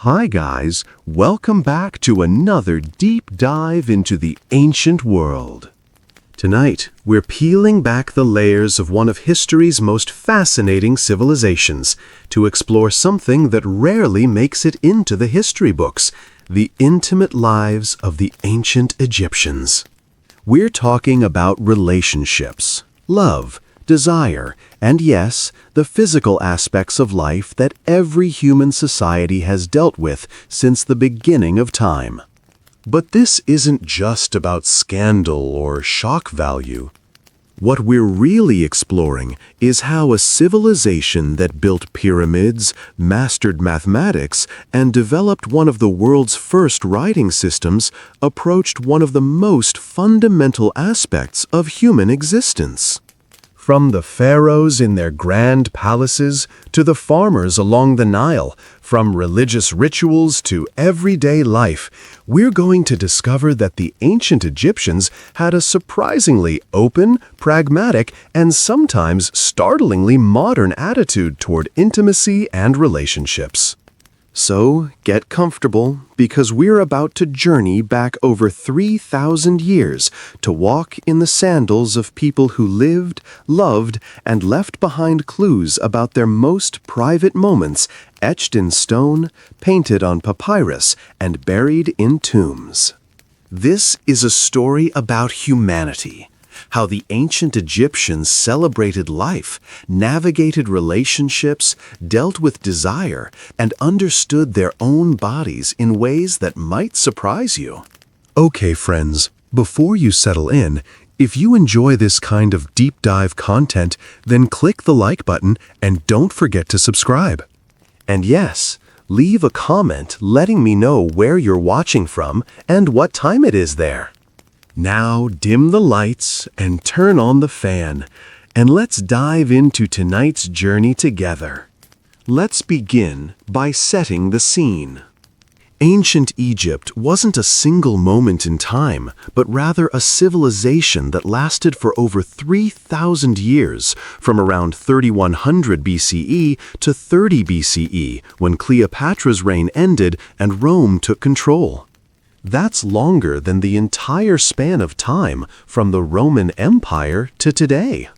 Hi guys, welcome back to another deep dive into the ancient world. Tonight, we're peeling back the layers of one of history's most fascinating civilizations to explore something that rarely makes it into the history books, the intimate lives of the ancient Egyptians. We're talking about relationships, love, desire, and yes, the physical aspects of life that every human society has dealt with since the beginning of time. But this isn't just about scandal or shock value. What we're really exploring is how a civilization that built pyramids, mastered mathematics, and developed one of the world's first writing systems approached one of the most fundamental aspects of human existence. From the pharaohs in their grand palaces to the farmers along the Nile, from religious rituals to everyday life, we're going to discover that the ancient Egyptians had a surprisingly open, pragmatic, and sometimes startlingly modern attitude toward intimacy and relationships. So, get comfortable, because we're about to journey back over 3,000 years to walk in the sandals of people who lived, loved, and left behind clues about their most private moments, etched in stone, painted on papyrus, and buried in tombs. This is a story about humanity. How the ancient Egyptians celebrated life, navigated relationships, dealt with desire, and understood their own bodies in ways that might surprise you. Okay, friends, before you settle in, if you enjoy this kind of deep dive content, then click the like button and don't forget to subscribe. And yes, leave a comment letting me know where you're watching from and what time it is there. Now dim the lights and turn on the fan, and let's dive into tonight's journey together. Let's begin by setting the scene. Ancient Egypt wasn't a single moment in time, but rather a civilization that lasted for over 3,000 years, from around 3100 BCE to 30 BCE, when Cleopatra's reign ended and Rome took control. That's longer than the entire span of time from the Roman Empire to today.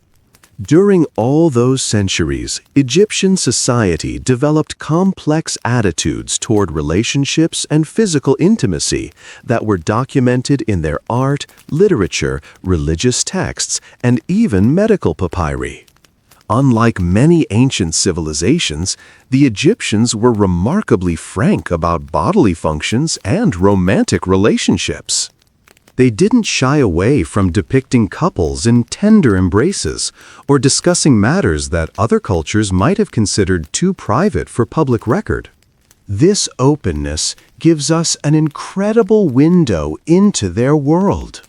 During all those centuries, Egyptian society developed complex attitudes toward relationships and physical intimacy that were documented in their art, literature, religious texts, and even medical papyri. Unlike many ancient civilizations, the Egyptians were remarkably frank about bodily functions and romantic relationships. They didn't shy away from depicting couples in tender embraces or discussing matters that other cultures might have considered too private for public record. This openness gives us an incredible window into their world.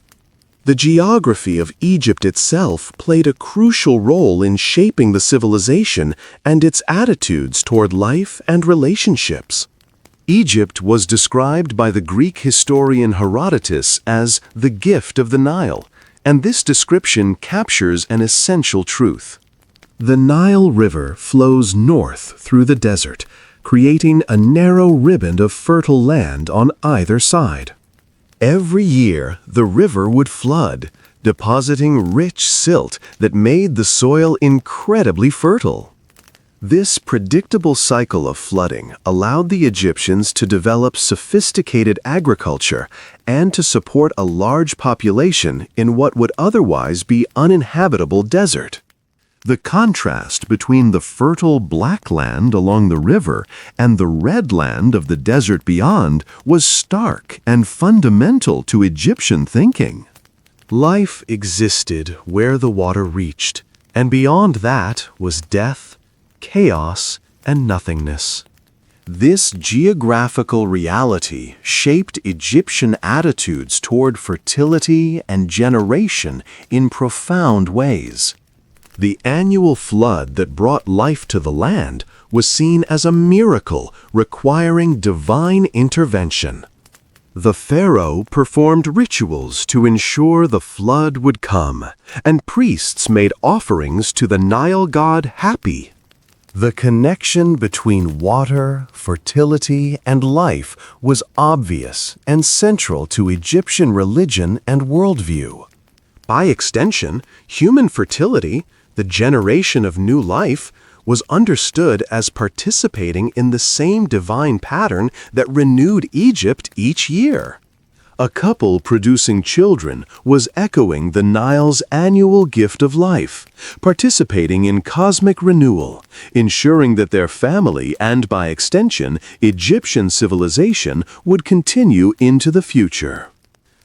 The geography of Egypt itself played a crucial role in shaping the civilization and its attitudes toward life and relationships. Egypt was described by the Greek historian Herodotus as the gift of the Nile, and this description captures an essential truth. The Nile River flows north through the desert, creating a narrow ribbon of fertile land on either side. Every year, the river would flood, depositing rich silt that made the soil incredibly fertile. This predictable cycle of flooding allowed the Egyptians to develop sophisticated agriculture and to support a large population in what would otherwise be uninhabitable desert. The contrast between the fertile black land along the river and the red land of the desert beyond was stark and fundamental to Egyptian thinking. Life existed where the water reached, and beyond that was death, chaos, and nothingness. This geographical reality shaped Egyptian attitudes toward fertility and generation in profound ways. The annual flood that brought life to the land was seen as a miracle requiring divine intervention. The pharaoh performed rituals to ensure the flood would come, and priests made offerings to the Nile god Hapi. The connection between water, fertility, and life was obvious and central to Egyptian religion and worldview. By extension, human fertility, the generation of new life, was understood as participating in the same divine pattern that renewed Egypt each year. A couple producing children was echoing the Nile's annual gift of life, participating in cosmic renewal, ensuring that their family and, by extension, Egyptian civilization would continue into the future.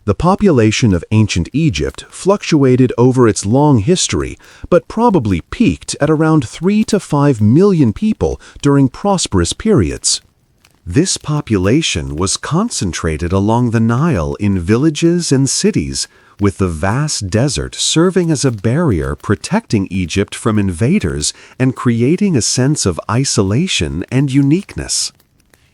The population of ancient Egypt fluctuated over its long history, but probably peaked at around 3 to 5 million people during prosperous periods. This population was concentrated along the Nile in villages and cities, with the vast desert serving as a barrier protecting Egypt from invaders and creating a sense of isolation and uniqueness.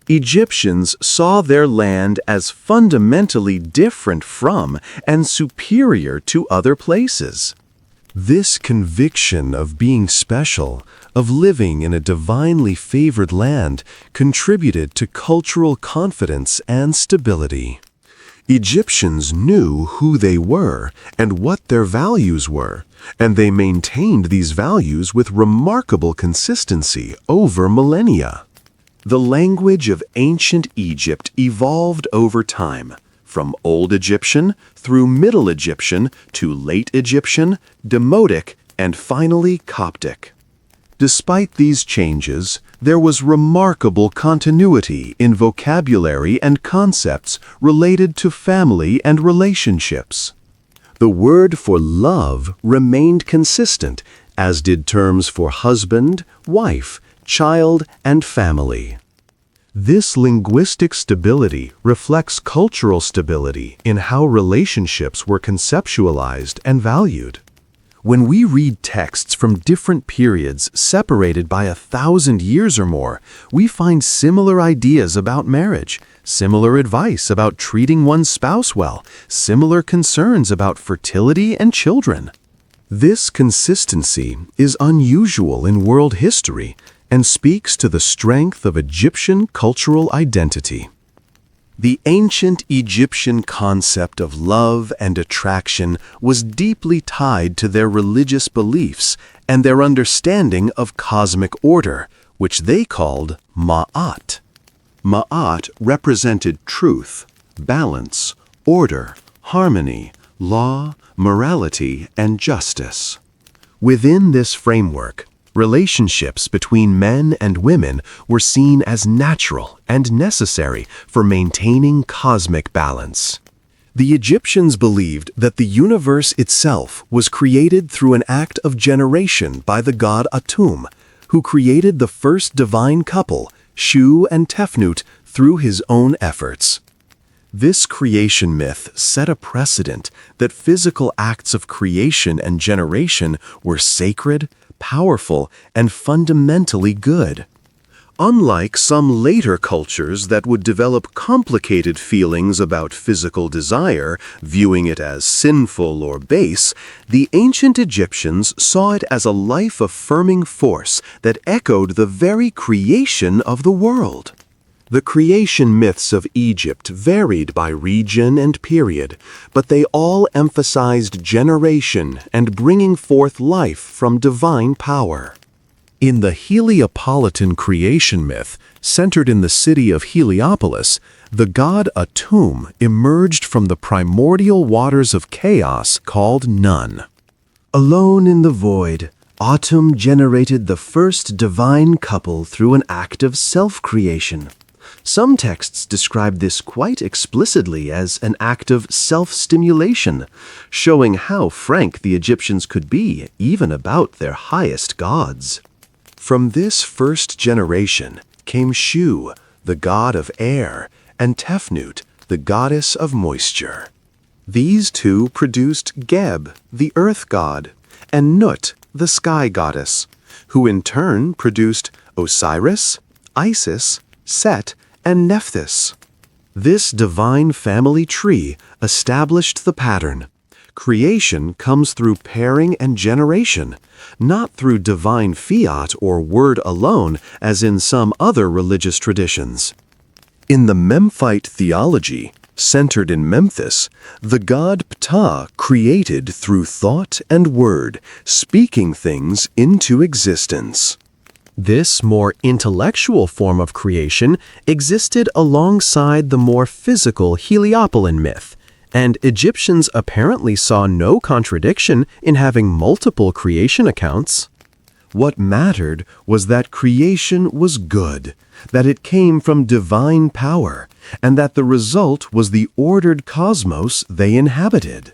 Egyptians saw their land as fundamentally different from and superior to other places. This conviction of being special, of living in a divinely favored land, contributed to cultural confidence and stability. Egyptians knew who they were and what their values were, and they maintained these values with remarkable consistency over millennia. The language of ancient Egypt evolved over time, from Old Egyptian through Middle Egyptian to Late Egyptian, Demotic, and finally Coptic. Despite these changes, there was remarkable continuity in vocabulary and concepts related to family and relationships. The word for love remained consistent, as did terms for husband, wife, child, and family. This linguistic stability reflects cultural stability in how relationships were conceptualized and valued. When we read texts from different periods separated by 1,000 years or more, we find similar ideas about marriage, similar advice about treating one's spouse well, similar concerns about fertility and children. This consistency is unusual in world history and speaks to the strength of Egyptian cultural identity. The ancient Egyptian concept of love and attraction was deeply tied to their religious beliefs and their understanding of cosmic order, which they called Ma'at. Ma'at represented truth, balance, order, harmony, law, morality, and justice. Within this framework, relationships between men and women were seen as natural and necessary for maintaining cosmic balance. The Egyptians believed that the universe itself was created through an act of generation by the god Atum, who created the first divine couple, Shu and Tefnut, through his own efforts. This creation myth set a precedent that physical acts of creation and generation were sacred, powerful, and fundamentally good. Unlike some later cultures that would develop complicated feelings about physical desire, viewing it as sinful or base, the ancient Egyptians saw it as a life-affirming force that echoed the very creation of the world. The creation myths of Egypt varied by region and period, but they all emphasized generation and bringing forth life from divine power. In the Heliopolitan creation myth, centered in the city of Heliopolis, the god Atum emerged from the primordial waters of chaos called Nun. Alone in the void, Atum generated the first divine couple through an act of self-creation. Some texts describe this quite explicitly as an act of self-stimulation, showing how frank the Egyptians could be even about their highest gods. From this first generation came Shu, the god of air, and Tefnut, the goddess of moisture. These two produced Geb, the earth god, and Nut, the sky goddess, who in turn produced Osiris, Isis, Set, and Nephthys. This divine family tree established the pattern: Creation comes through pairing and generation, not through divine fiat or word alone as in some other religious traditions. In the Memphite theology, centered in Memphis, the god Ptah created through thought and word, speaking things into existence. This more intellectual form of creation existed alongside the more physical Heliopolis myth, and Egyptians apparently saw no contradiction in having multiple creation accounts. What mattered was that creation was good, that it came from divine power, and that the result was the ordered cosmos they inhabited.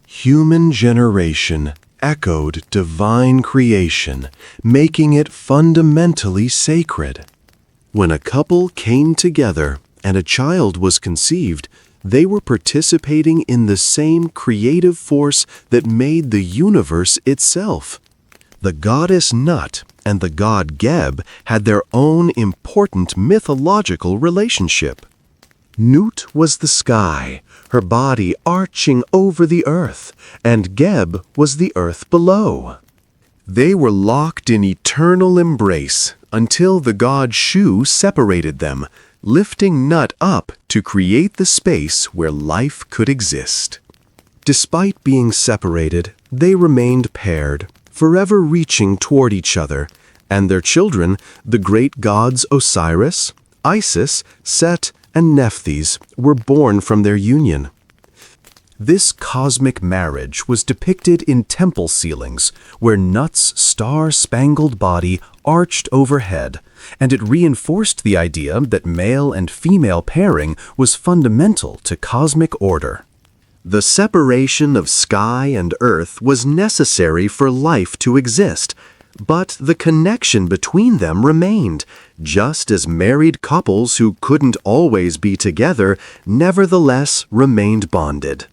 Human generation echoed divine creation, making it fundamentally sacred. When a couple came together and a child was conceived, they were participating in the same creative force that made the universe itself. The goddess Nut and the god Geb had their own important mythological relationship. Nut was the sky, her body arching over the earth, and Geb was the earth below. They were locked in eternal embrace until the god Shu separated them, lifting Nut up to create the space where life could exist. Despite being separated, they remained paired, forever reaching toward each other, and their children, the great gods Osiris, Isis, Set, and Nephthys, were born from their union. This cosmic marriage was depicted in temple ceilings, where Nut's star-spangled body arched overhead, and it reinforced the idea that male and female pairing was fundamental to cosmic order. The separation of sky and earth was necessary for life to exist, but the connection between them remained, just as married couples who couldn't always be together nevertheless remained bonded.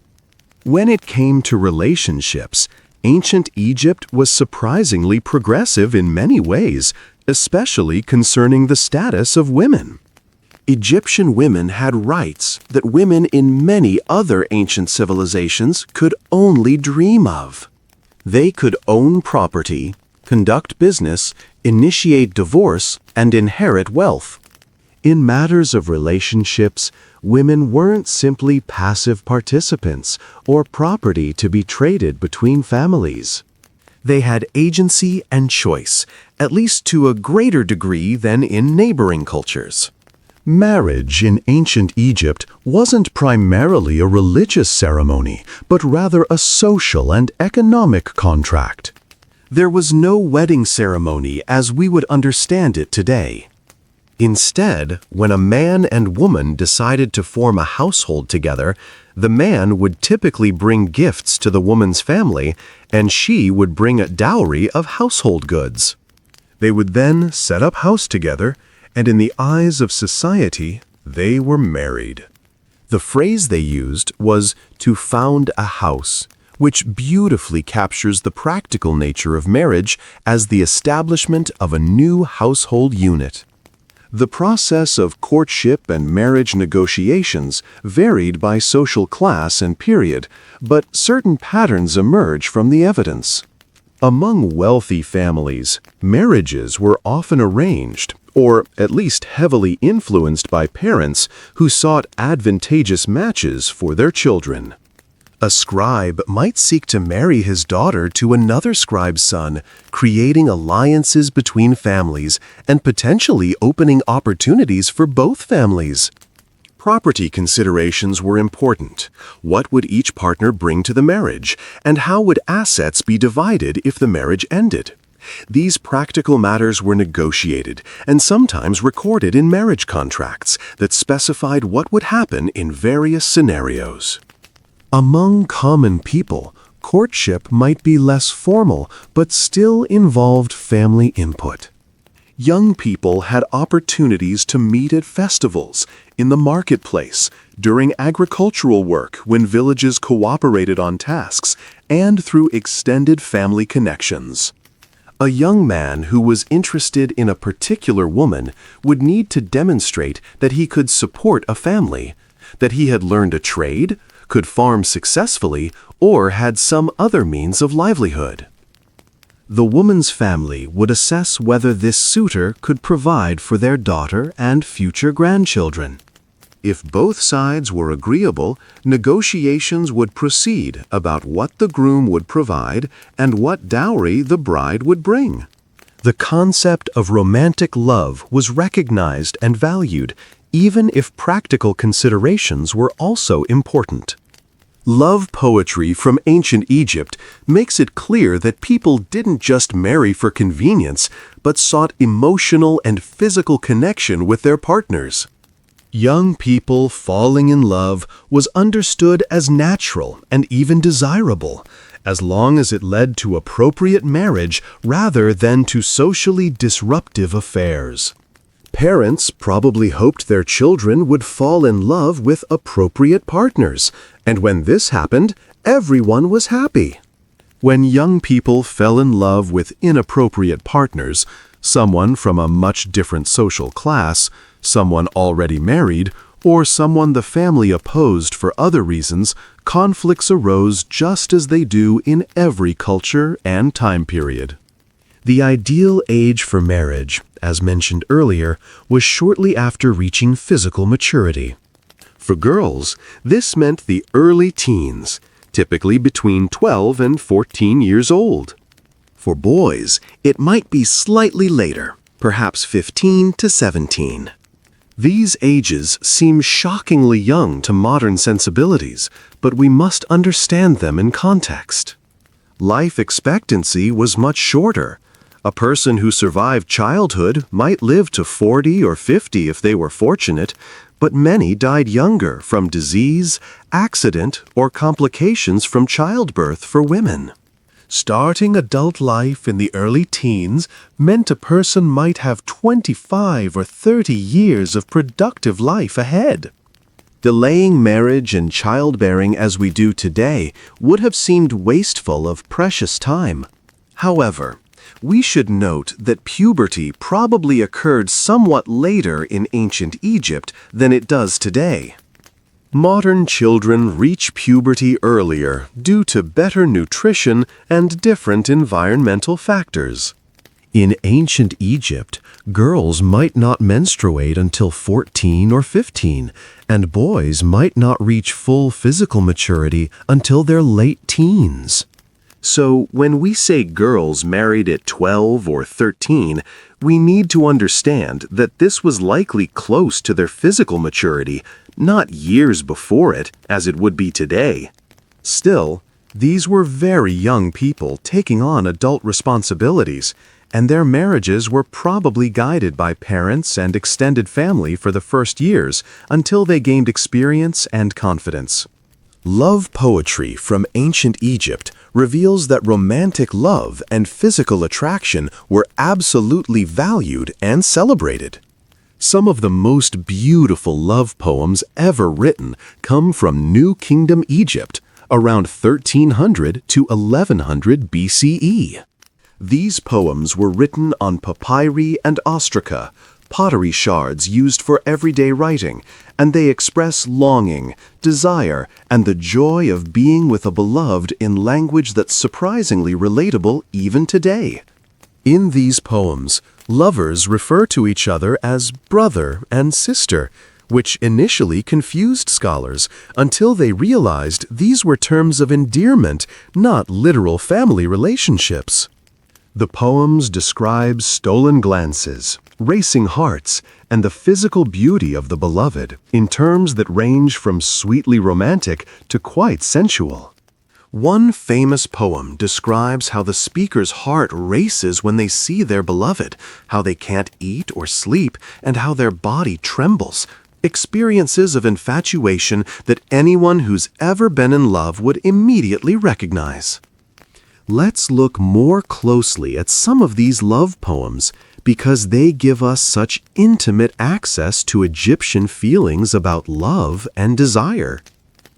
When it came to relationships, ancient Egypt was surprisingly progressive in many ways, especially concerning the status of women. Egyptian women had rights that women in many other ancient civilizations could only dream of. They could own property, conduct business, initiate divorce, and inherit wealth. In matters of relationships, women weren't simply passive participants or property to be traded between families. They had agency and choice, at least to a greater degree than in neighboring cultures. Marriage in ancient Egypt wasn't primarily a religious ceremony, but rather a social and economic contract. There was no wedding ceremony as we would understand it today. Instead, when a man and woman decided to form a household together, the man would typically bring gifts to the woman's family, and she would bring a dowry of household goods. They would then set up house together, and in the eyes of society, they were married. The phrase they used was to found a house, which beautifully captures the practical nature of marriage as the establishment of a new household unit. The process of courtship and marriage negotiations varied by social class and period, but certain patterns emerge from the evidence. Among wealthy families, marriages were often arranged, or at least heavily influenced by parents who sought advantageous matches for their children. A scribe might seek to marry his daughter to another scribe's son, creating alliances between families and potentially opening opportunities for both families. Property considerations were important. What would each partner bring to the marriage, and how would assets be divided if the marriage ended? These practical matters were negotiated and sometimes recorded in marriage contracts that specified what would happen in various scenarios. Among common people, courtship might be less formal but still involved family input. Young people had opportunities to meet at festivals, in the marketplace, during agricultural work when villages cooperated on tasks, and through extended family connections. A young man who was interested in a particular woman would need to demonstrate that he could support a family, that he had learned a trade, could farm successfully, or had some other means of livelihood. The woman's family would assess whether this suitor could provide for their daughter and future grandchildren. If both sides were agreeable, negotiations would proceed about what the groom would provide and what dowry the bride would bring. The concept of romantic love was recognized and valued, even if practical considerations were also important. Love poetry from ancient Egypt makes it clear that people didn't just marry for convenience, but sought emotional and physical connection with their partners. Young people falling in love was understood as natural and even desirable, as long as it led to appropriate marriage rather than to socially disruptive affairs. Parents probably hoped their children would fall in love with appropriate partners, and when this happened, everyone was happy. When young people fell in love with inappropriate partners, someone from a much different social class, someone already married, or someone the family opposed for other reasons, conflicts arose just as they do in every culture and time period. The ideal age for marriage, as mentioned earlier, was shortly after reaching physical maturity. For girls, this meant the early teens, typically between 12 and 14 years old. For boys, it might be slightly later, perhaps 15 to 17. These ages seem shockingly young to modern sensibilities, but we must understand them in context. Life expectancy was much shorter. A person who survived childhood might live to 40 or 50 if they were fortunate, but many died younger from disease, accident, or complications from childbirth for women. Starting adult life in the early teens meant a person might have 25 or 30 years of productive life ahead. Delaying marriage and childbearing as we do today would have seemed wasteful of precious time. However, we should note that puberty probably occurred somewhat later in ancient Egypt than it does today. Modern children reach puberty earlier due to better nutrition and different environmental factors. In ancient Egypt, girls might not menstruate until 14 or 15, and boys might not reach full physical maturity until their late teens. So, when we say girls married at 12 or 13, we need to understand that this was likely close to their physical maturity, not years before it, as it would be today. Still, these were very young people taking on adult responsibilities, and their marriages were probably guided by parents and extended family for the first years until they gained experience and confidence. Love poetry from ancient Egypt reveals that romantic love and physical attraction were absolutely valued and celebrated. Some of the most beautiful love poems ever written come from New Kingdom Egypt, around 1300 to 1100 BCE. These poems were written on papyri and ostraca, pottery shards used for everyday writing, and they express longing, desire, and the joy of being with a beloved in language that's surprisingly relatable even today. In these poems, lovers refer to each other as brother and sister, which initially confused scholars until they realized these were terms of endearment, not literal family relationships. The poems describe stolen glances, racing hearts, and the physical beauty of the beloved in terms that range from sweetly romantic to quite sensual. One famous poem describes how the speaker's heart races when they see their beloved, how they can't eat or sleep, and how their body trembles, experiences of infatuation that anyone who's ever been in love would immediately recognize. Let's look more closely at some of these love poems because they give us such intimate access to Egyptian feelings about love and desire.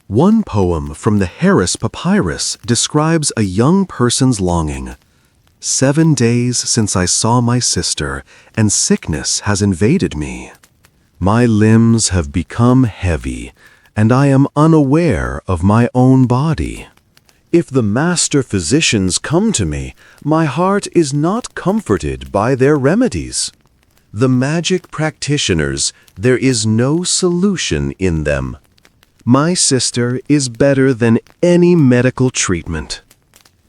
One poem from the Harris Papyrus describes a young person's longing. 7 days since I saw my sister, and sickness has invaded me. My limbs have become heavy, and I am unaware of my own body. If the master physicians come to me, my heart is not comforted by their remedies. The magic practitioners, there is no solution in them. My sister is better than any medical treatment.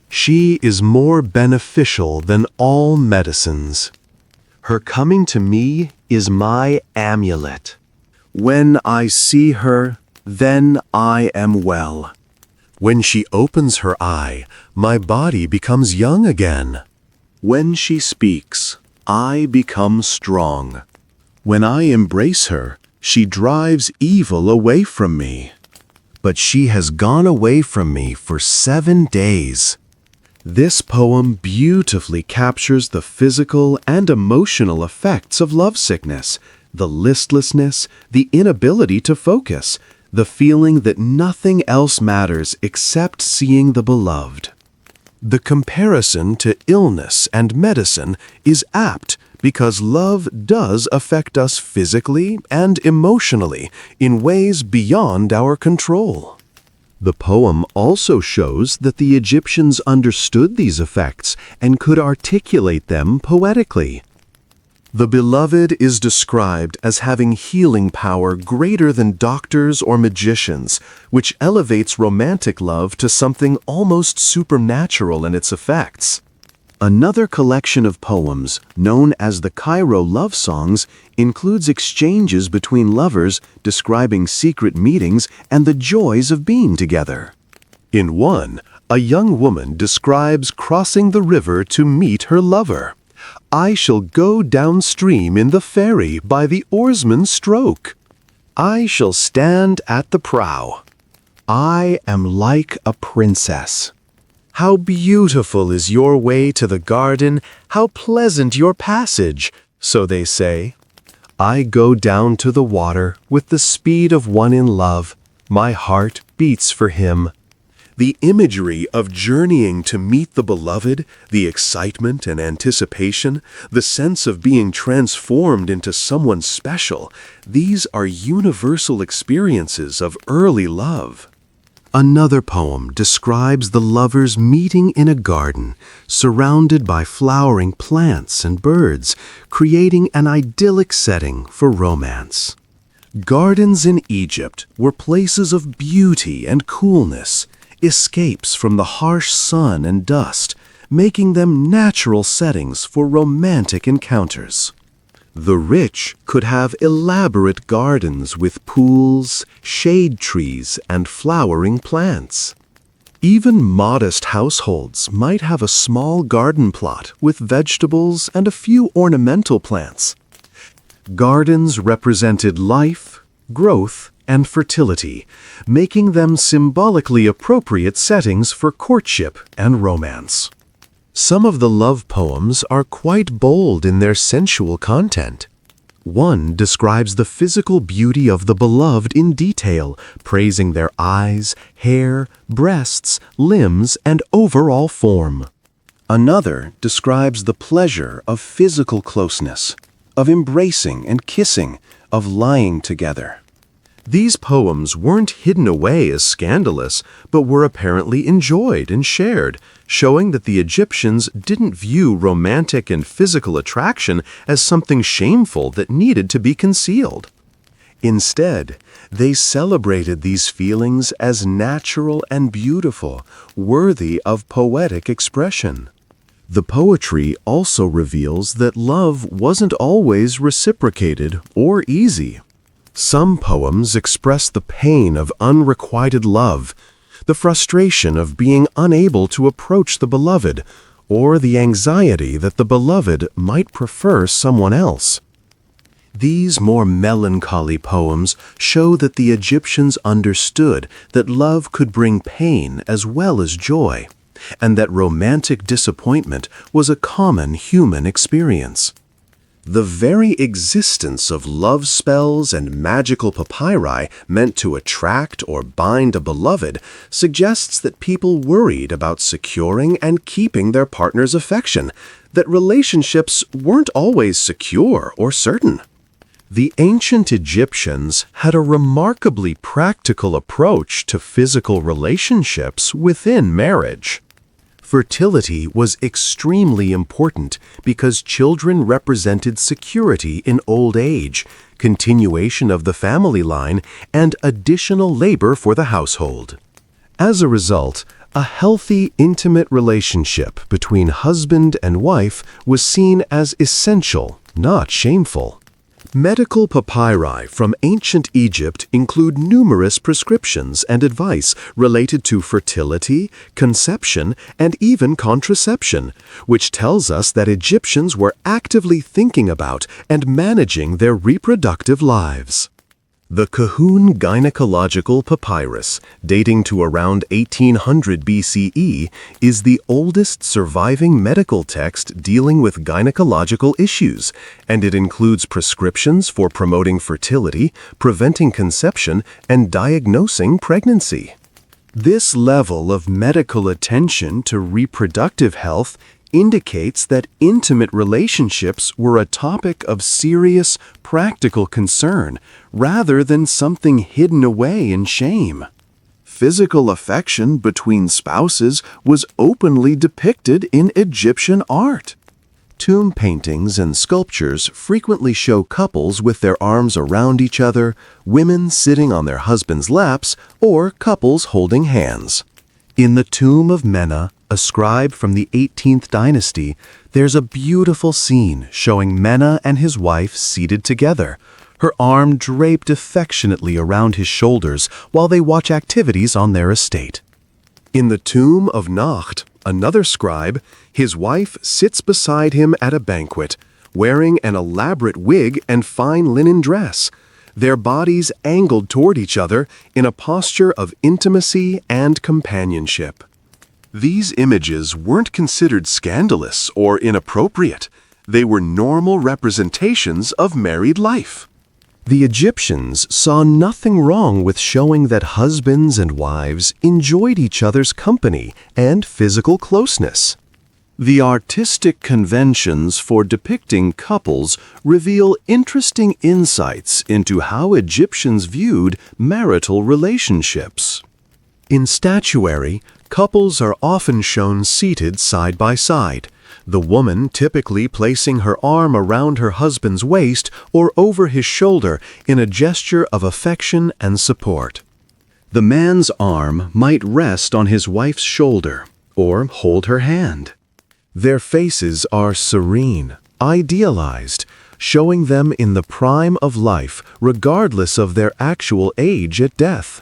She is more beneficial than all medicines. Her coming to me is my amulet. When I see her, then I am well. When she opens her eye, my body becomes young again. When she speaks, I become strong. When I embrace her, she drives evil away from me. But she has gone away from me for 7 days. This poem beautifully captures the physical and emotional effects of lovesickness, the listlessness, the inability to focus, the feeling that nothing else matters except seeing the beloved. The comparison to illness and medicine is apt because love does affect us physically and emotionally in ways beyond our control. The poem also shows that the Egyptians understood these effects and could articulate them poetically. The beloved is described as having healing power greater than doctors or magicians, which elevates romantic love to something almost supernatural in its effects. Another collection of poems, known as the Cairo love songs, includes exchanges between lovers describing secret meetings and the joys of being together. In one, a young woman describes crossing the river to meet her lover. I shall go downstream in the ferry by the oarsman's stroke. I shall stand at the prow. I am like a princess. How beautiful is your way to the garden, how pleasant your passage, so they say. I go down to the water with the speed of one in love. My heart beats for him. The imagery of journeying to meet the beloved, the excitement and anticipation, the sense of being transformed into someone special, these are universal experiences of early love. Another poem describes the lovers meeting in a garden, surrounded by flowering plants and birds, creating an idyllic setting for romance. Gardens in Egypt were places of beauty and coolness, escapes from the harsh sun and dust, making them natural settings for romantic encounters. The rich could have elaborate gardens with pools, shade trees, and flowering plants. Even modest households might have a small garden plot with vegetables and a few ornamental plants. Gardens represented life, growth, and fertility, making them symbolically appropriate settings for courtship and romance. Some of the love poems are quite bold in their sensual content. One describes the physical beauty of the beloved in detail, praising their eyes, hair, breasts, limbs, and overall form. Another describes the pleasure of physical closeness, of embracing and kissing, of lying together. These poems weren't hidden away as scandalous, but were apparently enjoyed and shared, showing that the Egyptians didn't view romantic and physical attraction as something shameful that needed to be concealed. Instead, they celebrated these feelings as natural and beautiful, worthy of poetic expression. The poetry also reveals that love wasn't always reciprocated or easy. Some poems express the pain of unrequited love, the frustration of being unable to approach the beloved, or the anxiety that the beloved might prefer someone else. These more melancholy poems show that the Egyptians understood that love could bring pain as well as joy, and that romantic disappointment was a common human experience. The very existence of love spells and magical papyri meant to attract or bind a beloved suggests that people worried about securing and keeping their partner's affection, that relationships weren't always secure or certain. The ancient Egyptians had a remarkably practical approach to physical relationships within marriage. Fertility was extremely important because children represented security in old age, continuation of the family line, and additional labor for the household. As a result, a healthy, intimate relationship between husband and wife was seen as essential, not shameful. Medical papyri from ancient Egypt include numerous prescriptions and advice related to fertility, conception, and even contraception, which tells us that Egyptians were actively thinking about and managing their reproductive lives. The Kahun Gynecological Papyrus, dating to around 1800 BCE, is the oldest surviving medical text dealing with gynecological issues, and it includes prescriptions for promoting fertility, preventing conception, and diagnosing pregnancy. This level of medical attention to reproductive health indicates that intimate relationships were a topic of serious, practical concern, rather than something hidden away in shame. Physical affection between spouses was openly depicted in Egyptian art. Tomb paintings and sculptures frequently show couples with their arms around each other, women sitting on their husbands' laps, or couples holding hands. In the tomb of Mena, a scribe from the 18th dynasty, there's a beautiful scene showing Mena and his wife seated together, her arm draped affectionately around his shoulders while they watch activities on their estate. In the tomb of Nacht, another scribe, his wife sits beside him at a banquet, wearing an elaborate wig and fine linen dress, their bodies angled toward each other in a posture of intimacy and companionship. These images weren't considered scandalous or inappropriate. They were normal representations of married life. The Egyptians saw nothing wrong with showing that husbands and wives enjoyed each other's company and physical closeness. The artistic conventions for depicting couples reveal interesting insights into how Egyptians viewed marital relationships. In statuary, couples are often shown seated side by side, the woman typically placing her arm around her husband's waist or over his shoulder in a gesture of affection and support. The man's arm might rest on his wife's shoulder or hold her hand. Their faces are serene, idealized, showing them in the prime of life regardless of their actual age at death.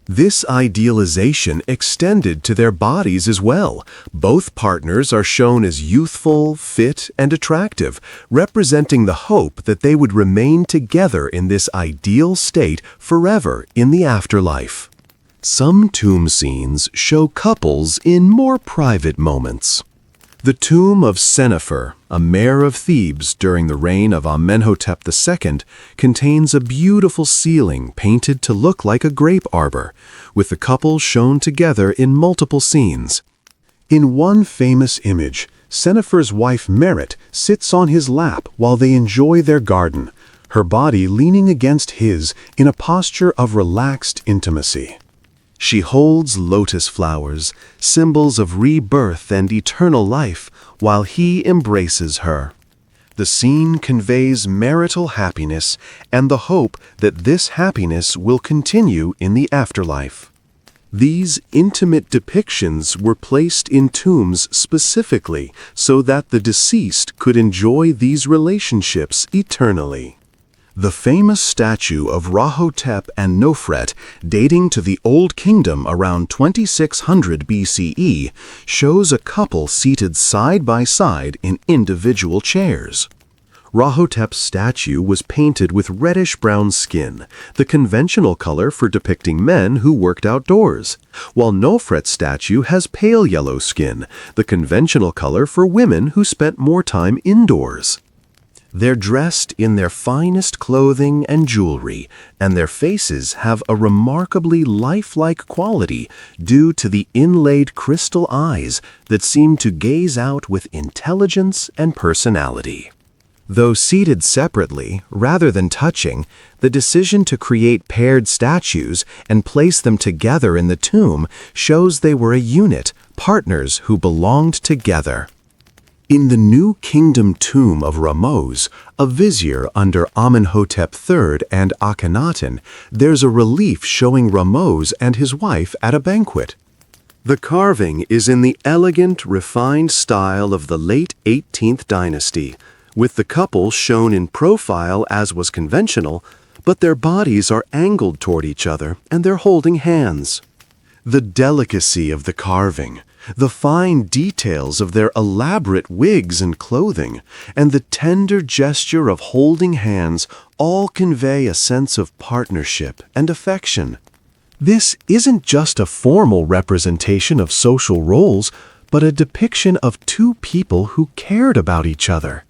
This idealization extended to their bodies as well. Both partners are shown as youthful, fit, and attractive, representing the hope that they would remain together in this ideal state forever in the afterlife. Some tomb scenes show couples in more private moments. The tomb of Senefer, a mayor of Thebes during the reign of Amenhotep II, contains a beautiful ceiling painted to look like a grape arbor, with the couple shown together in multiple scenes. In one famous image, Senefer's wife Merit sits on his lap while they enjoy their garden, her body leaning against his in a posture of relaxed intimacy. She holds lotus flowers, symbols of rebirth and eternal life, while he embraces her. The scene conveys marital happiness and the hope that this happiness will continue in the afterlife. These intimate depictions were placed in tombs specifically so that the deceased could enjoy these relationships eternally. The famous statue of Rahotep and Nofret, dating to the Old Kingdom around 2600 BCE, shows a couple seated side by side in individual chairs. Rahotep's statue was painted with reddish-brown skin, the conventional color for depicting men who worked outdoors, while Nofret's statue has pale yellow skin, the conventional color for women who spent more time indoors. They're dressed in their finest clothing and jewelry, and their faces have a remarkably lifelike quality due to the inlaid crystal eyes that seem to gaze out with intelligence and personality. Though seated separately, rather than touching, the decision to create paired statues and place them together in the tomb shows they were a unit, partners who belonged together. In the New Kingdom tomb of Ramses, a vizier under Amenhotep III and Akhenaten, there's a relief showing Ramses and his wife at a banquet. The carving is in the elegant, refined style of the late 18th dynasty, with the couple shown in profile as was conventional, but their bodies are angled toward each other and they're holding hands. The delicacy of the carving, the fine details of their elaborate wigs and clothing, and the tender gesture of holding hands all convey a sense of partnership and affection. This isn't just a formal representation of social roles, but a depiction of two people who cared about each other.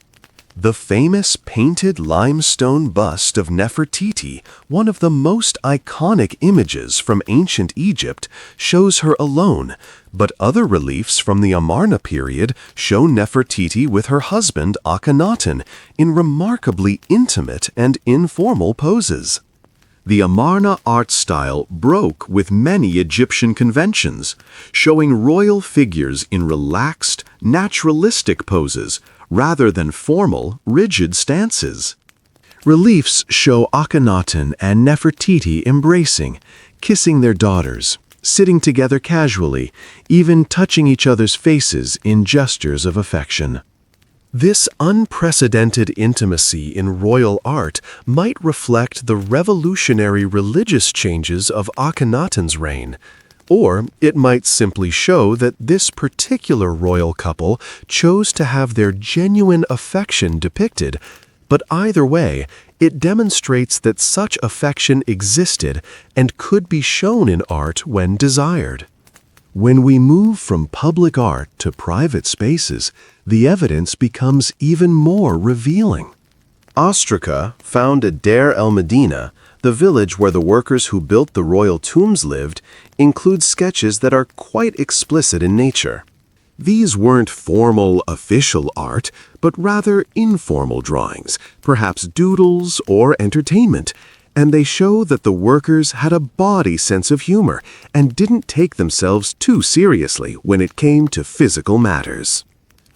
The famous painted limestone bust of Nefertiti, one of the most iconic images from ancient Egypt, shows her alone, but other reliefs from the Amarna period show Nefertiti with her husband Akhenaten in remarkably intimate and informal poses. The Amarna art style broke with many Egyptian conventions, showing royal figures in relaxed, naturalistic poses, rather than formal, rigid stances. Reliefs show Akhenaten and Nefertiti embracing, kissing their daughters, sitting together casually, even touching each other's faces in gestures of affection. This unprecedented intimacy in royal art might reflect the revolutionary religious changes of Akhenaten's reign, or it might simply show that this particular royal couple chose to have their genuine affection depicted, but either way, it demonstrates that such affection existed and could be shown in art when desired. When we move from public art to private spaces, the evidence becomes even more revealing. Ostraca, found at Deir el-Medina, the village where the workers who built the royal tombs lived, includes sketches that are quite explicit in nature. These weren't formal, official art, but rather informal drawings, perhaps doodles or entertainment, and they show that the workers had a bawdy sense of humor and didn't take themselves too seriously when it came to physical matters.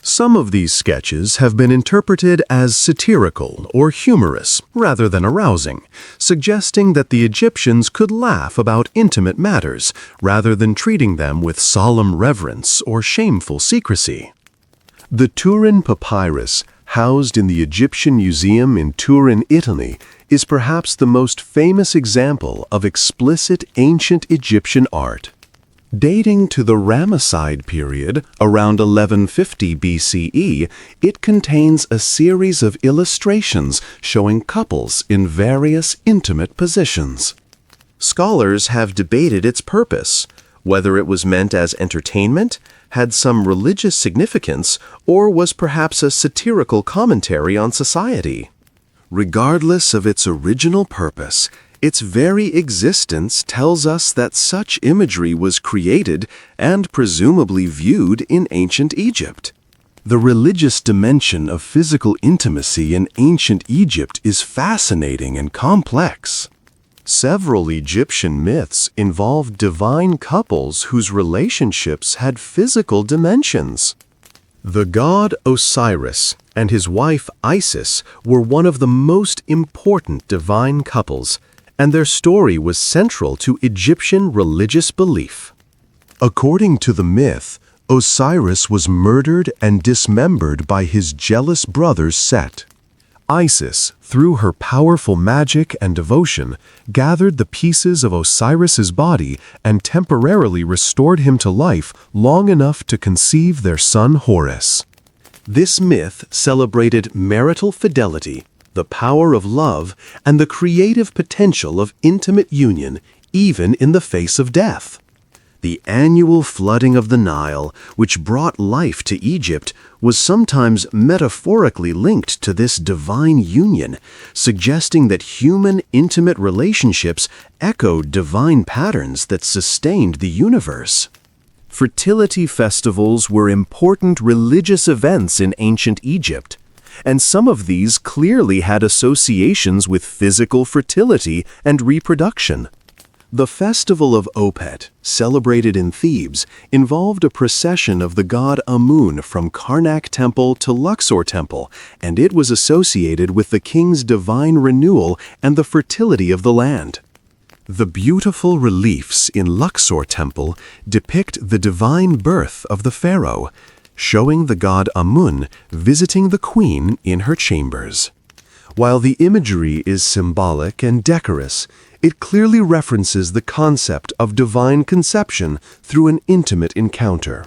Some of these sketches have been interpreted as satirical or humorous rather than arousing, suggesting that the Egyptians could laugh about intimate matters rather than treating them with solemn reverence or shameful secrecy. The Turin papyrus, housed in the Egyptian Museum in Turin, Italy, is perhaps the most famous example of explicit ancient Egyptian art. Dating to the Ramesside period, around 1150 BCE, it contains a series of illustrations showing couples in various intimate positions. Scholars have debated its purpose, whether it was meant as entertainment, had some religious significance, or was perhaps a satirical commentary on society. Regardless of its original purpose, its very existence tells us that such imagery was created and presumably viewed in ancient Egypt. The religious dimension of physical intimacy in ancient Egypt is fascinating and complex. Several Egyptian myths involve divine couples whose relationships had physical dimensions. The god Osiris and his wife Isis were one of the most important divine couples, and their story was central to Egyptian religious belief. According to the myth, Osiris was murdered and dismembered by his jealous brother Set. Isis, through her powerful magic and devotion, gathered the pieces of Osiris's body and temporarily restored him to life long enough to conceive their son Horus. This myth celebrated marital fidelity, the power of love, and the creative potential of intimate union, even in the face of death. The annual flooding of the Nile, which brought life to Egypt, was sometimes metaphorically linked to this divine union, suggesting that human intimate relationships echoed divine patterns that sustained the universe. Fertility festivals were important religious events in ancient Egypt. and some of these clearly had associations with physical fertility and reproduction. The festival of Opet, celebrated in Thebes, involved a procession of the god Amun from Karnak Temple to Luxor Temple, and it was associated with the king's divine renewal and the fertility of the land. The beautiful reliefs in Luxor Temple depict the divine birth of the pharaoh, showing the god Amun visiting the queen in her chambers. While the imagery is symbolic and decorous, it clearly references the concept of divine conception through an intimate encounter.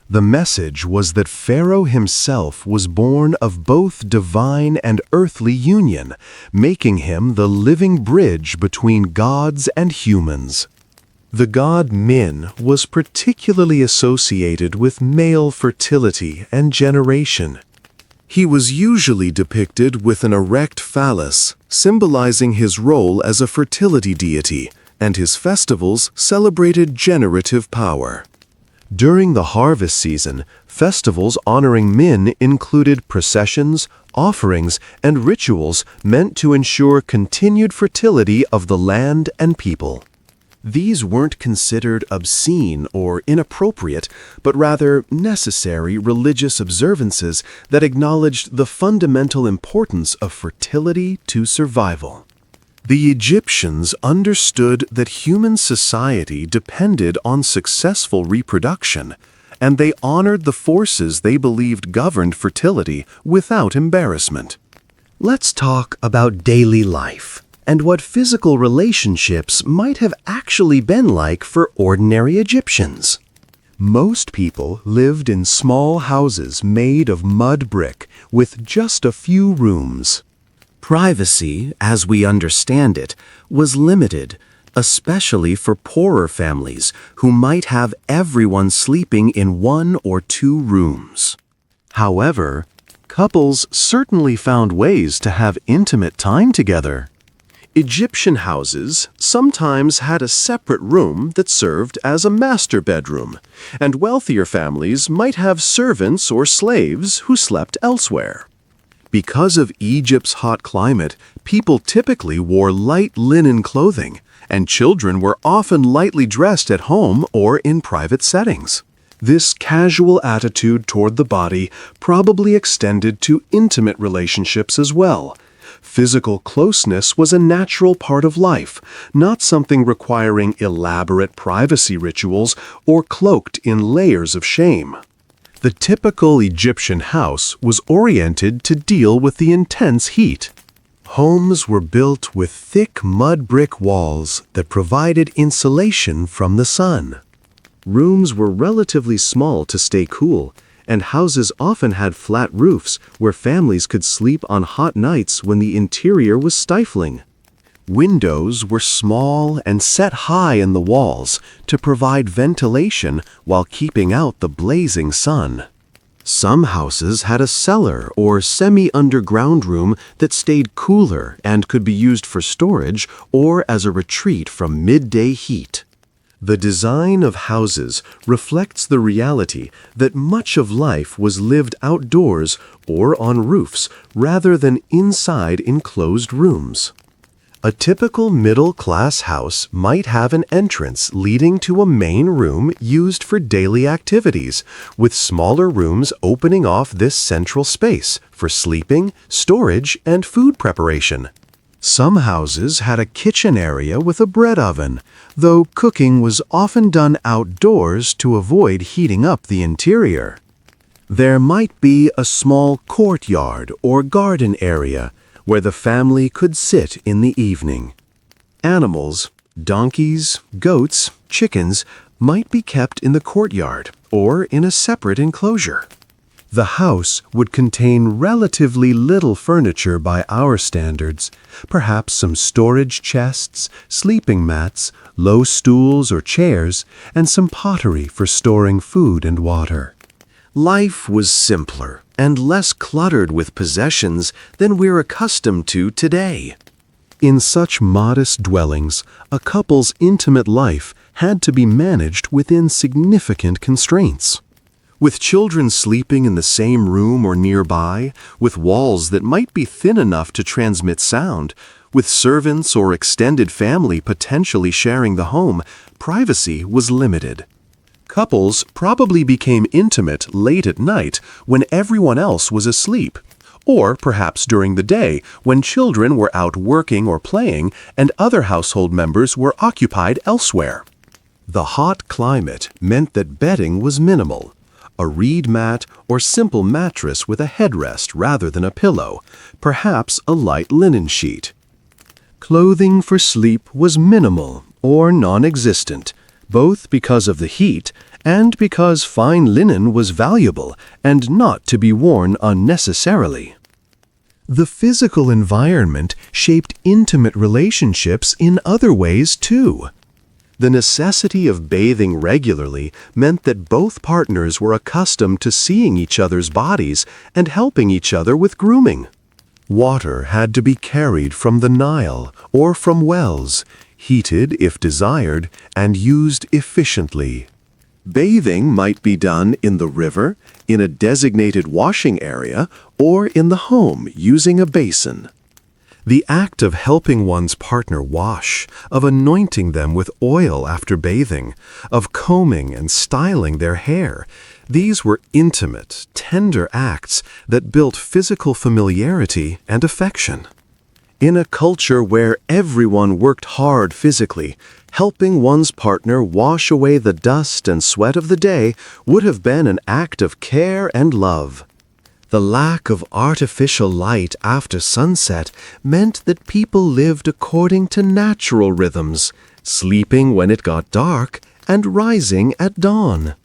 The message was that Pharaoh himself was born of both divine and earthly union, making him the living bridge between gods and humans. The god Min was particularly associated with male fertility and generation. He was usually depicted with an erect phallus, symbolizing his role as a fertility deity, and his festivals celebrated generative power. During the harvest season, festivals honoring Min included processions, offerings, and rituals meant to ensure continued fertility of the land and people. These weren't considered obscene or inappropriate, but rather necessary religious observances that acknowledged the fundamental importance of fertility to survival. The Egyptians understood that human society depended on successful reproduction, and they honored the forces they believed governed fertility without embarrassment. Let's talk about daily life and what physical relationships might have actually been like for ordinary Egyptians. Most people lived in small houses made of mud brick with just a few rooms. Privacy, as we understand it, was limited, especially for poorer families who might have everyone sleeping in 1 or 2 rooms. However, couples certainly found ways to have intimate time together. Egyptian houses sometimes had a separate room that served as a master bedroom, and wealthier families might have servants or slaves who slept elsewhere. Because of Egypt's hot climate, people typically wore light linen clothing, and children were often lightly dressed at home or in private settings. This casual attitude toward the body probably extended to intimate relationships as well. Physical closeness was a natural part of life, not something requiring elaborate privacy rituals or cloaked in layers of shame. The typical Egyptian house was oriented to deal with the intense heat. Homes were built with thick mud brick walls that provided insulation from the sun. Rooms were relatively small to stay cool, and houses often had flat roofs where families could sleep on hot nights when the interior was stifling. Windows were small and set high in the walls to provide ventilation while keeping out the blazing sun. Some houses had a cellar or semi-underground room that stayed cooler and could be used for storage or as a retreat from midday heat. The design of houses reflects the reality that much of life was lived outdoors or on roofs rather than inside enclosed rooms. A typical middle-class house might have an entrance leading to a main room used for daily activities, with smaller rooms opening off this central space for sleeping, storage, and food preparation. Some houses had a kitchen area with a bread oven, though cooking was often done outdoors to avoid heating up the interior. There might be a small courtyard or garden area where the family could sit in the evening. Animals, donkeys, goats, chickens, might be kept in the courtyard or in a separate enclosure. The house would contain relatively little furniture by our standards, perhaps some storage chests, sleeping mats, low stools or chairs, and some pottery for storing food and water. Life was simpler and less cluttered with possessions than we're accustomed to today. In such modest dwellings, a couple's intimate life had to be managed within significant constraints. With children sleeping in the same room or nearby, with walls that might be thin enough to transmit sound, with servants or extended family potentially sharing the home, privacy was limited. Couples probably became intimate late at night when everyone else was asleep, or perhaps during the day when children were out working or playing and other household members were occupied elsewhere. The hot climate meant that bedding was minimal. A reed mat or simple mattress with a headrest rather than a pillow, perhaps a light linen sheet. Clothing for sleep was minimal or non-existent, both because of the heat and because fine linen was valuable and not to be worn unnecessarily. The physical environment shaped intimate relationships in other ways too. The necessity of bathing regularly meant that both partners were accustomed to seeing each other's bodies and helping each other with grooming. Water had to be carried from the Nile or from wells, heated if desired, and used efficiently. Bathing might be done in the river, in a designated washing area, or in the home using a basin. The act of helping one's partner wash, of anointing them with oil after bathing, of combing and styling their hair, these were intimate, tender acts that built physical familiarity and affection. In a culture where everyone worked hard physically, helping one's partner wash away the dust and sweat of the day would have been an act of care and love. The lack of artificial light after sunset meant that people lived according to natural rhythms, sleeping when it got dark and rising at dawn.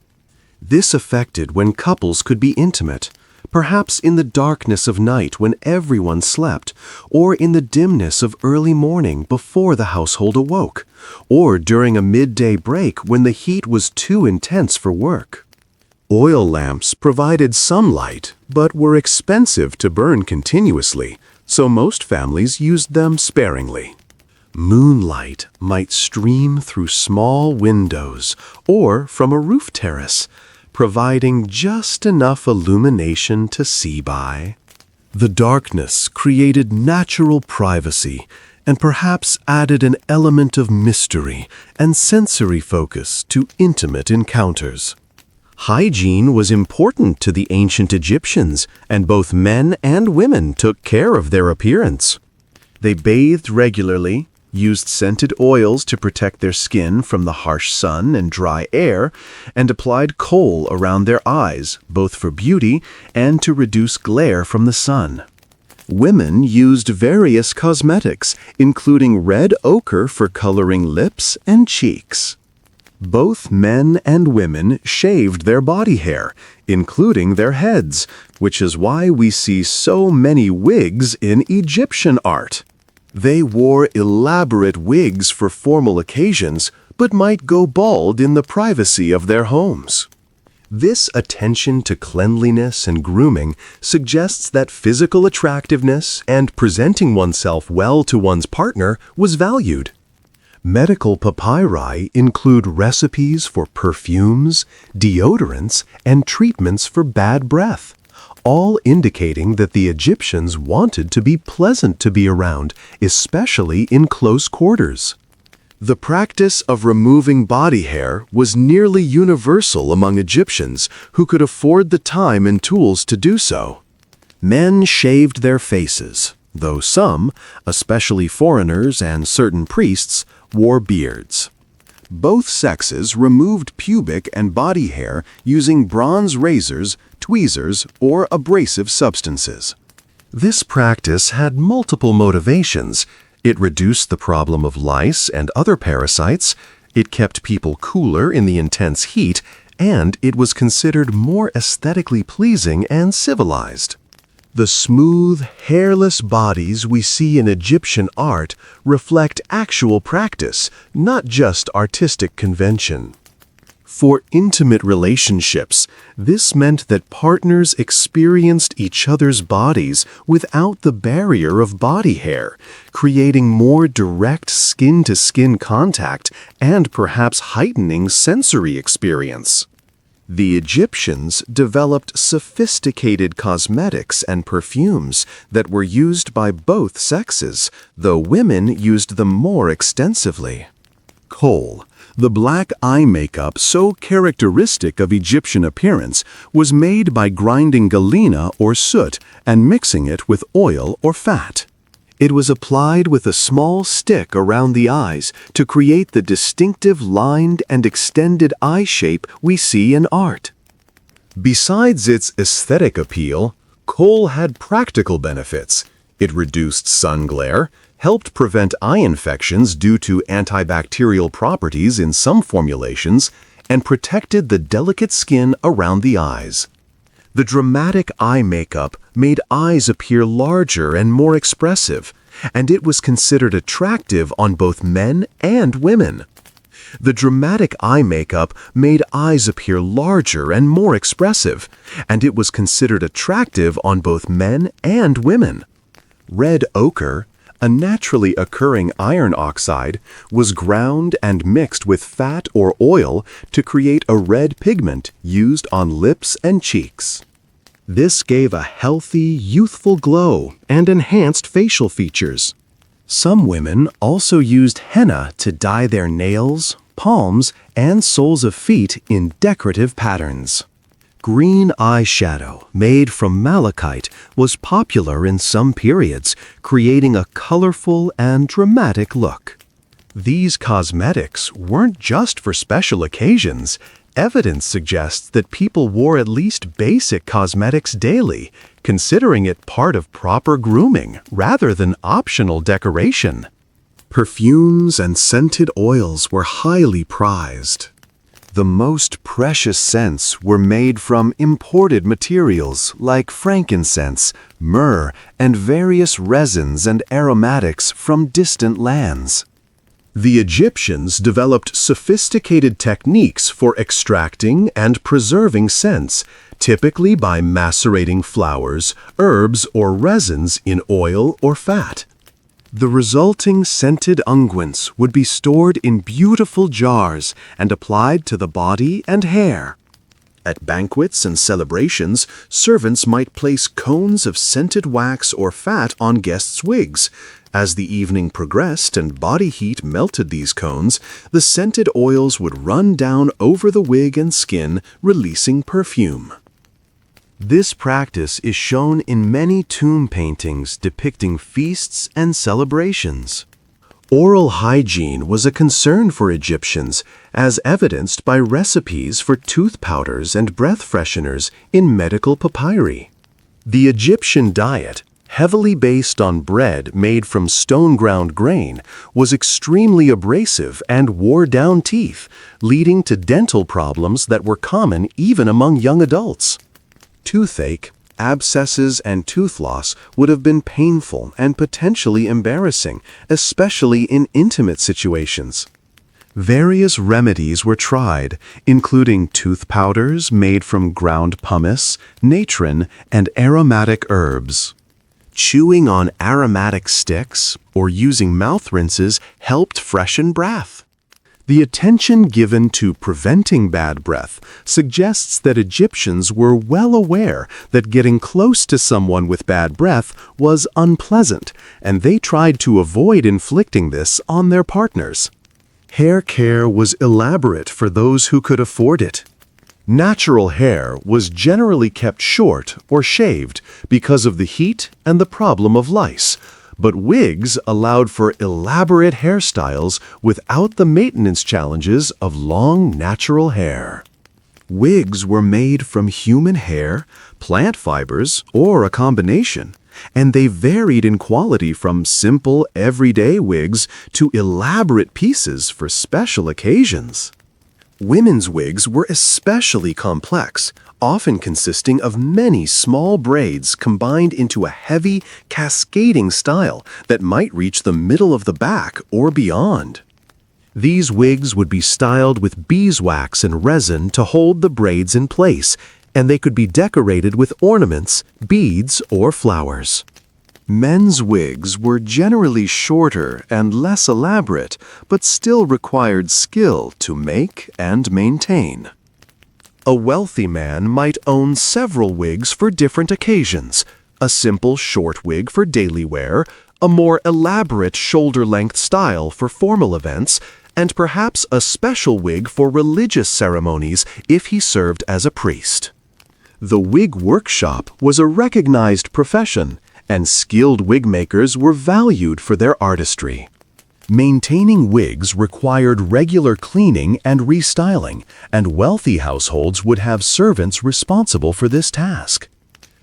This affected when couples could be intimate, perhaps in the darkness of night when everyone slept, or in the dimness of early morning before the household awoke, or during a midday break when the heat was too intense for work. Oil lamps provided some light, but were expensive to burn continuously, so most families used them sparingly. Moonlight might stream through small windows or from a roof terrace, providing just enough illumination to see by. The darkness created natural privacy and perhaps added an element of mystery and sensory focus to intimate encounters. Hygiene was important to the ancient Egyptians, and both men and women took care of their appearance. They bathed regularly, used scented oils to protect their skin from the harsh sun and dry air, and applied kohl around their eyes, both for beauty and to reduce glare from the sun. Women used various cosmetics, including red ochre for coloring lips and cheeks. Both men and women shaved their body hair, including their heads, which is why we see so many wigs in Egyptian art. They wore elaborate wigs for formal occasions, but might go bald in the privacy of their homes. This attention to cleanliness and grooming suggests that physical attractiveness and presenting oneself well to one's partner was valued. Medical papyri include recipes for perfumes, deodorants, and treatments for bad breath, all indicating that the Egyptians wanted to be pleasant to be around, especially in close quarters. The practice of removing body hair was nearly universal among Egyptians who could afford the time and tools to do so. Men shaved their faces, though some, especially foreigners and certain priests, wore beards. Both sexes removed pubic and body hair using bronze razors, tweezers, or abrasive substances. This practice had multiple motivations. It reduced the problem of lice and other parasites, it kept people cooler in the intense heat, and it was considered more aesthetically pleasing and civilized. The smooth, hairless bodies we see in Egyptian art reflect actual practice, not just artistic convention. For intimate relationships, this meant that partners experienced each other's bodies without the barrier of body hair, creating more direct skin-to-skin contact and perhaps heightening sensory experience. The Egyptians developed sophisticated cosmetics and perfumes that were used by both sexes, though women used them more extensively. Kohl, the black eye makeup so characteristic of Egyptian appearance, was made by grinding galena or soot and mixing it with oil or fat. It was applied with a small stick around the eyes to create the distinctive lined and extended eye shape we see in art. Besides its aesthetic appeal, kohl had practical benefits. It reduced sun glare, helped prevent eye infections due to antibacterial properties in some formulations, and protected the delicate skin around the eyes. The dramatic eye makeup made eyes appear larger and more expressive, and it was considered attractive on both men and women. The dramatic eye makeup made eyes appear larger and more expressive, and it was considered attractive on both men and women. Red ochre, a naturally occurring iron oxide, was ground and mixed with fat or oil to create a red pigment used on lips and cheeks. This gave a healthy, youthful glow and enhanced facial features. Some women also used henna to dye their nails, palms, and soles of feet in decorative patterns. Green eyeshadow, made from malachite, was popular in some periods, creating a colorful and dramatic look. These cosmetics weren't just for special occasions. Evidence suggests that people wore at least basic cosmetics daily, considering it part of proper grooming rather than optional decoration. Perfumes and scented oils were highly prized. The most precious scents were made from imported materials like frankincense, myrrh, and various resins and aromatics from distant lands. The Egyptians developed sophisticated techniques for extracting and preserving scents, typically by macerating flowers, herbs, or resins in oil or fat. The resulting scented unguents would be stored in beautiful jars and applied to the body and hair. At banquets and celebrations, servants might place cones of scented wax or fat on guests' wigs. As the evening progressed and body heat melted these cones, the scented oils would run down over the wig and skin, releasing perfume. This practice is shown in many tomb paintings depicting feasts and celebrations. Oral hygiene was a concern for Egyptians, as evidenced by recipes for tooth powders and breath fresheners in medical papyri. The Egyptian diet, heavily based on bread made from stone-ground grain, was extremely abrasive and wore down teeth, leading to dental problems that were common even among young adults. Toothache, abscesses, and tooth loss would have been painful and potentially embarrassing, especially in intimate situations. Various remedies were tried, including tooth powders made from ground pumice, natron, and aromatic herbs. Chewing on aromatic sticks or using mouth rinses helped freshen breath. The attention given to preventing bad breath suggests that Egyptians were well aware that getting close to someone with bad breath was unpleasant, and they tried to avoid inflicting this on their partners. Hair care was elaborate for those who could afford it. Natural hair was generally kept short or shaved because of the heat and the problem of lice, but wigs allowed for elaborate hairstyles without the maintenance challenges of long natural hair. Wigs were made from human hair, plant fibers, or a combination, and they varied in quality from simple, everyday wigs to elaborate pieces for special occasions. Women's wigs were especially complex, often consisting of many small braids combined into a heavy, cascading style that might reach the middle of the back or beyond. These wigs would be styled with beeswax and resin to hold the braids in place, and they could be decorated with ornaments, beads, or flowers. Men's wigs were generally shorter and less elaborate, but still required skill to make and maintain. A wealthy man might own several wigs for different occasions, a simple short wig for daily wear, a more elaborate shoulder-length style for formal events, and perhaps a special wig for religious ceremonies if he served as a priest. The wig workshop was a recognized profession, and skilled wig makers were valued for their artistry. Maintaining wigs required regular cleaning and restyling, and wealthy households would have servants responsible for this task.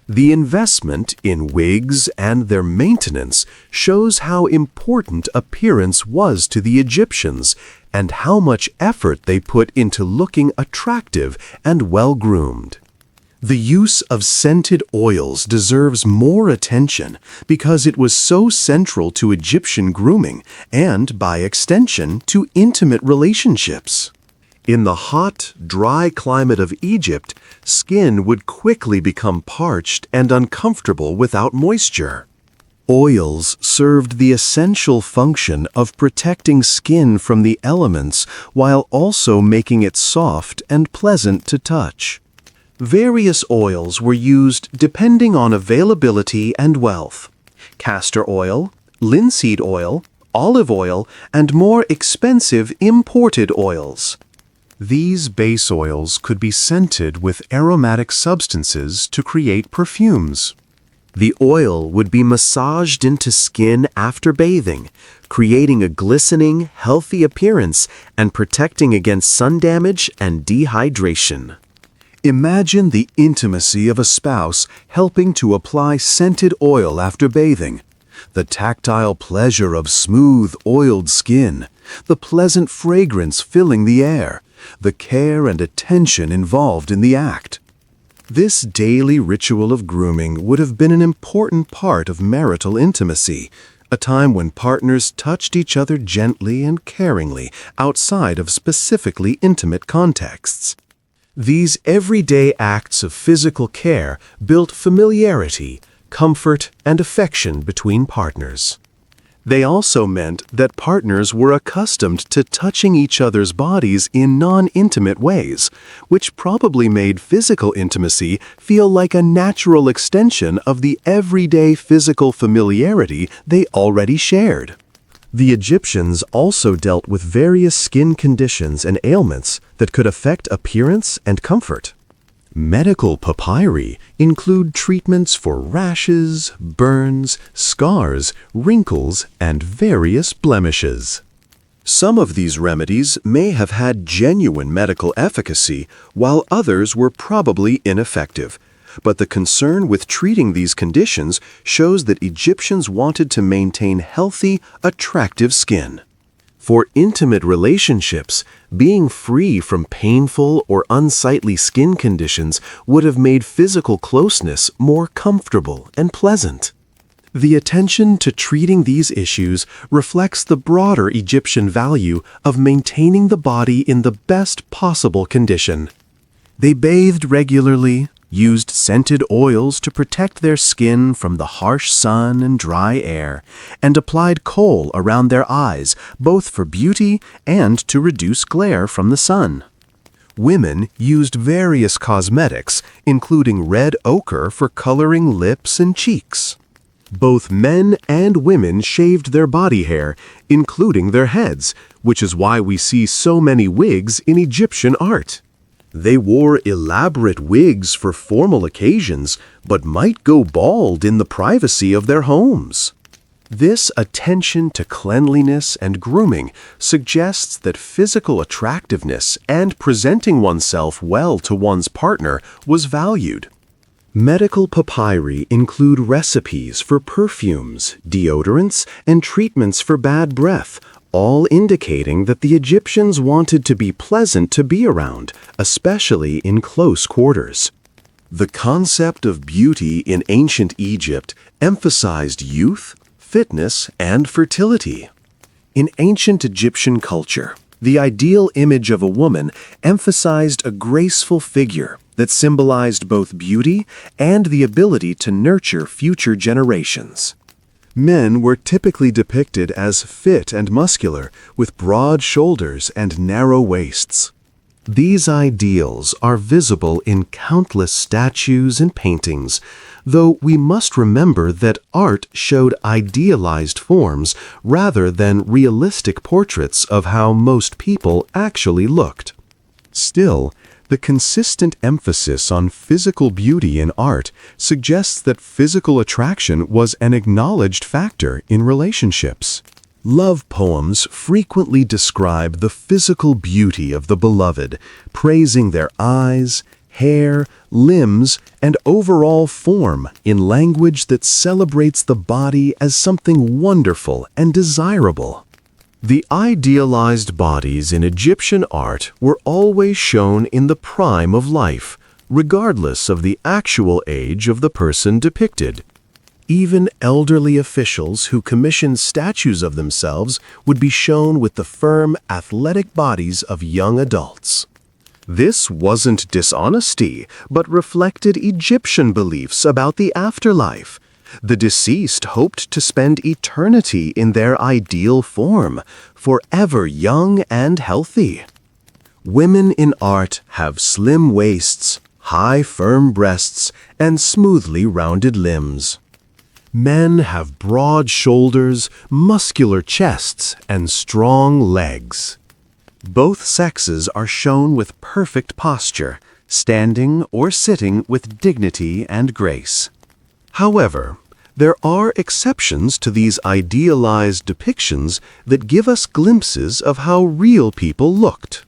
The investment in wigs and their maintenance shows how important appearance was to the Egyptians and how much effort they put into looking attractive and well-groomed. The use of scented oils deserves more attention because it was so central to Egyptian grooming and, by extension, to intimate relationships. In the hot, dry climate of Egypt, skin would quickly become parched and uncomfortable without moisture. Oils served the essential function of protecting skin from the elements while also making it soft and pleasant to touch. Various oils were used depending on availability and wealth. Castor oil, linseed oil, olive oil, and more expensive imported oils. These base oils could be scented with aromatic substances to create perfumes. The oil would be massaged into skin after bathing, creating a glistening, healthy appearance and protecting against sun damage and dehydration. Imagine the intimacy of a spouse helping to apply scented oil after bathing, the tactile pleasure of smooth, oiled skin, the pleasant fragrance filling the air, the care and attention involved in the act. This daily ritual of grooming would have been an important part of marital intimacy, a time when partners touched each other gently and caringly outside of specifically intimate contexts. These everyday acts of physical care built familiarity, comfort, and affection between partners. They also meant that partners were accustomed to touching each other's bodies in non-intimate ways, which probably made physical intimacy feel like a natural extension of the everyday physical familiarity they already shared. The Egyptians also dealt with various skin conditions and ailments that could affect appearance and comfort. Medical papyri include treatments for rashes, burns, scars, wrinkles, and various blemishes. Some of these remedies may have had genuine medical efficacy, while others were probably ineffective. But the concern with treating these conditions shows that Egyptians wanted to maintain healthy, attractive skin. For intimate relationships, being free from painful or unsightly skin conditions would have made physical closeness more comfortable and pleasant. The attention to treating these issues reflects the broader Egyptian value of maintaining the body in the best possible condition. They bathed regularly, used scented oils to protect their skin from the harsh sun and dry air, and applied kohl around their eyes, both for beauty and to reduce glare from the sun. Women used various cosmetics, including red ochre for coloring lips and cheeks. Both men and women shaved their body hair, including their heads, which is why we see so many wigs in Egyptian art. They wore elaborate wigs for formal occasions, but might go bald in the privacy of their homes. This attention to cleanliness and grooming suggests that physical attractiveness and presenting oneself well to one's partner was valued. Medical papyri include recipes for perfumes, deodorants, and treatments for bad breath, all indicating that the Egyptians wanted to be pleasant to be around, especially in close quarters. The concept of beauty in ancient Egypt emphasized youth, fitness, and fertility. In ancient Egyptian culture, the ideal image of a woman emphasized a graceful figure that symbolized both beauty and the ability to nurture future generations. Men were typically depicted as fit and muscular, with broad shoulders and narrow waists. These ideals are visible in countless statues and paintings, though we must remember that art showed idealized forms rather than realistic portraits of how most people actually looked. Still, the consistent emphasis on physical beauty in art suggests that physical attraction was an acknowledged factor in relationships. Love poems frequently describe the physical beauty of the beloved, praising their eyes, hair, limbs, and overall form in language that celebrates the body as something wonderful and desirable. The idealized bodies in Egyptian art were always shown in the prime of life, regardless of the actual age of the person depicted. Even elderly officials who commissioned statues of themselves would be shown with the firm, athletic bodies of young adults. This wasn't dishonesty, but reflected Egyptian beliefs about the afterlife. The deceased hoped to spend eternity in their ideal form, forever young and healthy. Women in art have slim waists, high firm breasts, and smoothly rounded limbs. Men have broad shoulders, muscular chests, and strong legs. Both sexes are shown with perfect posture, standing or sitting with dignity and grace. However, there are exceptions to these idealized depictions that give us glimpses of how real people looked.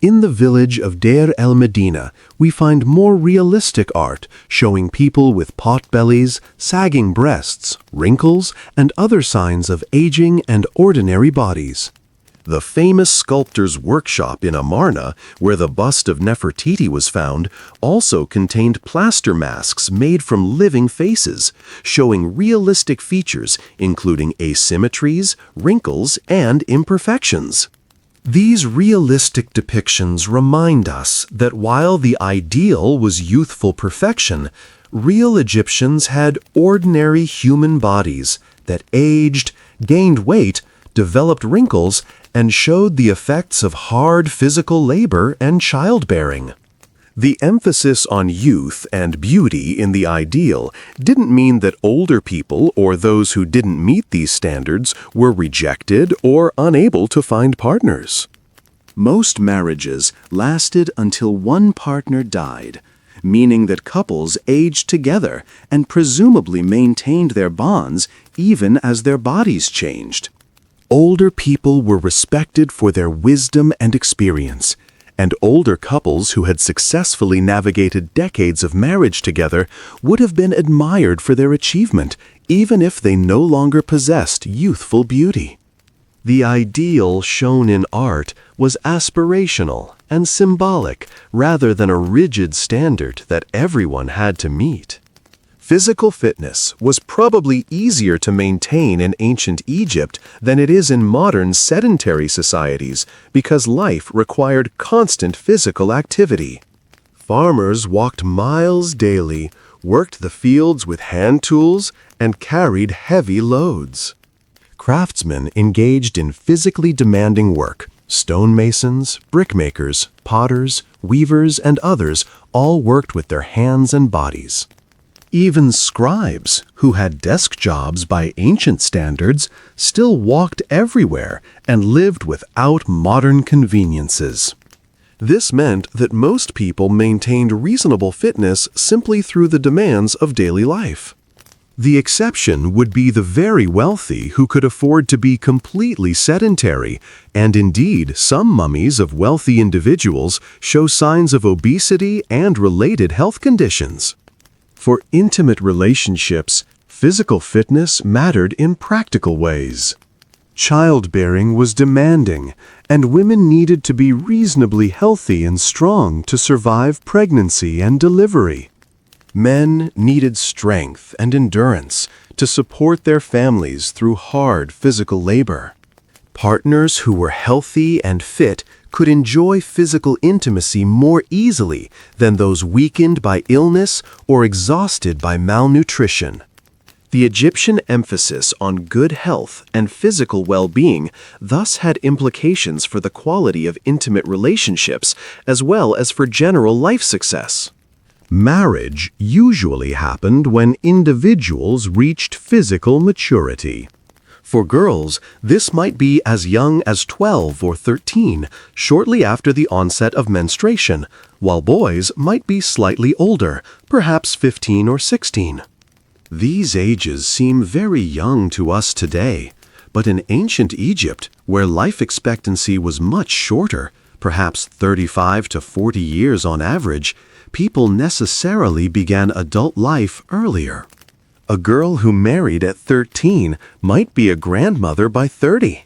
In the village of Deir el-Medina, we find more realistic art showing people with pot-bellies, sagging breasts, wrinkles, and other signs of aging and ordinary bodies. The famous sculptor's workshop in Amarna, where the bust of Nefertiti was found, also contained plaster masks made from living faces, showing realistic features including asymmetries, wrinkles, and imperfections. These realistic depictions remind us that while the ideal was youthful perfection, real Egyptians had ordinary human bodies that aged, gained weight, developed wrinkles, and showed the effects of hard physical labor and childbearing. The emphasis on youth and beauty in the ideal didn't mean that older people or those who didn't meet these standards were rejected or unable to find partners. Most marriages lasted until one partner died, meaning that couples aged together and presumably maintained their bonds even as their bodies changed. Older people were respected for their wisdom and experience, and older couples who had successfully navigated decades of marriage together would have been admired for their achievement, even if they no longer possessed youthful beauty. The ideal shown in art was aspirational and symbolic rather than a rigid standard that everyone had to meet. Physical fitness was probably easier to maintain in ancient Egypt than it is in modern sedentary societies because life required constant physical activity. Farmers walked miles daily, worked the fields with hand tools, and carried heavy loads. Craftsmen engaged in physically demanding work. Stonemasons, brickmakers, potters, weavers, and others all worked with their hands and bodies. Even scribes, who had desk jobs by ancient standards, still walked everywhere and lived without modern conveniences. This meant that most people maintained reasonable fitness simply through the demands of daily life. The exception would be the very wealthy who could afford to be completely sedentary, and indeed some mummies of wealthy individuals show signs of obesity and related health conditions. For intimate relationships, physical fitness mattered in practical ways. Childbearing was demanding, and women needed to be reasonably healthy and strong to survive pregnancy and delivery. Men needed strength and endurance to support their families through hard physical labor. Partners who were healthy and fit could enjoy physical intimacy more easily than those weakened by illness or exhausted by malnutrition. The Egyptian emphasis on good health and physical well-being thus had implications for the quality of intimate relationships as well as for general life success. Marriage usually happened when individuals reached physical maturity. For girls, this might be as young as 12 or 13, shortly after the onset of menstruation, while boys might be slightly older, perhaps 15 or 16. These ages seem very young to us today, but in ancient Egypt, where life expectancy was much shorter, perhaps 35 to 40 years on average, people necessarily began adult life earlier. A girl who married at 13 might be a grandmother by 30.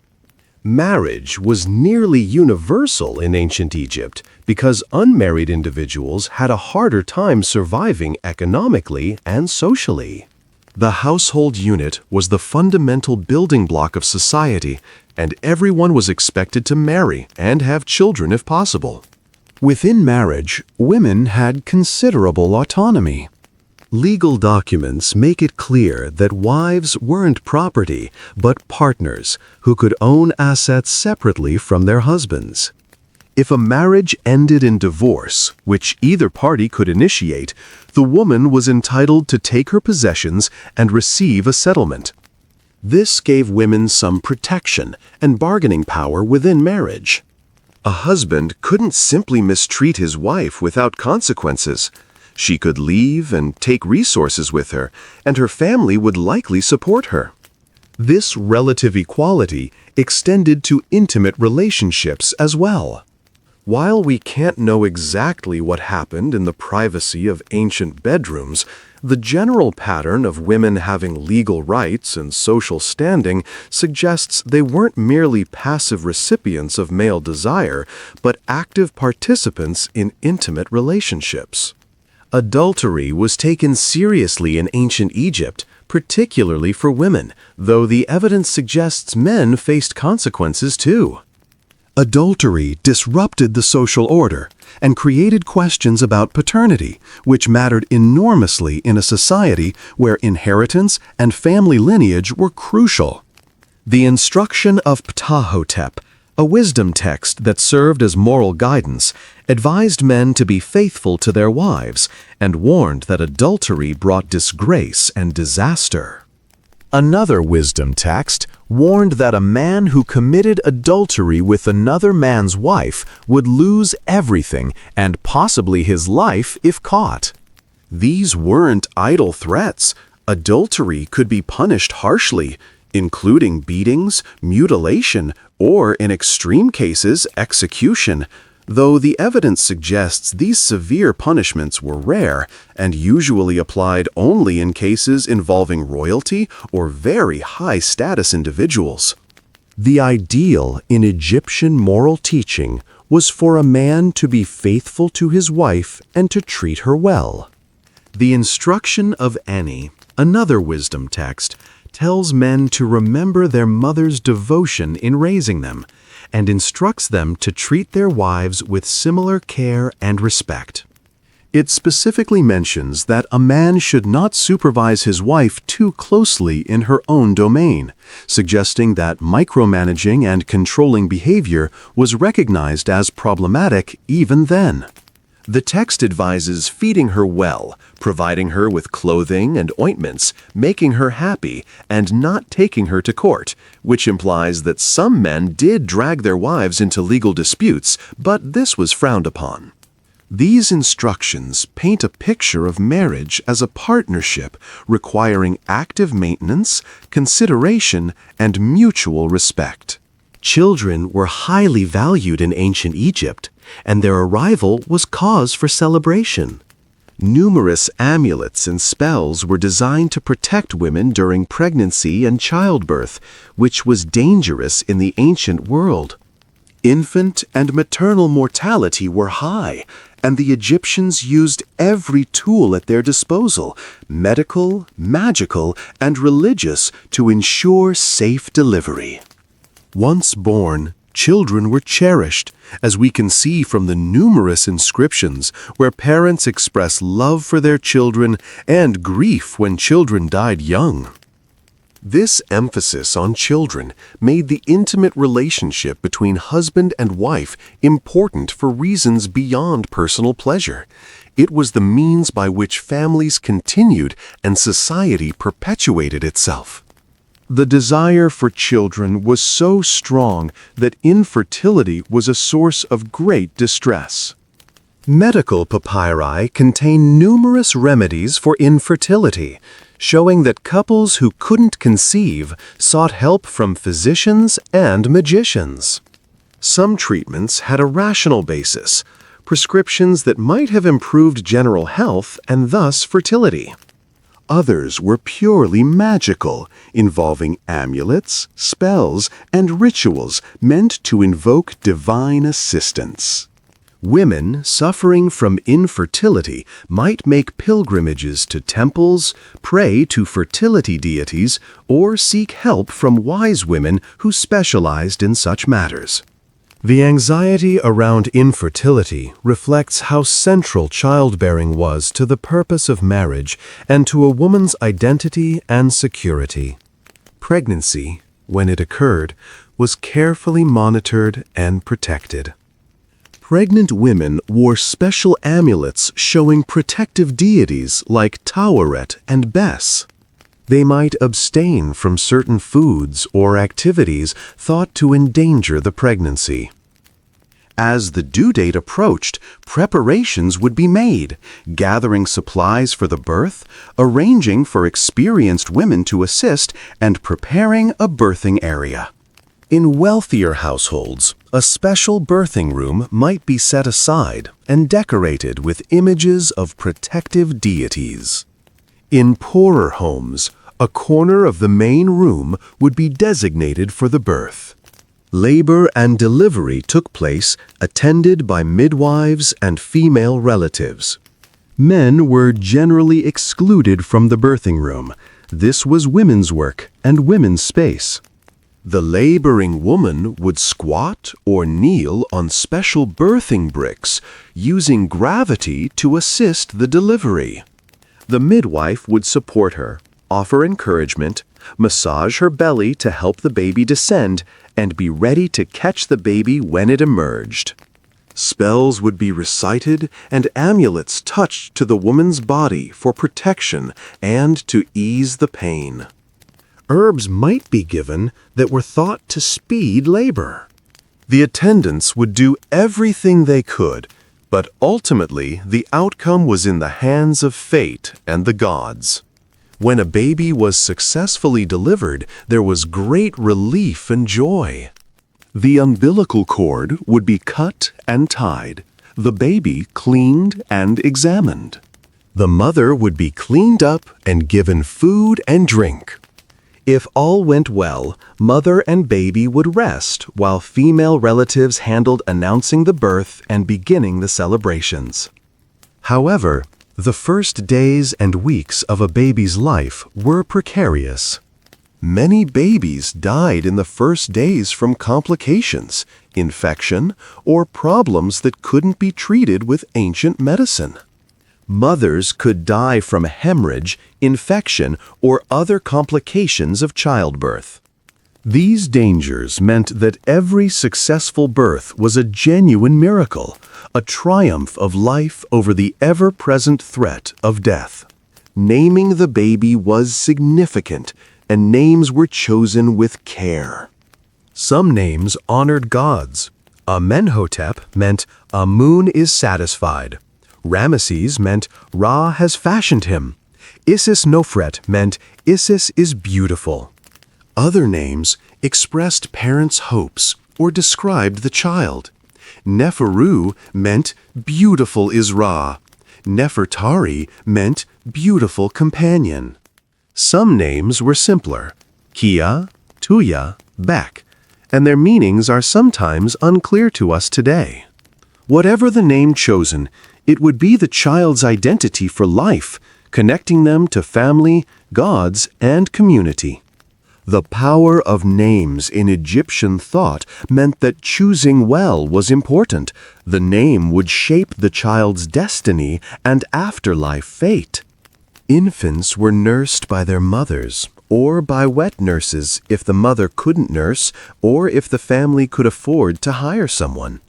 Marriage was nearly universal in ancient Egypt because unmarried individuals had a harder time surviving economically and socially. The household unit was the fundamental building block of society, and everyone was expected to marry and have children if possible. Within marriage, women had considerable autonomy. Legal documents make it clear that wives weren't property, but partners who could own assets separately from their husbands. If a marriage ended in divorce, which either party could initiate, the woman was entitled to take her possessions and receive a settlement. This gave women some protection and bargaining power within marriage. A husband couldn't simply mistreat his wife without consequences. She could leave and take resources with her, and her family would likely support her. This relative equality extended to intimate relationships as well. While we can't know exactly what happened in the privacy of ancient bedrooms, the general pattern of women having legal rights and social standing suggests they weren't merely passive recipients of male desire, but active participants in intimate relationships. Adultery was taken seriously in ancient Egypt, particularly for women, though the evidence suggests men faced consequences too. Adultery disrupted the social order and created questions about paternity, which mattered enormously in a society where inheritance and family lineage were crucial. The instruction of Ptahhotep, a wisdom text that served as moral guidance, advised men to be faithful to their wives and warned that adultery brought disgrace and disaster. Another wisdom text warned that a man who committed adultery with another man's wife would lose everything and possibly his life if caught. These weren't idle threats. Adultery could be punished harshly, including beatings, mutilation, or in extreme cases, execution, though the evidence suggests these severe punishments were rare and usually applied only in cases involving royalty or very high-status individuals. The ideal in Egyptian moral teaching was for a man to be faithful to his wife and to treat her well. The instruction of Ani, another wisdom text, tells men to remember their mother's devotion in raising them, and instructs them to treat their wives with similar care and respect. It specifically mentions that a man should not supervise his wife too closely in her own domain, suggesting that micromanaging and controlling behavior was recognized as problematic even then. The text advises feeding her well, providing her with clothing and ointments, making her happy, and not taking her to court, which implies that some men did drag their wives into legal disputes, but this was frowned upon. These instructions paint a picture of marriage as a partnership requiring active maintenance, consideration, and mutual respect. Children were highly valued in ancient Egypt, and their arrival was cause for celebration. Numerous amulets and spells were designed to protect women during pregnancy and childbirth, which was dangerous in the ancient world. Infant and maternal mortality were high, and the Egyptians used every tool at their disposal, medical, magical, and religious, to ensure safe delivery. Once born, Children were cherished, as we can see from the numerous inscriptions where parents express love for their children and grief when children died young. This emphasis on children made the intimate relationship between husband and wife important for reasons beyond personal pleasure. It was the means by which families continued and society perpetuated itself. The desire for children was so strong that infertility was a source of great distress. Medical papyri contain numerous remedies for infertility, showing that couples who couldn't conceive sought help from physicians and magicians. Some treatments had a rational basis, prescriptions that might have improved general health and thus fertility. Others were purely magical, involving amulets, spells, and rituals meant to invoke divine assistance. Women suffering from infertility might make pilgrimages to temples, pray to fertility deities, or seek help from wise women who specialized in such matters. The anxiety around infertility reflects how central childbearing was to the purpose of marriage and to a woman's identity and security. Pregnancy, when it occurred, was carefully monitored and protected. Pregnant women wore special amulets showing protective deities like Taweret and Bes. They might abstain from certain foods or activities thought to endanger the pregnancy. As the due date approached, preparations would be made, gathering supplies for the birth, arranging for experienced women to assist, and preparing a birthing area. In wealthier households, a special birthing room might be set aside and decorated with images of protective deities. In poorer homes, a corner of the main room would be designated for the birth. Labor and delivery took place, attended by midwives and female relatives. Men were generally excluded from the birthing room. This was women's work and women's space. The laboring woman would squat or kneel on special birthing bricks, using gravity to assist the delivery. The midwife would support her, offer encouragement, massage her belly to help the baby descend, and be ready to catch the baby when it emerged. Spells would be recited and amulets touched to the woman's body for protection and to ease the pain. Herbs might be given that were thought to speed labor. The attendants would do everything they could, but ultimately the outcome was in the hands of fate and the gods. When a baby was successfully delivered, there was great relief and joy. The umbilical cord would be cut and tied, the baby cleaned and examined. The mother would be cleaned up and given food and drink. If all went well, mother and baby would rest while female relatives handled announcing the birth and beginning the celebrations. However, the first days and weeks of a baby's life were precarious. Many babies died in the first days from complications, infection, or problems that couldn't be treated with ancient medicine. Mothers could die from hemorrhage, infection, or other complications of childbirth. These dangers meant that every successful birth was a genuine miracle, a triumph of life over the ever-present threat of death. Naming the baby was significant, and names were chosen with care. Some names honored gods. Amenhotep meant Amun is satisfied. Ramesses meant Ra has fashioned him. Isis-Nofret meant Isis is beautiful. Other names expressed parents' hopes or described the child. Neferu meant beautiful is Ra. Nefertari meant beautiful companion. Some names were simpler, Kia, Tuya, Bek, and their meanings are sometimes unclear to us today. Whatever the name chosen, it would be the child's identity for life, connecting them to family, gods, and community. The power of names in Egyptian thought meant that choosing well was important. The name would shape the child's destiny and afterlife fate. Infants were nursed by their mothers, or by wet nurses if the mother couldn't nurse, or if the family could afford to hire someone.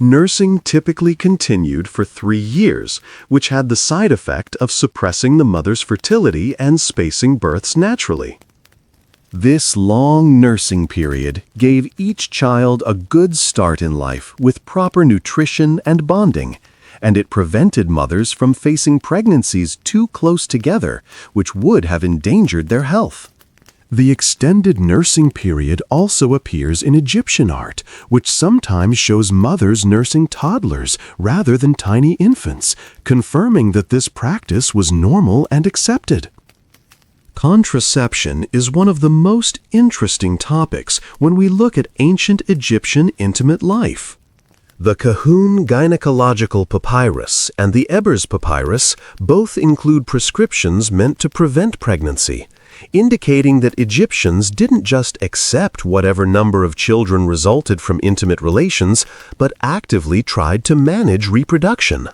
Nursing typically continued for 3 years, which had the side effect of suppressing the mother's fertility and spacing births naturally. This long nursing period gave each child a good start in life with proper nutrition and bonding, and it prevented mothers from facing pregnancies too close together, which would have endangered their health. The extended nursing period also appears in Egyptian art, which sometimes shows mothers nursing toddlers rather than tiny infants, confirming that this practice was normal and accepted. Contraception is one of the most interesting topics when we look at ancient Egyptian intimate life. The Kahun gynecological papyrus and the Ebers papyrus both include prescriptions meant to prevent pregnancy, indicating that Egyptians didn't just accept whatever number of children resulted from intimate relations, but actively tried to manage reproduction.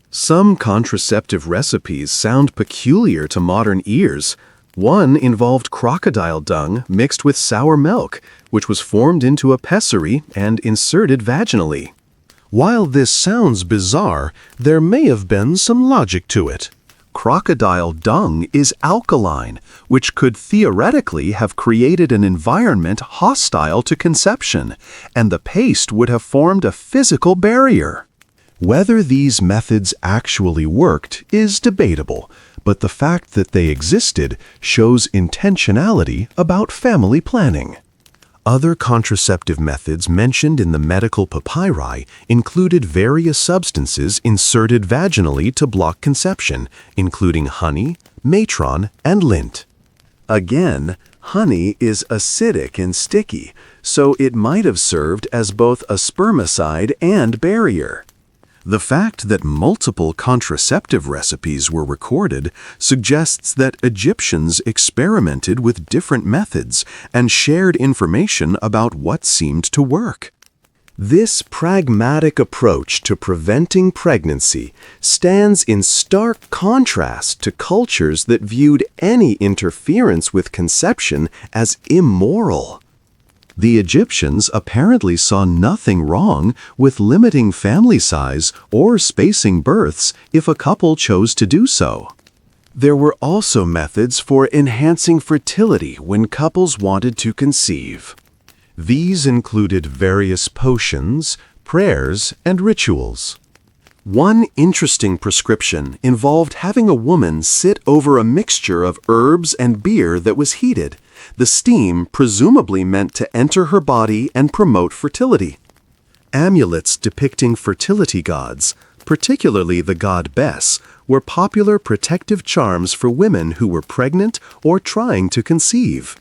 Some contraceptive recipes sound peculiar to modern ears. One involved crocodile dung mixed with sour milk, which was formed into a pessary and inserted vaginally. While this sounds bizarre, there may have been some logic to it. Crocodile dung is alkaline, which could theoretically have created an environment hostile to conception, and the paste would have formed a physical barrier. Whether these methods actually worked is debatable, but the fact that they existed shows intentionality about family planning. Other contraceptive methods mentioned in the medical papyri included various substances inserted vaginally to block conception, including honey, matron, and lint. Again, honey is acidic and sticky, so it might have served as both a spermicide and barrier. The fact that multiple contraceptive recipes were recorded suggests that Egyptians experimented with different methods and shared information about what seemed to work. This pragmatic approach to preventing pregnancy stands in stark contrast to cultures that viewed any interference with conception as immoral. The Egyptians apparently saw nothing wrong with limiting family size or spacing births if a couple chose to do so. There were also methods for enhancing fertility when couples wanted to conceive. These included various potions, prayers, and rituals. One interesting prescription involved having a woman sit over a mixture of herbs and beer that was heated. The steam presumably meant to enter her body and promote fertility. Amulets depicting fertility gods, particularly the god Bes, were popular protective charms for women who were pregnant or trying to conceive.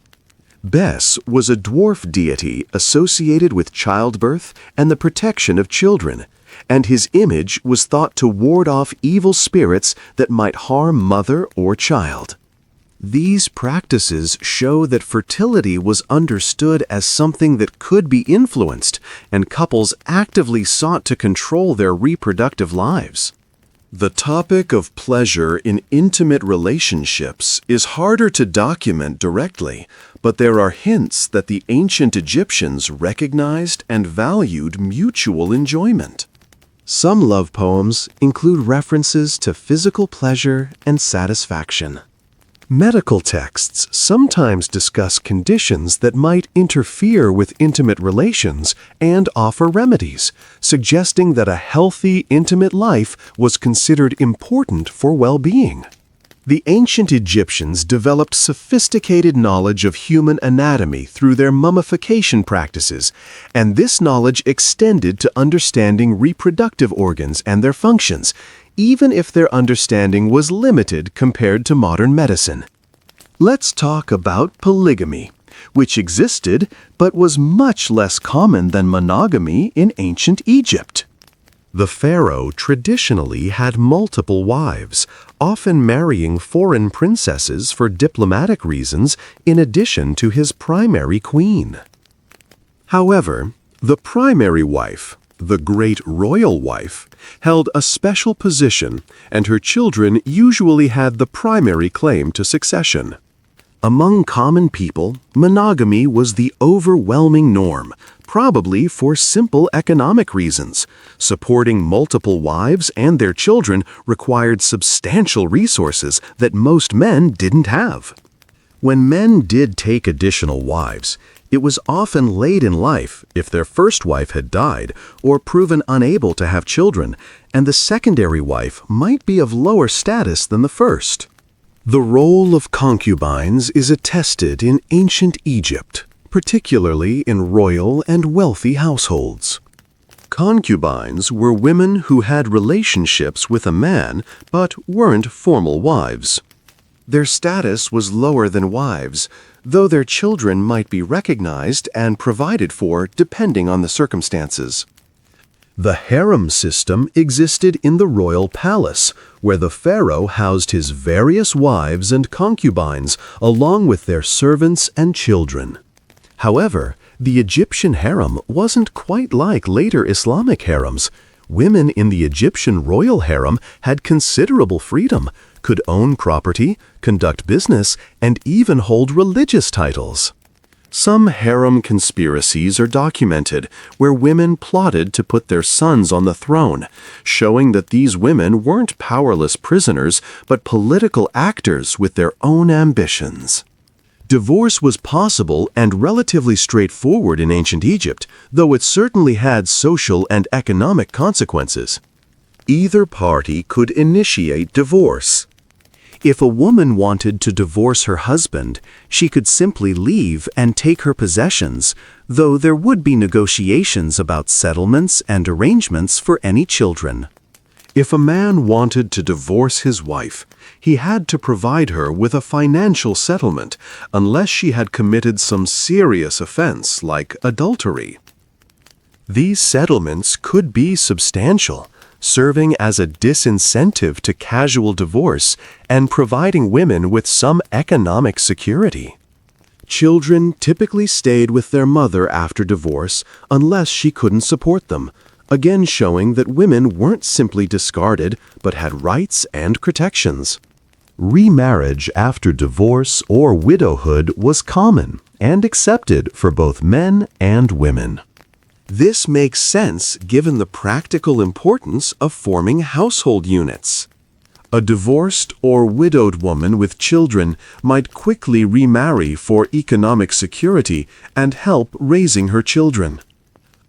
Bes was a dwarf deity associated with childbirth and the protection of children, and his image was thought to ward off evil spirits that might harm mother or child. These practices show that fertility was understood as something that could be influenced, and couples actively sought to control their reproductive lives. The topic of pleasure in intimate relationships is harder to document directly, but there are hints that the ancient Egyptians recognized and valued mutual enjoyment. Some love poems include references to physical pleasure and satisfaction. Medical texts sometimes discuss conditions that might interfere with intimate relations and offer remedies, suggesting that a healthy, intimate life was considered important for well-being. The ancient Egyptians developed sophisticated knowledge of human anatomy through their mummification practices, and this knowledge extended to understanding reproductive organs and their functions, even if their understanding was limited compared to modern medicine. Let's talk about polygamy, which existed but was much less common than monogamy in ancient Egypt. The pharaoh traditionally had multiple wives, often marrying foreign princesses for diplomatic reasons in addition to his primary queen. However, the primary wife, the great royal wife, held a special position, and her children usually had the primary claim to succession. Among common people, monogamy was the overwhelming norm, probably for simple economic reasons. Supporting multiple wives and their children required substantial resources that most men didn't have. When men did take additional wives, it was often late in life if their first wife had died or proven unable to have children, and the secondary wife might be of lower status than the first. The role of concubines is attested in ancient Egypt, particularly in royal and wealthy households. Concubines were women who had relationships with a man but weren't formal wives. Their status was lower than wives, though their children might be recognized and provided for depending on the circumstances. The harem system existed in the royal palace, where the pharaoh housed his various wives and concubines along with their servants and children. However, the Egyptian harem wasn't quite like later Islamic harems. Women in the Egyptian royal harem had considerable freedom, could own property, conduct business, and even hold religious titles. Some harem conspiracies are documented where women plotted to put their sons on the throne, showing that these women weren't powerless prisoners but political actors with their own ambitions. Divorce was possible and relatively straightforward in ancient Egypt, though it certainly had social and economic consequences. Either party could initiate divorce. If a woman wanted to divorce her husband, she could simply leave and take her possessions, though there would be negotiations about settlements and arrangements for any children. If a man wanted to divorce his wife, he had to provide her with a financial settlement unless she had committed some serious offense like adultery. These settlements could be substantial, serving as a disincentive to casual divorce and providing women with some economic security. Children typically stayed with their mother after divorce unless she couldn't support them, again showing that women weren't simply discarded but had rights and protections. Remarriage after divorce or widowhood was common and accepted for both men and women. This makes sense given the practical importance of forming household units. A divorced or widowed woman with children might quickly remarry for economic security and help raising her children.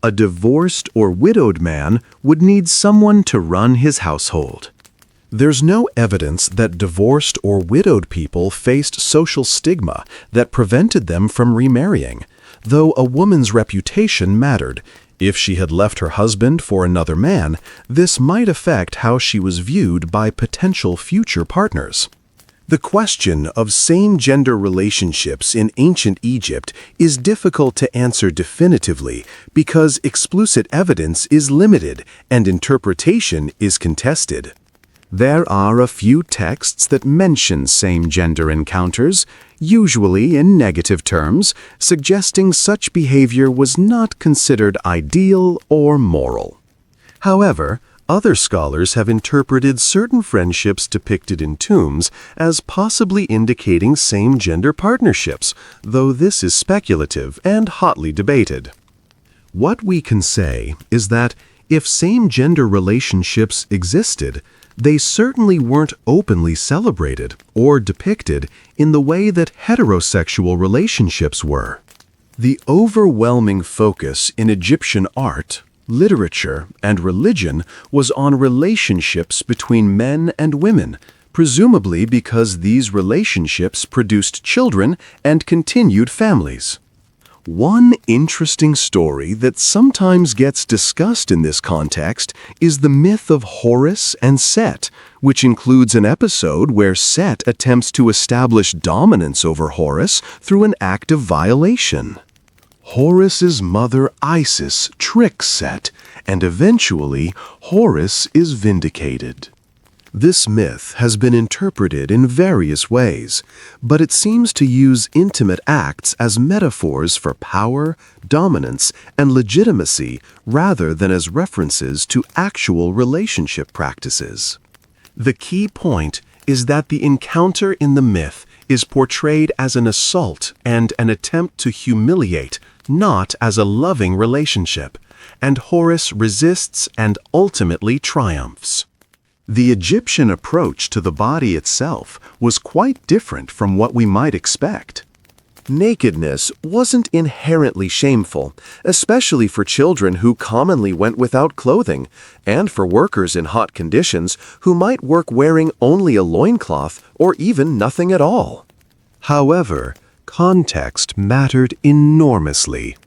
A divorced or widowed man would need someone to run his household. There's no evidence that divorced or widowed people faced social stigma that prevented them from remarrying, though a woman's reputation mattered. If she had left her husband for another man, this might affect how she was viewed by potential future partners. The question of same-gender relationships in ancient Egypt is difficult to answer definitively because explicit evidence is limited and interpretation is contested. There are a few texts that mention same-gender encounters, usually in negative terms, suggesting such behavior was not considered ideal or moral. However, other scholars have interpreted certain friendships depicted in tombs as possibly indicating same-gender partnerships, though this is speculative and hotly debated. What we can say is that if same-gender relationships existed, they certainly weren't openly celebrated or depicted in the way that heterosexual relationships were. The overwhelming focus in Egyptian art, literature, and religion was on relationships between men and women, presumably because these relationships produced children and continued families. One interesting story that sometimes gets discussed in this context is the myth of Horus and Set, which includes an episode where Set attempts to establish dominance over Horus through an act of violation. Horus's mother Isis tricks Set, and eventually Horus is vindicated. This myth has been interpreted in various ways, but it seems to use intimate acts as metaphors for power, dominance, and legitimacy rather than as references to actual relationship practices. The key point is that the encounter in the myth is portrayed as an assault and an attempt to humiliate, not as a loving relationship, and Horus resists and ultimately triumphs. The Egyptian approach to the body itself was quite different from what we might expect. Nakedness wasn't inherently shameful, especially for children who commonly went without clothing, and for workers in hot conditions who might work wearing only a loincloth or even nothing at all. However, context mattered enormously.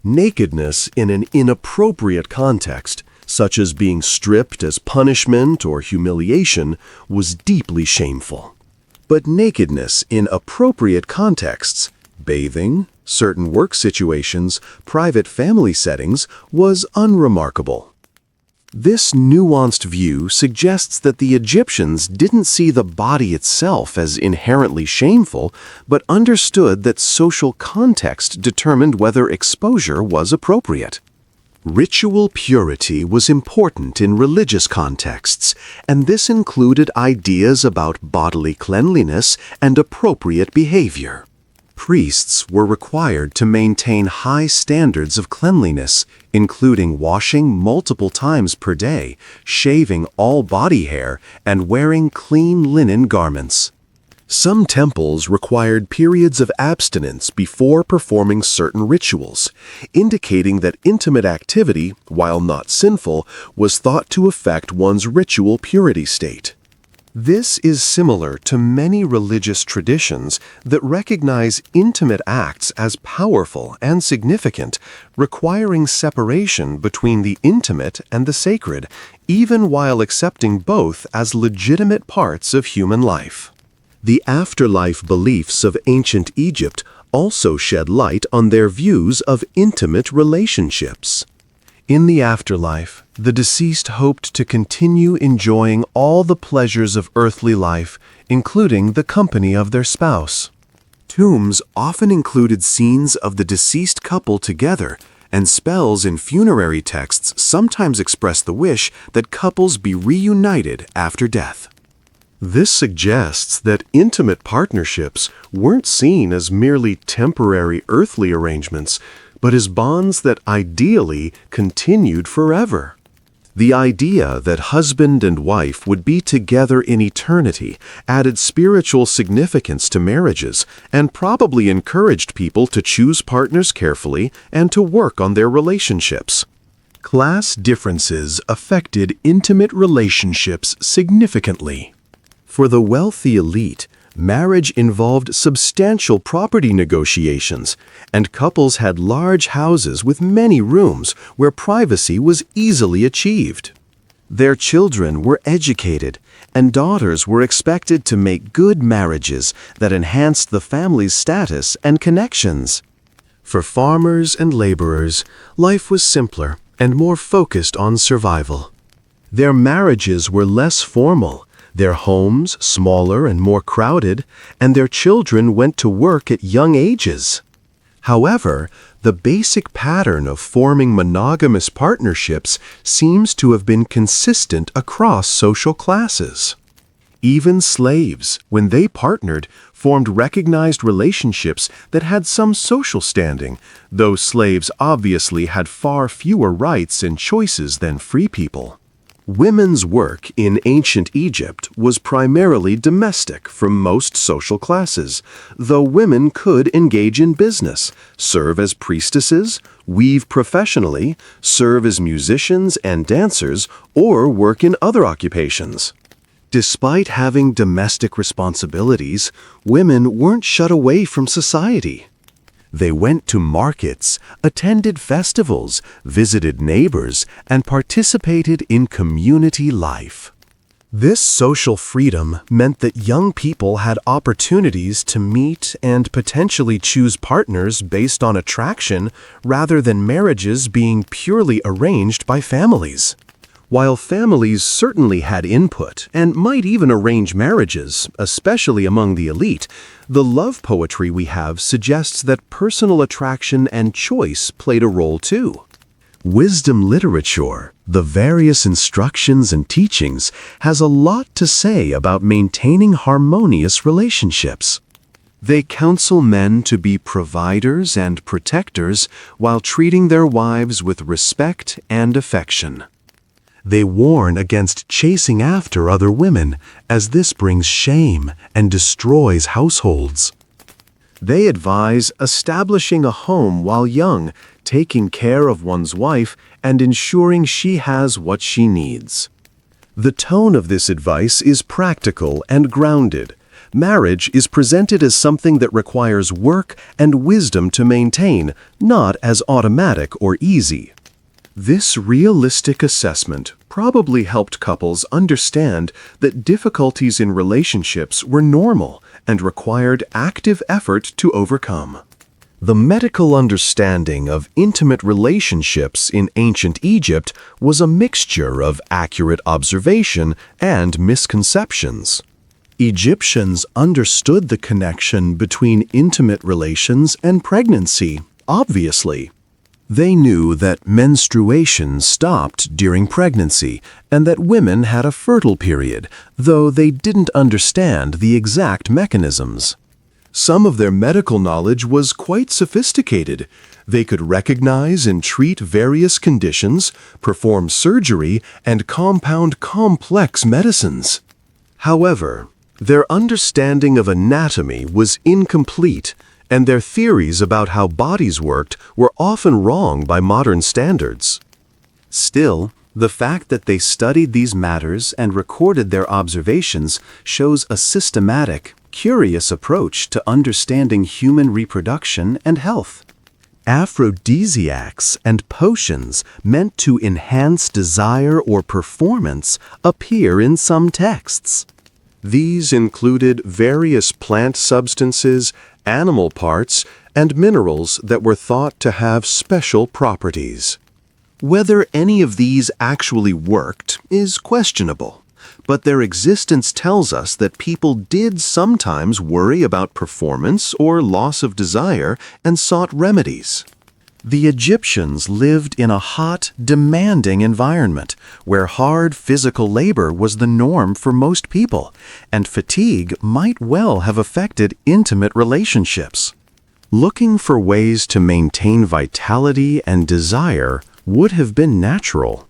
Nakedness in an inappropriate context, such as being stripped as punishment or humiliation, was deeply shameful. But nakedness in appropriate contexts, bathing, certain work situations, private family settings, was unremarkable. This nuanced view suggests that the Egyptians didn't see the body itself as inherently shameful, but understood that social context determined whether exposure was appropriate. Ritual purity was important in religious contexts, and this included ideas about bodily cleanliness and appropriate behavior. Priests were required to maintain high standards of cleanliness, including washing multiple times per day, shaving all body hair, and wearing clean linen garments. Some temples required periods of abstinence before performing certain rituals, indicating that intimate activity, while not sinful, was thought to affect one's ritual purity state. This is similar to many religious traditions that recognize intimate acts as powerful and significant, requiring separation between the intimate and the sacred, even while accepting both as legitimate parts of human life. The afterlife beliefs of ancient Egypt also shed light on their views of intimate relationships. In the afterlife, the deceased hoped to continue enjoying all the pleasures of earthly life, including the company of their spouse. Tombs often included scenes of the deceased couple together, and spells in funerary texts sometimes express the wish that couples be reunited after death. This suggests that intimate partnerships weren't seen as merely temporary earthly arrangements, but as bonds that ideally continued forever. The idea that husband and wife would be together in eternity added spiritual significance to marriages and probably encouraged people to choose partners carefully and to work on their relationships. Class differences affected intimate relationships significantly. For the wealthy elite, marriage involved substantial property negotiations, and couples had large houses with many rooms where privacy was easily achieved. Their children were educated, and daughters were expected to make good marriages that enhanced the family's status and connections. For farmers and laborers, life was simpler and more focused on survival. Their marriages were less formal, their homes smaller and more crowded, and their children went to work at young ages. However, the basic pattern of forming monogamous partnerships seems to have been consistent across social classes. Even slaves, when they partnered, formed recognized relationships that had some social standing, though slaves obviously had far fewer rights and choices than free people. Women's work in ancient Egypt was primarily domestic for most social classes, though women could engage in business, serve as priestesses, weave professionally, serve as musicians and dancers, or work in other occupations. Despite having domestic responsibilities, women weren't shut away from society. They went to markets, attended festivals, visited neighbors, and participated in community life. This social freedom meant that young people had opportunities to meet and potentially choose partners based on attraction rather than marriages being purely arranged by families. While families certainly had input and might even arrange marriages, especially among the elite, the love poetry we have suggests that personal attraction and choice played a role too. Wisdom literature, the various instructions and teachings, has a lot to say about maintaining harmonious relationships. They counsel men to be providers and protectors while treating their wives with respect and affection. They warn against chasing after other women, as this brings shame and destroys households. They advise establishing a home while young, taking care of one's wife, and ensuring she has what she needs. The tone of this advice is practical and grounded. Marriage is presented as something that requires work and wisdom to maintain, not as automatic or easy. This realistic assessment probably helped couples understand that difficulties in relationships were normal and required active effort to overcome. The medical understanding of intimate relationships in ancient Egypt was a mixture of accurate observation and misconceptions. Egyptians understood the connection between intimate relations and pregnancy, obviously. They knew that menstruation stopped during pregnancy and that women had a fertile period, though they didn't understand the exact mechanisms. Some of their medical knowledge was quite sophisticated. They could recognize and treat various conditions, perform surgery, and compound complex medicines. However, their understanding of anatomy was incomplete, and their theories about how bodies worked were often wrong by modern standards. Still, the fact that they studied these matters and recorded their observations shows a systematic, curious approach to understanding human reproduction and health. Aphrodisiacs and potions meant to enhance desire or performance appear in some texts. These included various plant substances, animal parts, and minerals that were thought to have special properties. Whether any of these actually worked is questionable, but their existence tells us that people did sometimes worry about performance or loss of desire and sought remedies. The Egyptians lived in a hot, demanding environment where hard physical labor was the norm for most people, and fatigue might well have affected intimate relationships. Looking for ways to maintain vitality and desire would have been natural.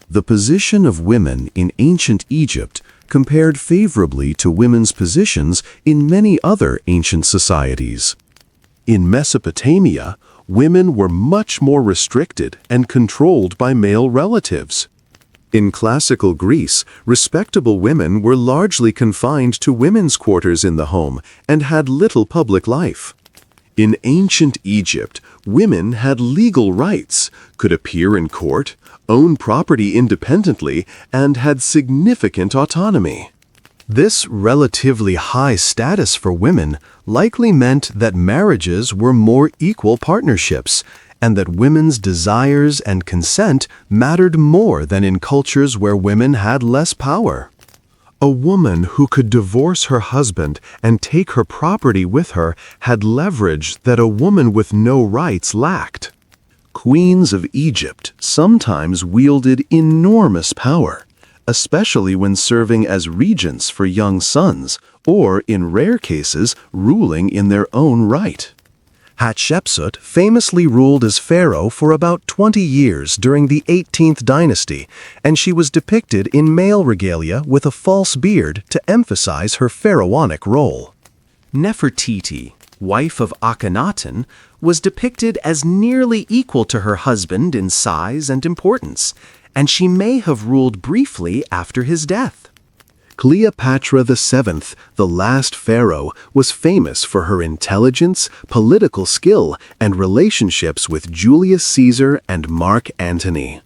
The position of women in ancient Egypt compared favorably to women's positions in many other ancient societies. In Mesopotamia, women were much more restricted and controlled by male relatives. In classical Greece, respectable women were largely confined to women's quarters in the home and had little public life. In ancient Egypt, women had legal rights, could appear in court, own property independently, and had significant autonomy. This relatively high status for women likely meant that marriages were more equal partnerships, and that women's desires and consent mattered more than in cultures where women had less power. A woman who could divorce her husband and take her property with her had leverage that a woman with no rights lacked. Queens of Egypt sometimes wielded enormous power, especially when serving as regents for young sons, or in rare cases, ruling in their own right. Hatshepsut famously ruled as pharaoh for about 20 years during the 18th dynasty, and she was depicted in male regalia with a false beard to emphasize her pharaonic role. Nefertiti, wife of Akhenaten, was depicted as nearly equal to her husband in size and importance, and she may have ruled briefly after his death. Cleopatra VII, the last pharaoh, was famous for her intelligence, political skill, and relationships with Julius Caesar and Mark Antony.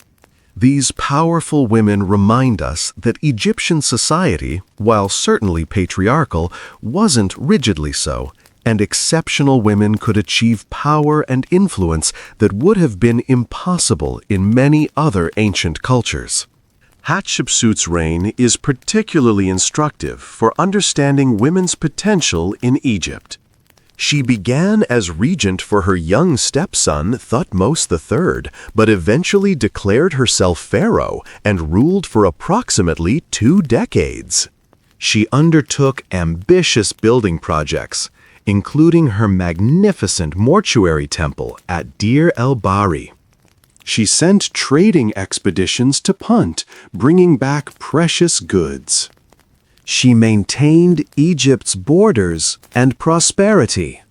These powerful women remind us that Egyptian society, while certainly patriarchal, wasn't rigidly so, and exceptional women could achieve power and influence that would have been impossible in many other ancient cultures. Hatshepsut's reign is particularly instructive for understanding women's potential in Egypt. She began as regent for her young stepson Thutmose III, but eventually declared herself pharaoh and ruled for approximately 2 decades. She undertook ambitious building projects, including her magnificent mortuary temple at Deir el-Bahri. She sent trading expeditions to Punt, bringing back precious goods. She maintained Egypt's borders and prosperity.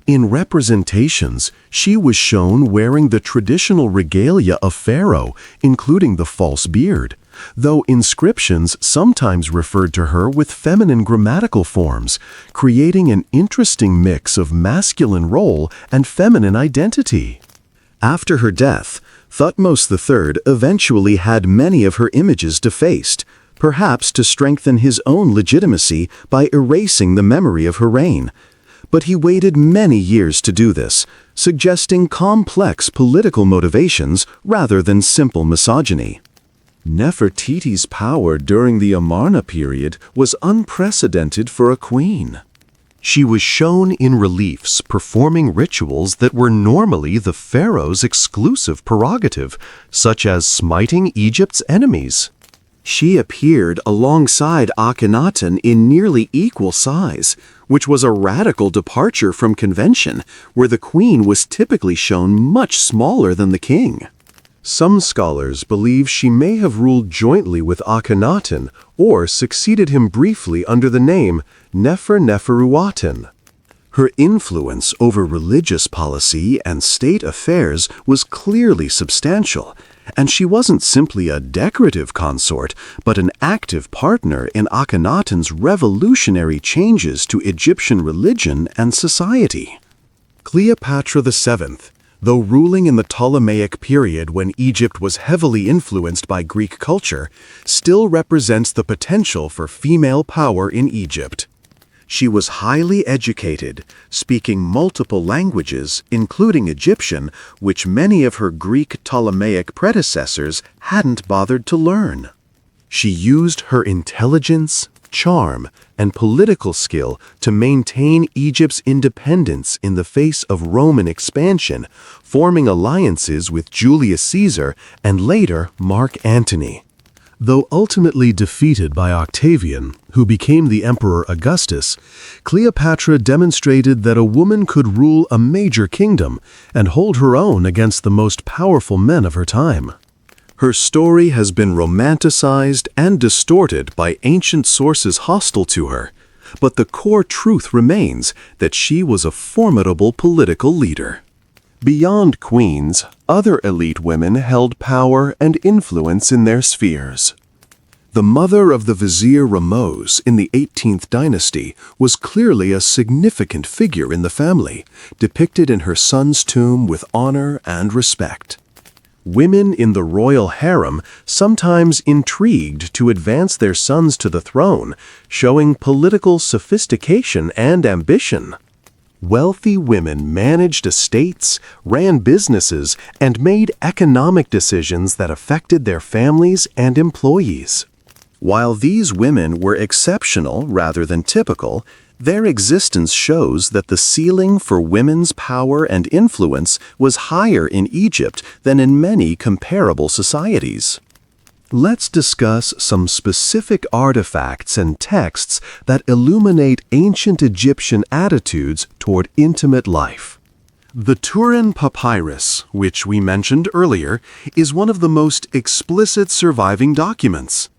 In representations, she was shown wearing the traditional regalia of Pharaoh, including the false beard, though inscriptions sometimes referred to her with feminine grammatical forms, creating an interesting mix of masculine role and feminine identity. After her death, Thutmose III eventually had many of her images defaced, perhaps to strengthen his own legitimacy by erasing the memory of her reign. But he waited many years to do this, suggesting complex political motivations rather than simple misogyny. Nefertiti's power during the Amarna period was unprecedented for a queen. She was shown in reliefs performing rituals that were normally the pharaoh's exclusive prerogative, such as smiting Egypt's enemies. She appeared alongside Akhenaten in nearly equal size, which was a radical departure from convention, where the queen was typically shown much smaller than the king. Some scholars believe she may have ruled jointly with Akhenaten or succeeded him briefly under the name Nefer-Neferuaten. Her influence over religious policy and state affairs was clearly substantial, and she wasn't simply a decorative consort, but an active partner in Akhenaten's revolutionary changes to Egyptian religion and society. Cleopatra VII, though ruling in the Ptolemaic period when Egypt was heavily influenced by Greek culture, still represents the potential for female power in Egypt. She was highly educated, speaking multiple languages, including Egyptian, which many of her Greek Ptolemaic predecessors hadn't bothered to learn. She used her intelligence, charm, and political skill to maintain Egypt's independence in the face of Roman expansion, forming alliances with Julius Caesar and later Mark Antony. Though ultimately defeated by Octavian, who became the Emperor Augustus, Cleopatra demonstrated that a woman could rule a major kingdom and hold her own against the most powerful men of her time. Her story has been romanticized and distorted by ancient sources hostile to her, but the core truth remains that she was a formidable political leader. Beyond queens, other elite women held power and influence in their spheres. The mother of the vizier Ramose in the 18th dynasty was clearly a significant figure in the family, depicted in her son's tomb with honor and respect. Women in the royal harem sometimes intrigued to advance their sons to the throne, showing political sophistication and ambition. Wealthy women managed estates, ran businesses, and made economic decisions that affected their families and employees. While these women were exceptional rather than typical, their existence shows that the ceiling for women's power and influence was higher in Egypt than in many comparable societies. Let's discuss some specific artifacts and texts that illuminate ancient Egyptian attitudes toward intimate life. The Turin Papyrus, which we mentioned earlier, is one of the most explicit surviving documents.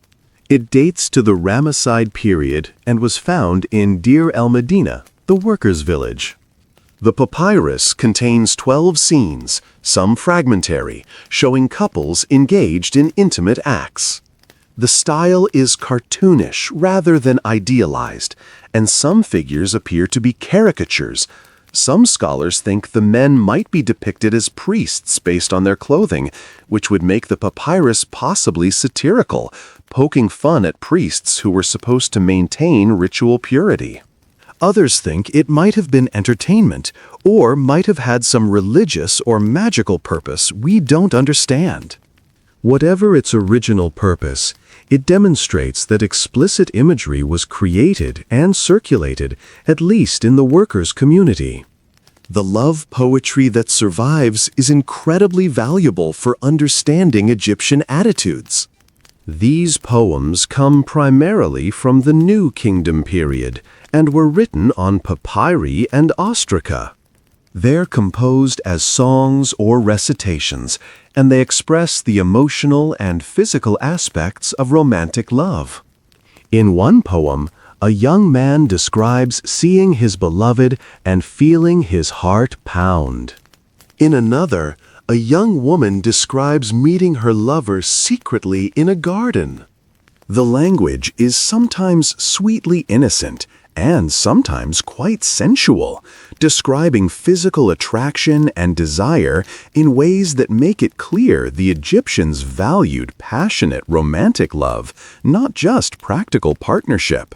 It dates to the Ramesside period and was found in Deir el-Medina, the workers' village. The papyrus contains 12 scenes, some fragmentary, showing couples engaged in intimate acts. The style is cartoonish rather than idealized, and some figures appear to be caricatures. Some scholars think the men might be depicted as priests based on their clothing, which would make the papyrus possibly satirical, poking fun at priests who were supposed to maintain ritual purity. Others think it might have been entertainment, or might have had some religious or magical purpose we don't understand. Whatever its original purpose, it demonstrates that explicit imagery was created and circulated, at least in the workers' community. The love poetry that survives is incredibly valuable for understanding Egyptian attitudes. These poems come primarily from the New Kingdom period and were written on papyri and ostraca. They're composed as songs or recitations, and they express the emotional and physical aspects of romantic love. In one poem, a young man describes seeing his beloved and feeling his heart pound. In another, a young woman describes meeting her lover secretly in a garden. The language is sometimes sweetly innocent and sometimes quite sensual, describing physical attraction and desire in ways that make it clear the Egyptians valued passionate romantic love, not just practical partnership.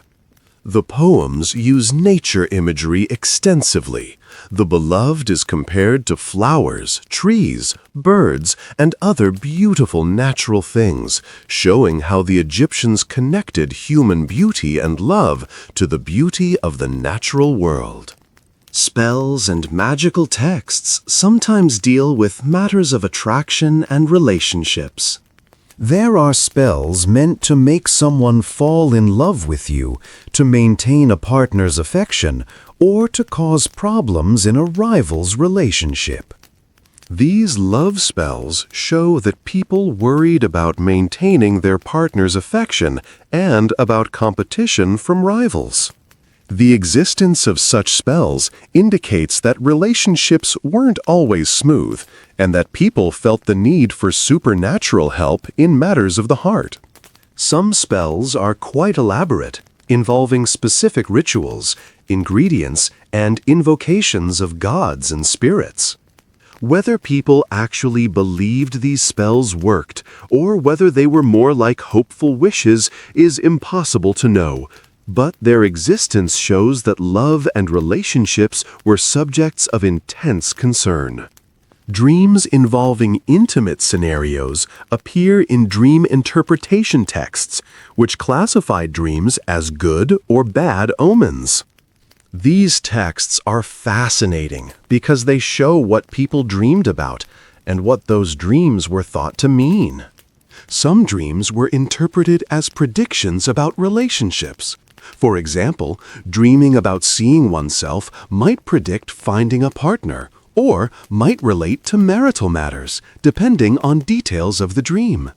The poems use nature imagery extensively. The beloved is compared to flowers, trees, birds, and other beautiful natural things, showing how the Egyptians connected human beauty and love to the beauty of the natural world. Spells and magical texts sometimes deal with matters of attraction and relationships. There are spells meant to make someone fall in love with you, to maintain a partner's affection, or to cause problems in a rival's relationship. These love spells show that people worried about maintaining their partner's affection and about competition from rivals. The existence of such spells indicates that relationships weren't always smooth, and that people felt the need for supernatural help in matters of the heart. Some spells are quite elaborate, involving specific rituals, ingredients, and invocations of gods and spirits. Whether people actually believed these spells worked, or whether they were more like hopeful wishes, is impossible to know. But their existence shows that love and relationships were subjects of intense concern. Dreams involving intimate scenarios appear in dream interpretation texts, which classify dreams as good or bad omens. These texts are fascinating because they show what people dreamed about and what those dreams were thought to mean. Some dreams were interpreted as predictions about relationships. For example, dreaming about seeing oneself might predict finding a partner, or might relate to marital matters, depending on details of the dream.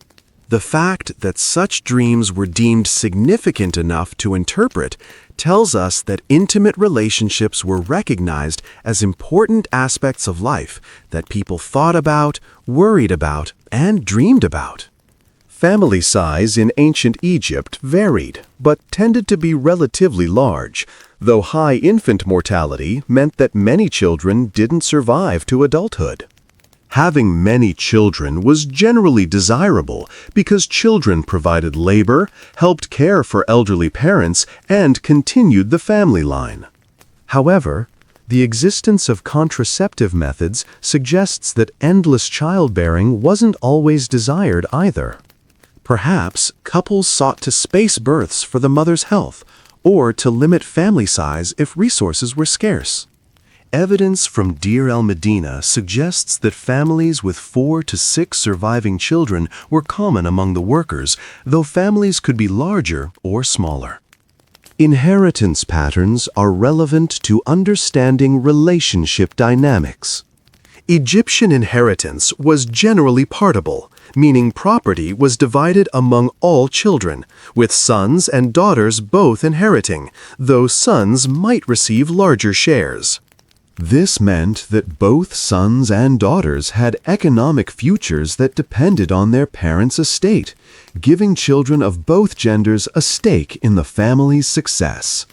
The fact that such dreams were deemed significant enough to interpret tells us that intimate relationships were recognized as important aspects of life that people thought about, worried about, and dreamed about. Family size in ancient Egypt varied, but tended to be relatively large, though high infant mortality meant that many children didn't survive to adulthood. Having many children was generally desirable because children provided labor, helped care for elderly parents, and continued the family line. However, the existence of contraceptive methods suggests that endless childbearing wasn't always desired either. Perhaps couples sought to space births for the mother's health, or to limit family size if resources were scarce. Evidence from Deir el-Medina suggests that families with 4 to 6 surviving children were common among the workers, though families could be larger or smaller. Inheritance patterns are relevant to understanding relationship dynamics. Egyptian inheritance was generally partible, meaning property was divided among all children, with sons and daughters both inheriting, though sons might receive larger shares. This meant that both sons and daughters had economic futures that depended on their parents' estate, giving children of both genders a stake in the family's success.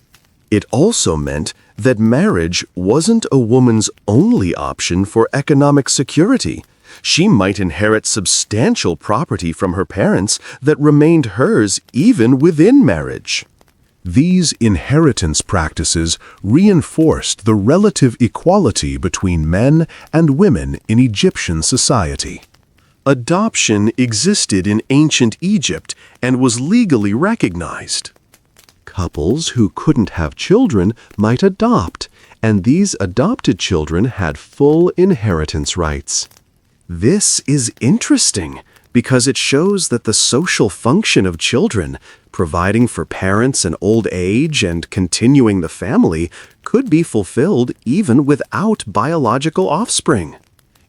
It also meant that marriage wasn't a woman's only option for economic security. She might inherit substantial property from her parents that remained hers even within marriage. These inheritance practices reinforced the relative equality between men and women in Egyptian society. Adoption existed in ancient Egypt and was legally recognized. Couples who couldn't have children might adopt, and these adopted children had full inheritance rights. This is interesting because it shows that the social function of children, providing for parents in old age and continuing the family, could be fulfilled even without biological offspring.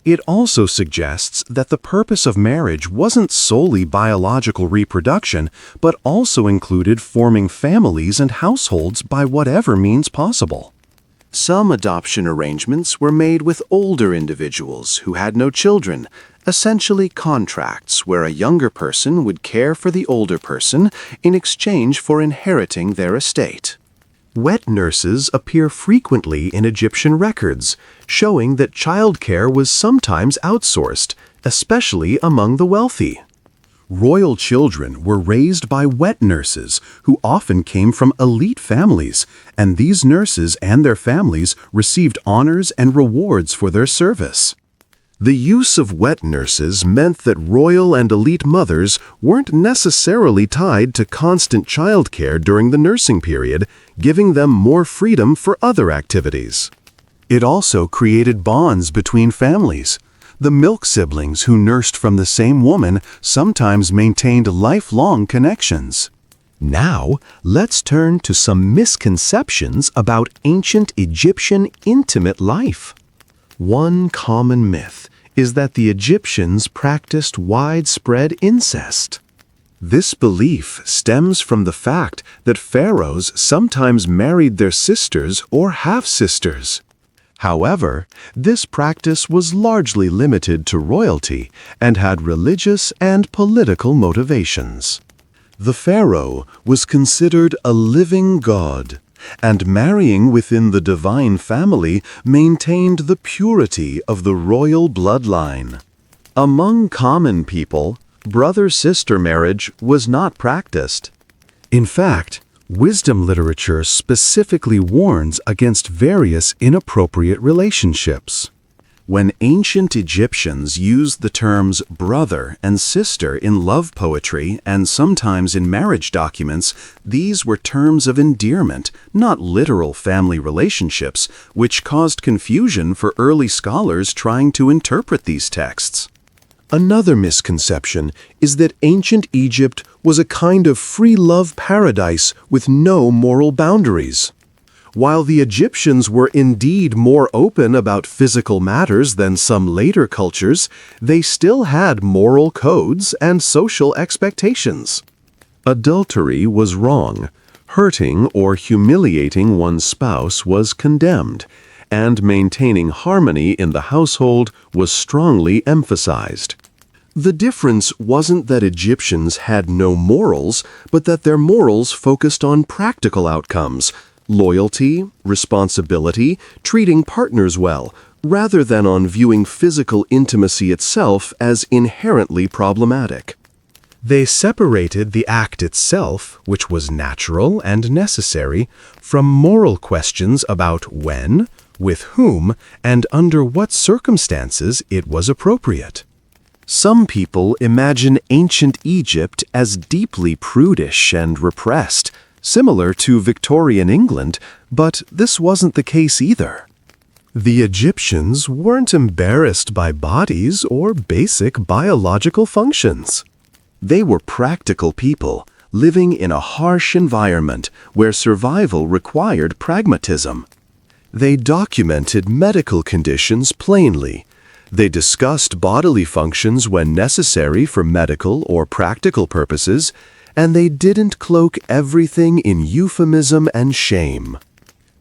It also suggests that the purpose of marriage wasn't solely biological reproduction, but also included forming families and households by whatever means possible. Some adoption arrangements were made with older individuals who had no children, essentially contracts where a younger person would care for the older person in exchange for inheriting their estate. Wet nurses appear frequently in Egyptian records, showing that childcare was sometimes outsourced, especially among the wealthy. Royal children were raised by wet nurses who often came from elite families, and these nurses and their families received honors and rewards for their service. The use of wet nurses meant that royal and elite mothers weren't necessarily tied to constant childcare during the nursing period, giving them more freedom for other activities. It also created bonds between families. The milk siblings who nursed from the same woman sometimes maintained lifelong connections. Now, let's turn to some misconceptions about ancient Egyptian intimate life. One common myth is that the Egyptians practiced widespread incest. This belief stems from the fact that pharaohs sometimes married their sisters or half-sisters. However, this practice was largely limited to royalty and had religious and political motivations. The pharaoh was considered a living god, and marrying within the divine family maintained the purity of the royal bloodline. Among common people, brother-sister marriage was not practiced. In fact, wisdom literature specifically warns against various inappropriate relationships. When ancient Egyptians used the terms brother and sister in love poetry and sometimes in marriage documents, these were terms of endearment, not literal family relationships, which caused confusion for early scholars trying to interpret these texts. Another misconception is that ancient Egypt was a kind of free love paradise with no moral boundaries. While the Egyptians were indeed more open about physical matters than some later cultures, they still had moral codes and social expectations. Adultery was wrong. Hurting or humiliating one's spouse was condemned, and maintaining harmony in the household was strongly emphasized. The difference wasn't that Egyptians had no morals, but that their morals focused on practical outcomes, loyalty, responsibility, treating partners well, rather than on viewing physical intimacy itself as inherently problematic. They separated the act itself, which was natural and necessary, from moral questions about when, with whom, and under what circumstances it was appropriate. Some people imagine ancient Egypt as deeply prudish and repressed, similar to Victorian England, but this wasn't the case either. The Egyptians weren't embarrassed by bodies or basic biological functions. They were practical people, living in a harsh environment where survival required pragmatism. They documented medical conditions plainly. They discussed bodily functions when necessary for medical or practical purposes, and they didn't cloak everything in euphemism and shame.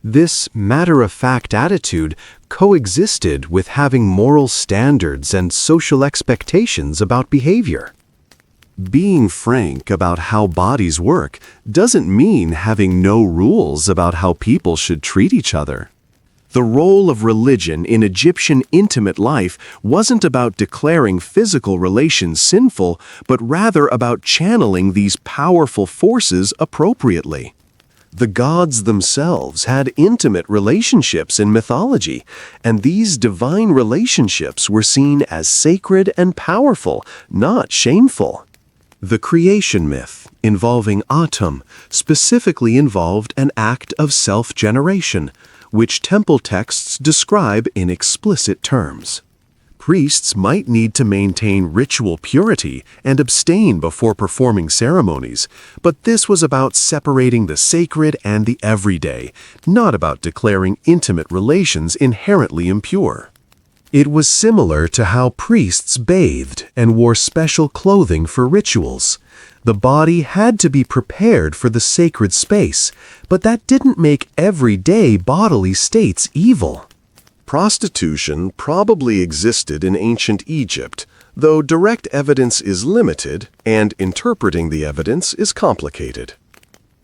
This matter-of-fact attitude coexisted with having moral standards and social expectations about behavior. Being frank about how bodies work doesn't mean having no rules about how people should treat each other. The role of religion in Egyptian intimate life wasn't about declaring physical relations sinful, but rather about channeling these powerful forces appropriately. The gods themselves had intimate relationships in mythology, and these divine relationships were seen as sacred and powerful, not shameful. The creation myth, involving Atum, specifically involved an act of self-generation, which temple texts describe in explicit terms. Priests might need to maintain ritual purity and abstain before performing ceremonies, but this was about separating the sacred and the everyday, not about declaring intimate relations inherently impure. It was similar to how priests bathed and wore special clothing for rituals. The body had to be prepared for the sacred space, but that didn't make everyday bodily states evil. Prostitution probably existed in ancient Egypt, though direct evidence is limited and interpreting the evidence is complicated.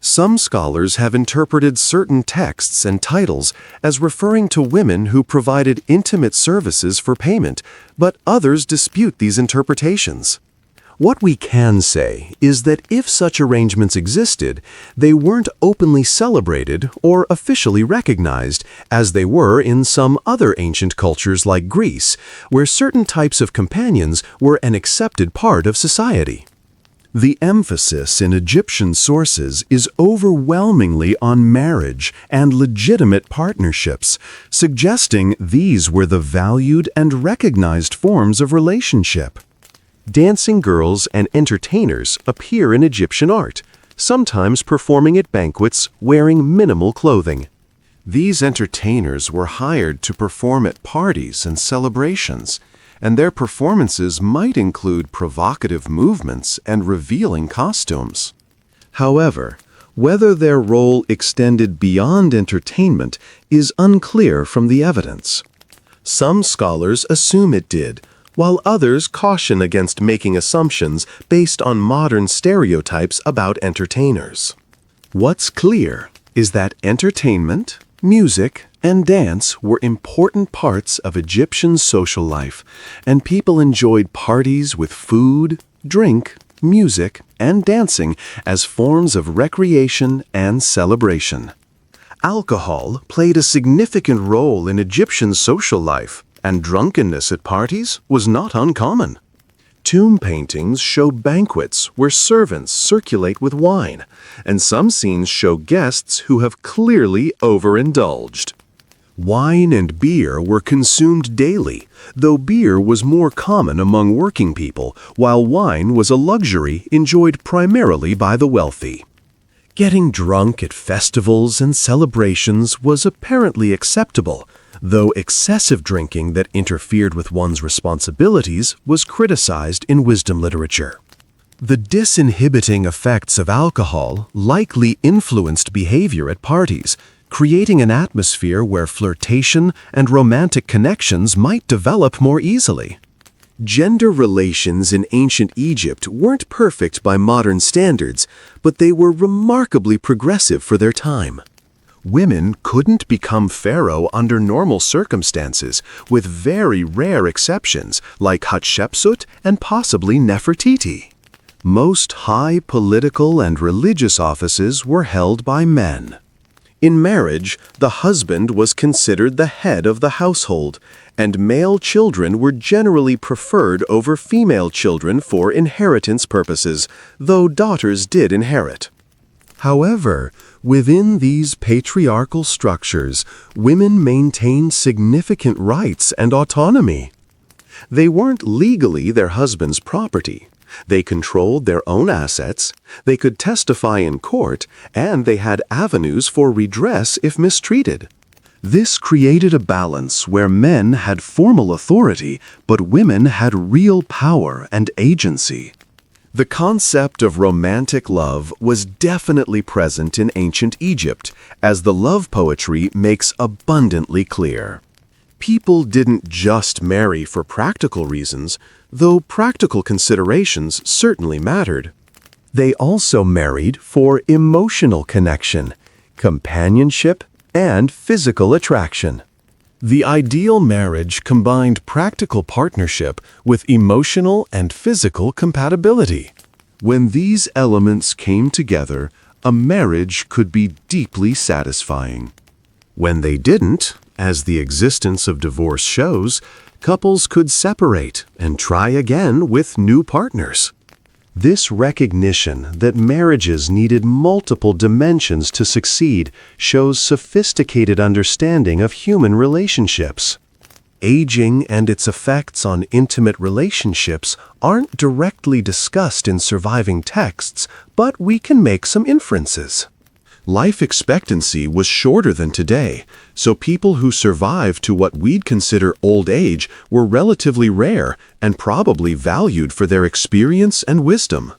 Some scholars have interpreted certain texts and titles as referring to women who provided intimate services for payment, but others dispute these interpretations. What we can say is that if such arrangements existed, they weren't openly celebrated or officially recognized, as they were in some other ancient cultures like Greece, where certain types of companions were an accepted part of society. The emphasis in Egyptian sources is overwhelmingly on marriage and legitimate partnerships, suggesting these were the valued and recognized forms of relationship. Dancing girls and entertainers appear in Egyptian art, sometimes performing at banquets wearing minimal clothing. These entertainers were hired to perform at parties and celebrations, and their performances might include provocative movements and revealing costumes. However, whether their role extended beyond entertainment is unclear from the evidence. Some scholars assume it did, while others caution against making assumptions based on modern stereotypes about entertainers. What's clear is that entertainment, music, and dance were important parts of Egyptian social life, and people enjoyed parties with food, drink, music, and dancing as forms of recreation and celebration. Alcohol played a significant role in Egyptian social life, and drunkenness at parties was not uncommon. Tomb paintings show banquets where servants circulate with wine, and some scenes show guests who have clearly overindulged. Wine and beer were consumed daily, though beer was more common among working people, while wine was a luxury enjoyed primarily by the wealthy. Getting drunk at festivals and celebrations was apparently acceptable, though excessive drinking that interfered with one's responsibilities was criticized in wisdom literature. The disinhibiting effects of alcohol likely influenced behavior at parties, creating an atmosphere where flirtation and romantic connections might develop more easily. Gender relations in ancient Egypt weren't perfect by modern standards, but they were remarkably progressive for their time. Women couldn't become pharaoh under normal circumstances, with very rare exceptions like Hatshepsut and possibly Nefertiti. Most high political and religious offices were held by men. In marriage, the husband was considered the head of the household, and male children were generally preferred over female children for inheritance purposes, though daughters did inherit. However, within these patriarchal structures, women maintained significant rights and autonomy. They weren't legally their husband's property. They controlled their own assets, they could testify in court, and they had avenues for redress if mistreated. This created a balance where men had formal authority, but women had real power and agency. The concept of romantic love was definitely present in ancient Egypt, as the love poetry makes abundantly clear. People didn't just marry for practical reasons, though practical considerations certainly mattered. They also married for emotional connection, companionship, and physical attraction. The ideal marriage combined practical partnership with emotional and physical compatibility. When these elements came together, a marriage could be deeply satisfying. When they didn't, as the existence of divorce shows, couples could separate and try again with new partners. This recognition that marriages needed multiple dimensions to succeed shows sophisticated understanding of human relationships. Aging and its effects on intimate relationships aren't directly discussed in surviving texts, but we can make some inferences. Life expectancy was shorter than today, so people who survived to what we'd consider old age were relatively rare and probably valued for their experience and wisdom.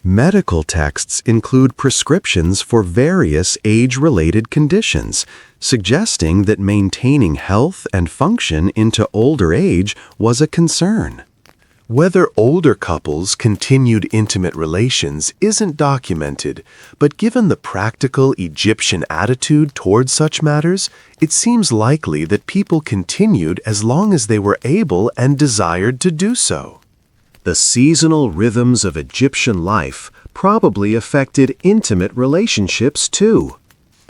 Medical texts include prescriptions for various age-related conditions, suggesting that maintaining health and function into older age was a concern. Whether older couples continued intimate relations isn't documented, but given the practical Egyptian attitude toward such matters, it seems likely that people continued as long as they were able and desired to do so. The seasonal rhythms of Egyptian life probably affected intimate relationships too.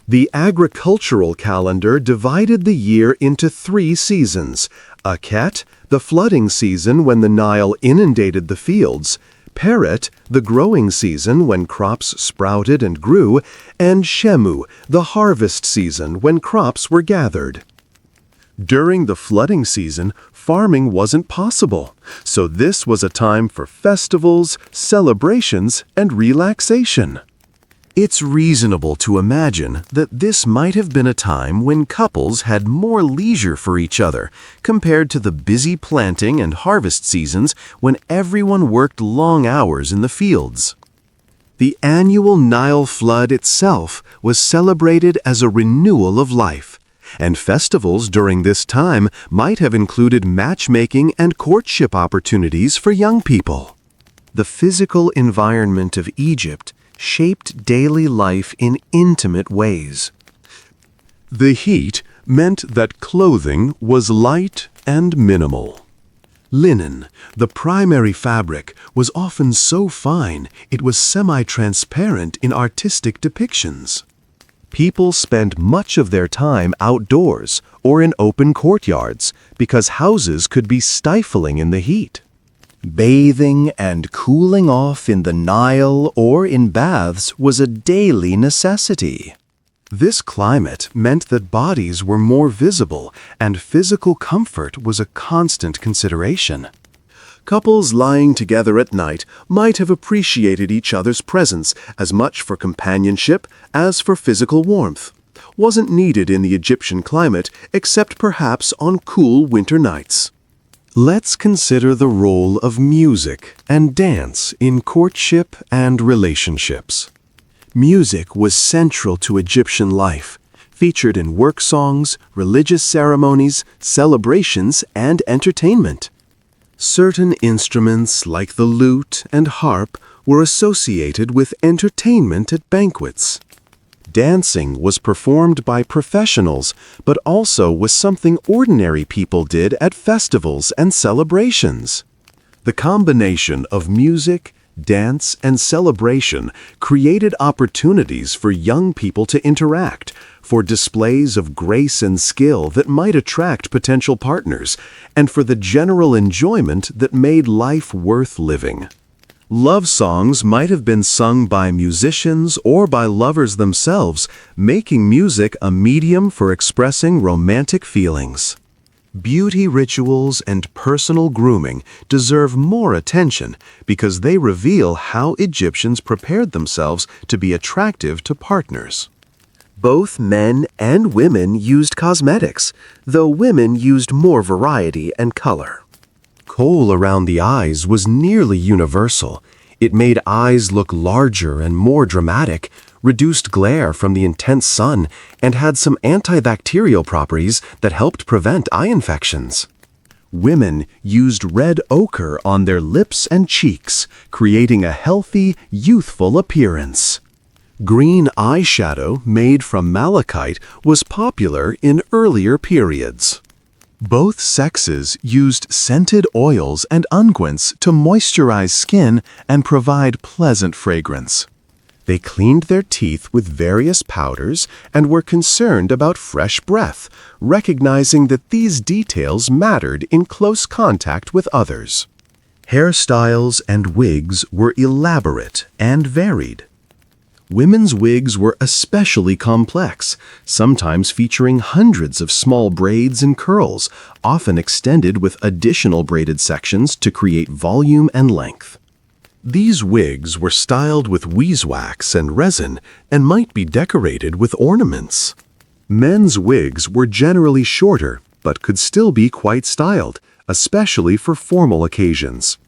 The agricultural calendar divided the year into 3 seasons: Akhet, the flooding season when the Nile inundated the fields; Peret, the growing season when crops sprouted and grew; and Shemu, the harvest season when crops were gathered. During the flooding season, farming wasn't possible, so this was a time for festivals, celebrations, and relaxation. It's reasonable to imagine that this might have been a time when couples had more leisure for each other, compared to the busy planting and harvest seasons when everyone worked long hours in the fields. The annual Nile flood itself was celebrated as a renewal of life, and festivals during this time might have included matchmaking and courtship opportunities for young people. The physical environment of Egypt shaped daily life in intimate ways. The heat meant that clothing was light and minimal. Linen, the primary fabric, was often so fine it was semi-transparent in artistic depictions. People spent much of their time outdoors or in open courtyards because houses could be stifling in the heat. Bathing and cooling off in the Nile or in baths was a daily necessity. This climate meant that bodies were more visible and physical comfort was a constant consideration. Couples lying together at night might have appreciated each other's presence as much for companionship as for physical warmth. Wasn't needed in the Egyptian climate except perhaps on cool winter nights. Let's consider the role of music and dance in courtship and relationships. Music was central to Egyptian life, featured in work songs, religious ceremonies, celebrations, and entertainment. Certain instruments like the lute and harp were associated with entertainment at banquets. Dancing was performed by professionals, but also was something ordinary people did at festivals and celebrations. The combination of music, dance, and celebration created opportunities for young people to interact, for displays of grace and skill that might attract potential partners, and for the general enjoyment that made life worth living. Love songs might have been sung by musicians or by lovers themselves, making music a medium for expressing romantic feelings. Beauty rituals and personal grooming deserve more attention because they reveal how Egyptians prepared themselves to be attractive to partners. Both men and women used cosmetics, though women used more variety and color. Kohl around the eyes was nearly universal. It made eyes look larger and more dramatic, reduced glare from the intense sun, and had some antibacterial properties that helped prevent eye infections. Women used red ochre on their lips and cheeks, creating a healthy, youthful appearance. Green eyeshadow made from malachite was popular in earlier periods. Both sexes used scented oils and unguents to moisturize skin and provide pleasant fragrance. They cleaned their teeth with various powders and were concerned about fresh breath, recognizing that these details mattered in close contact with others. Hairstyles and wigs were elaborate and varied. Women's wigs were especially complex, sometimes featuring hundreds of small braids and curls, often extended with additional braided sections to create volume and length. These wigs were styled with beeswax and resin and might be decorated with ornaments. Men's wigs were generally shorter, but could still be quite styled, especially for formal occasions.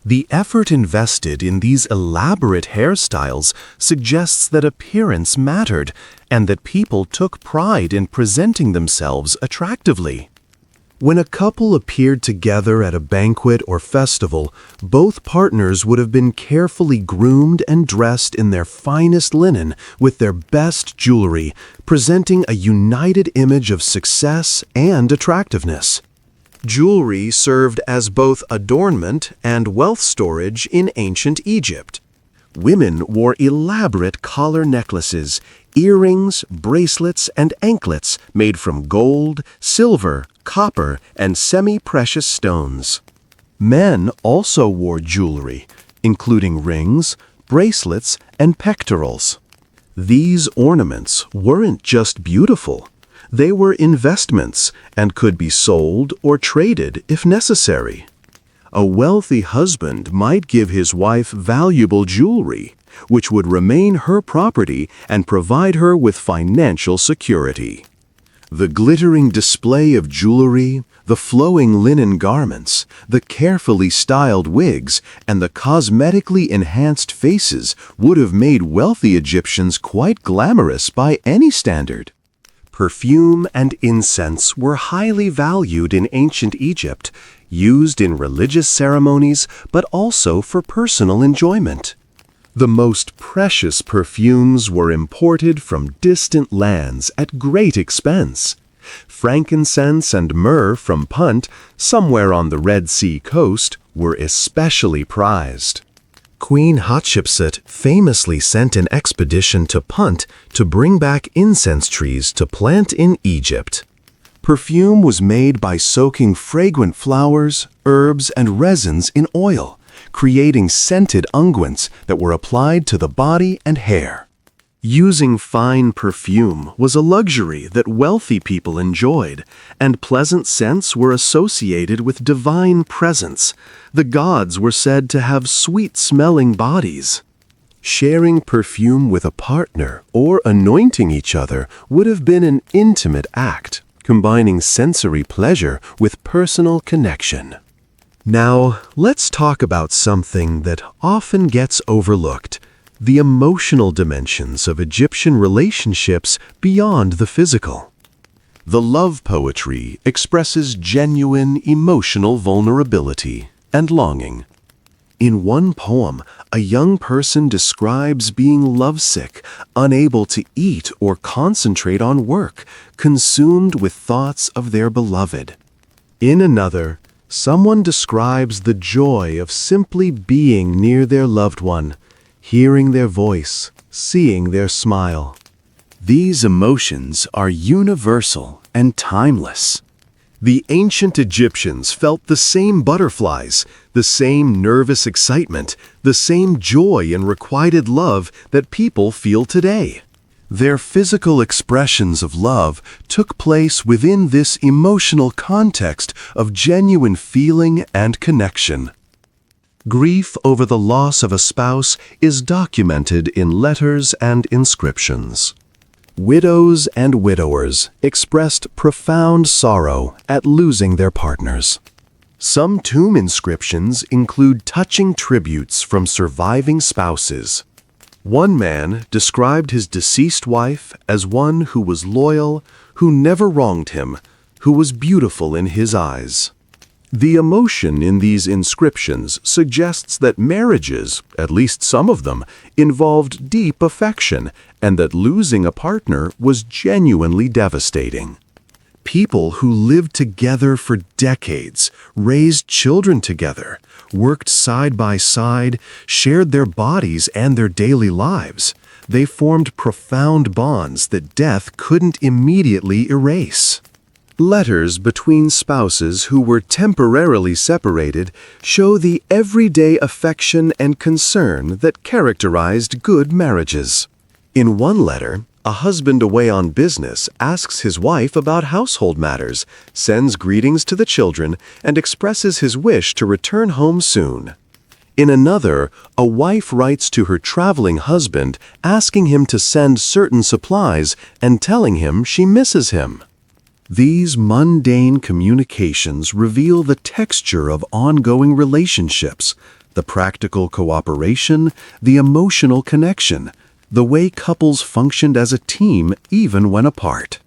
The effort invested in these elaborate hairstyles suggests that appearance mattered and that people took pride in presenting themselves attractively. When a couple appeared together at a banquet or festival, both partners would have been carefully groomed and dressed in their finest linen with their best jewelry, presenting a united image of success and attractiveness. Jewelry served as both adornment and wealth storage in ancient Egypt. Women wore elaborate collar necklaces, earrings, bracelets, and anklets made from gold, silver, copper, and semi-precious stones. Men also wore jewelry, including rings, bracelets, and pectorals. These ornaments weren't just beautiful. They were investments and could be sold or traded if necessary. A wealthy husband might give his wife valuable jewelry, which would remain her property and provide her with financial security. The glittering display of jewelry, the flowing linen garments, the carefully styled wigs, and the cosmetically enhanced faces would have made wealthy Egyptians quite glamorous by any standard. Perfume and incense were highly valued in ancient Egypt, used in religious ceremonies, but also for personal enjoyment. The most precious perfumes were imported from distant lands at great expense. Frankincense and myrrh from Punt, somewhere on the Red Sea coast, were especially prized. Queen Hatshepsut famously sent an expedition to Punt to bring back incense trees to plant in Egypt. Perfume was made by soaking fragrant flowers, herbs, and resins in oil, creating scented unguents that were applied to the body and hair. Using fine perfume was a luxury that wealthy people enjoyed, and pleasant scents were associated with divine presence. The gods were said to have sweet-smelling bodies. Sharing perfume with a partner or anointing each other would have been an intimate act, combining sensory pleasure with personal connection. Now, let's talk about something that often gets overlooked: the emotional dimensions of Egyptian relationships beyond the physical. The love poetry expresses genuine emotional vulnerability and longing. In one poem, a young person describes being lovesick, unable to eat or concentrate on work, consumed with thoughts of their beloved. In another, someone describes the joy of simply being near their loved one, hearing their voice, seeing their smile. These emotions are universal and timeless. The ancient Egyptians felt the same butterflies, the same nervous excitement, the same joy in requited love that people feel today. Their physical expressions of love took place within this emotional context of genuine feeling and connection. Grief over the loss of a spouse is documented in letters and inscriptions. Widows and widowers expressed profound sorrow at losing their partners. Some tomb inscriptions include touching tributes from surviving spouses. One man described his deceased wife as one who was loyal, who never wronged him, who was beautiful in his eyes. The emotion in these inscriptions suggests that marriages, at least some of them, involved deep affection, and that losing a partner was genuinely devastating. People who lived together for decades, raised children together, worked side by side, shared their bodies and their daily lives. They formed profound bonds that death couldn't immediately erase. Letters between spouses who were temporarily separated show the everyday affection and concern that characterized good marriages. In one letter, a husband away on business asks his wife about household matters, sends greetings to the children, and expresses his wish to return home soon. In another, a wife writes to her traveling husband asking him to send certain supplies and telling him she misses him. These mundane communications reveal the texture of ongoing relationships, the practical cooperation, the emotional connection, the way couples functioned as a team even when apart.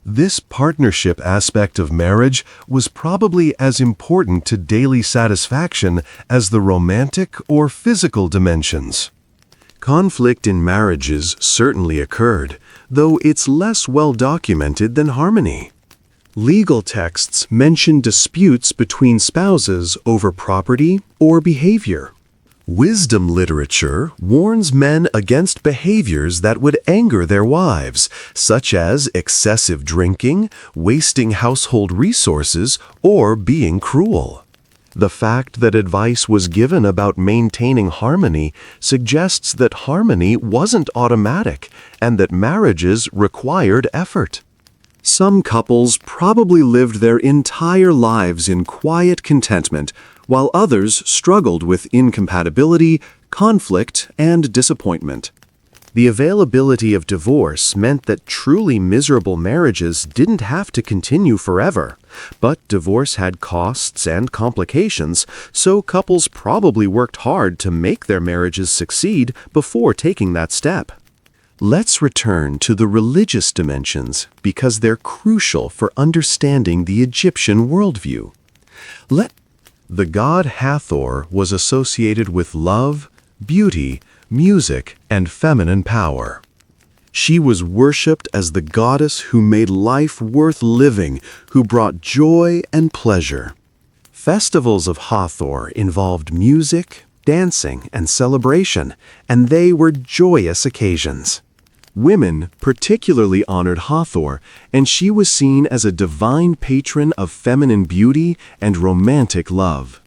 This partnership aspect of marriage was probably as important to daily satisfaction as the romantic or physical dimensions. Conflict in marriages certainly occurred, though it's less well documented than harmony. Legal texts mention disputes between spouses over property or behavior. Wisdom literature warns men against behaviors that would anger their wives, such as excessive drinking, wasting household resources, or being cruel. The fact that advice was given about maintaining harmony suggests that harmony wasn't automatic and that marriages required effort. Some couples probably lived their entire lives in quiet contentment, while others struggled with incompatibility, conflict, and disappointment. The availability of divorce meant that truly miserable marriages didn't have to continue forever, but divorce had costs and complications, so couples probably worked hard to make their marriages succeed before taking that step. Let's return to the religious dimensions because they're crucial for understanding the Egyptian worldview. The god Hathor was associated with love, beauty, music, and feminine power. She was worshipped as the goddess who made life worth living, who brought joy and pleasure. Festivals of Hathor involved music, dancing, and celebration, and they were joyous occasions. Women particularly honored Hathor, and she was seen as a divine patron of feminine beauty and romantic love.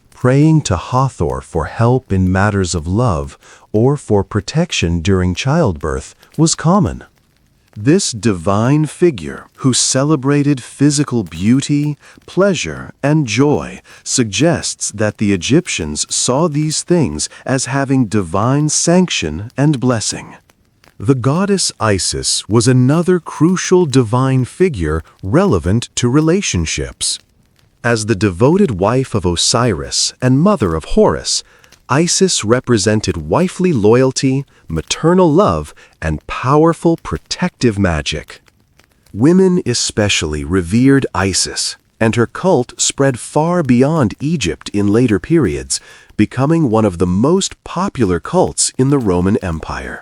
Praying to Hathor for help in matters of love or for protection during childbirth was common. This divine figure, who celebrated physical beauty, pleasure, and joy, suggests that the Egyptians saw these things as having divine sanction and blessing. The goddess Isis was another crucial divine figure relevant to relationships. As the devoted wife of Osiris and mother of Horus, Isis represented wifely loyalty, maternal love, and powerful protective magic. Women especially revered Isis, and her cult spread far beyond Egypt in later periods, becoming one of the most popular cults in the Roman Empire.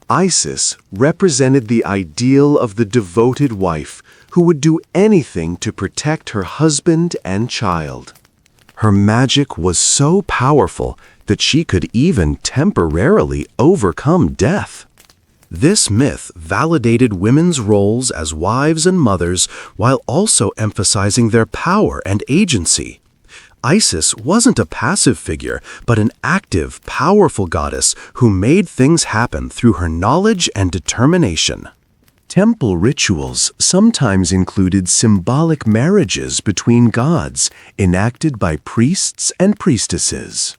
Isis represented the ideal of the devoted wife who would do anything to protect her husband and child. Her magic was so powerful that she could even temporarily overcome death. This myth validated women's roles as wives and mothers while also emphasizing their power and agency. Isis wasn't a passive figure, but an active, powerful goddess who made things happen through her knowledge and determination. Temple rituals sometimes included symbolic marriages between gods, enacted by priests and priestesses.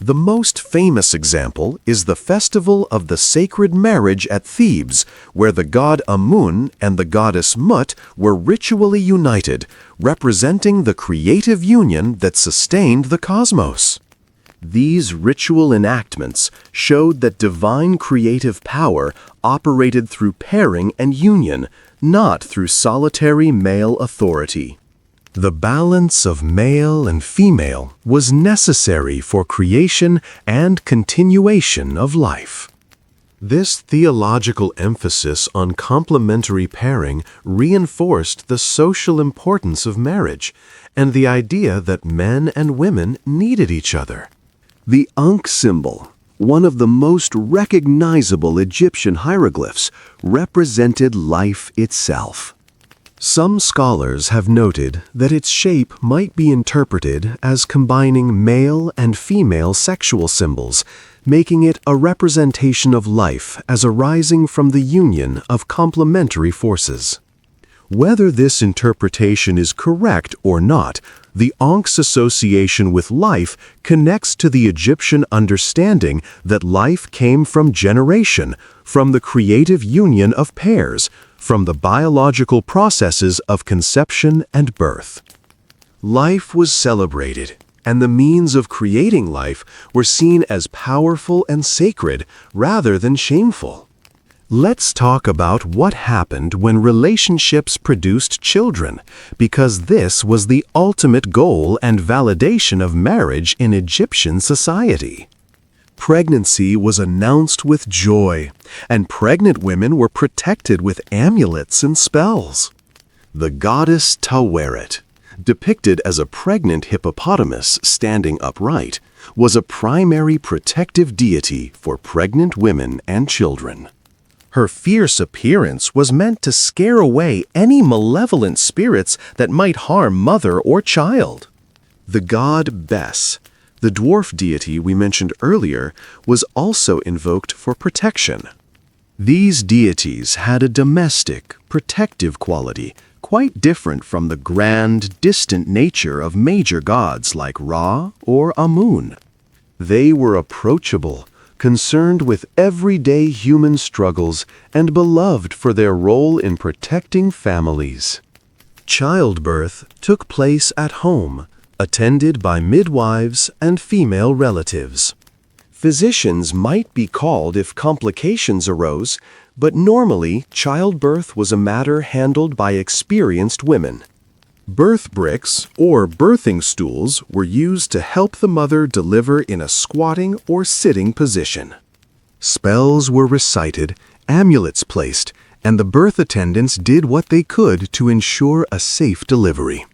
The most famous example is the festival of the sacred marriage at Thebes, where the god Amun and the goddess Mut were ritually united, representing the creative union that sustained the cosmos. These ritual enactments showed that divine creative power operated through pairing and union, not through solitary male authority. The balance of male and female was necessary for creation and continuation of life. This theological emphasis on complementary pairing reinforced the social importance of marriage and the idea that men and women needed each other. The Ankh symbol, one of the most recognizable Egyptian hieroglyphs, represented life itself. Some scholars have noted that its shape might be interpreted as combining male and female sexual symbols, making it a representation of life as arising from the union of complementary forces. Whether this interpretation is correct or not, the Ankh's association with life connects to the Egyptian understanding that life came from generation, from the creative union of pairs, from the biological processes of conception and birth. Life was celebrated, and the means of creating life were seen as powerful and sacred rather than shameful. Let's talk about what happened when relationships produced children, because this was the ultimate goal and validation of marriage in Egyptian society. Pregnancy was announced with joy, and pregnant women were protected with amulets and spells. The goddess Taweret, depicted as a pregnant hippopotamus standing upright, was a primary protective deity for pregnant women and children. Her fierce appearance was meant to scare away any malevolent spirits that might harm mother or child. The god Bes, the dwarf deity we mentioned earlier, was also invoked for protection. These deities had a domestic, protective quality, quite different from the grand, distant nature of major gods like Ra or Amun. They were approachable, concerned with everyday human struggles, and beloved for their role in protecting families. Childbirth took place at home, attended by midwives and female relatives. Physicians might be called if complications arose, but normally childbirth was a matter handled by experienced women. Birth bricks, or birthing stools, were used to help the mother deliver in a squatting or sitting position. Spells were recited, amulets placed, and the birth attendants did what they could to ensure a safe delivery.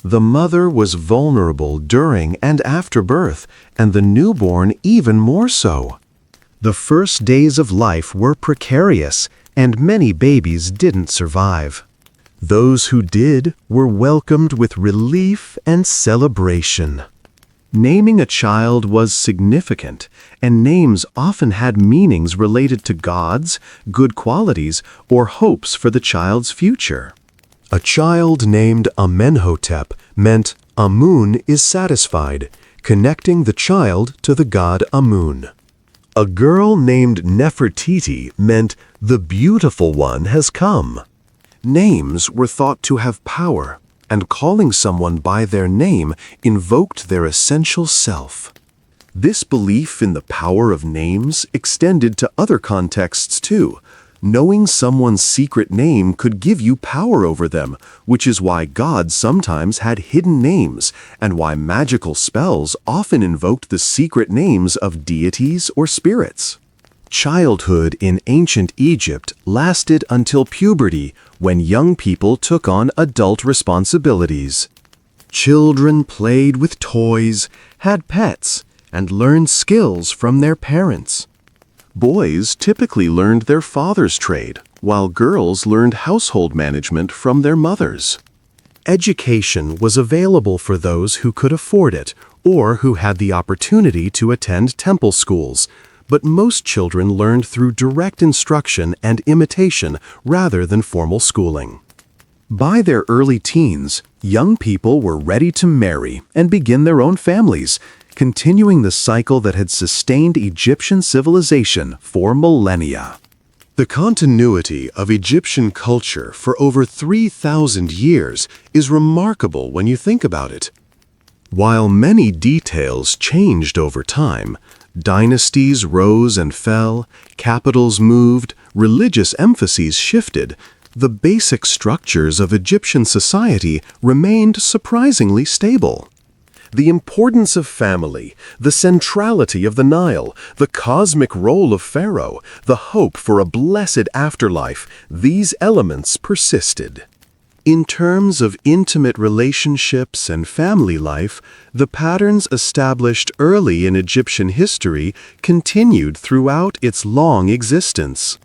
The mother was vulnerable during and after birth, and the newborn even more so. The first days of life were precarious, and many babies didn't survive. Those who did were welcomed with relief and celebration. Naming a child was significant, and names often had meanings related to gods, good qualities, or hopes for the child's future. A child named Amenhotep meant Amun is satisfied, connecting the child to the god Amun. A girl named Nefertiti meant the beautiful one has come. Names were thought to have power, and calling someone by their name invoked their essential self. This belief in the power of names extended to other contexts too. Knowing someone's secret name could give you power over them, which is why gods sometimes had hidden names, and why magical spells often invoked the secret names of deities or spirits. Childhood in ancient Egypt lasted until puberty, when young people took on adult responsibilities. Children played with toys, had pets, and learned skills from their parents. Boys typically learned their father's trade, while girls learned household management from their mothers. Education was available for those who could afford it, or who had the opportunity to attend temple schools, but most children learned through direct instruction and imitation rather than formal schooling. By their early teens, young people were ready to marry and begin their own families, continuing the cycle that had sustained Egyptian civilization for millennia. The continuity of Egyptian culture for over 3,000 years is remarkable when you think about it. While many details changed over time, dynasties rose and fell, capitals moved, religious emphases shifted, the basic structures of Egyptian society remained surprisingly stable. The importance of family, the centrality of the Nile, the cosmic role of Pharaoh, the hope for a blessed afterlife, these elements persisted. In terms of intimate relationships and family life, the patterns established early in Egyptian history continued throughout its long existence.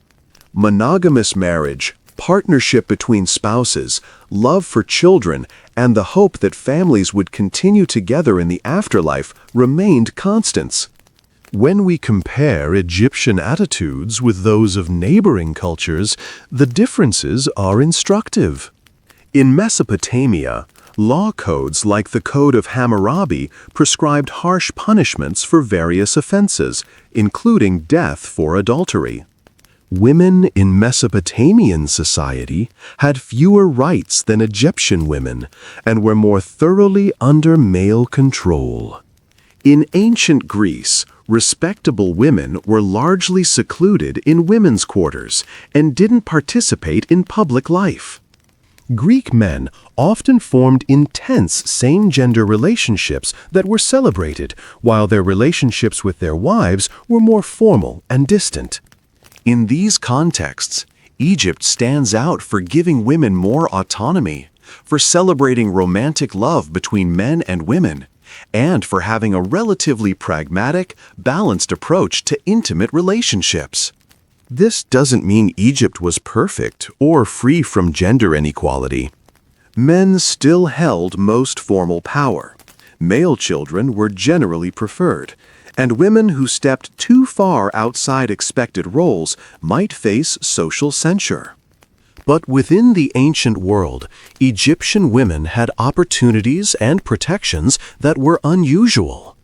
Monogamous marriage, partnership between spouses, love for children, and the hope that families would continue together in the afterlife remained constants. When we compare Egyptian attitudes with those of neighboring cultures, the differences are instructive. In Mesopotamia, law codes like the Code of Hammurabi prescribed harsh punishments for various offenses, including death for adultery. Women in Mesopotamian society had fewer rights than Egyptian women and were more thoroughly under male control. In ancient Greece, respectable women were largely secluded in women's quarters and didn't participate in public life. Greek men often formed intense same-gender relationships that were celebrated, while their relationships with their wives were more formal and distant. In these contexts, Egypt stands out for giving women more autonomy, for celebrating romantic love between men and women, and for having a relatively pragmatic, balanced approach to intimate relationships. This doesn't mean Egypt was perfect or free from gender inequality. Men still held most formal power. Male children were generally preferred, and women who stepped too far outside expected roles might face social censure. But within the ancient world, Egyptian women had opportunities and protections that were unusual.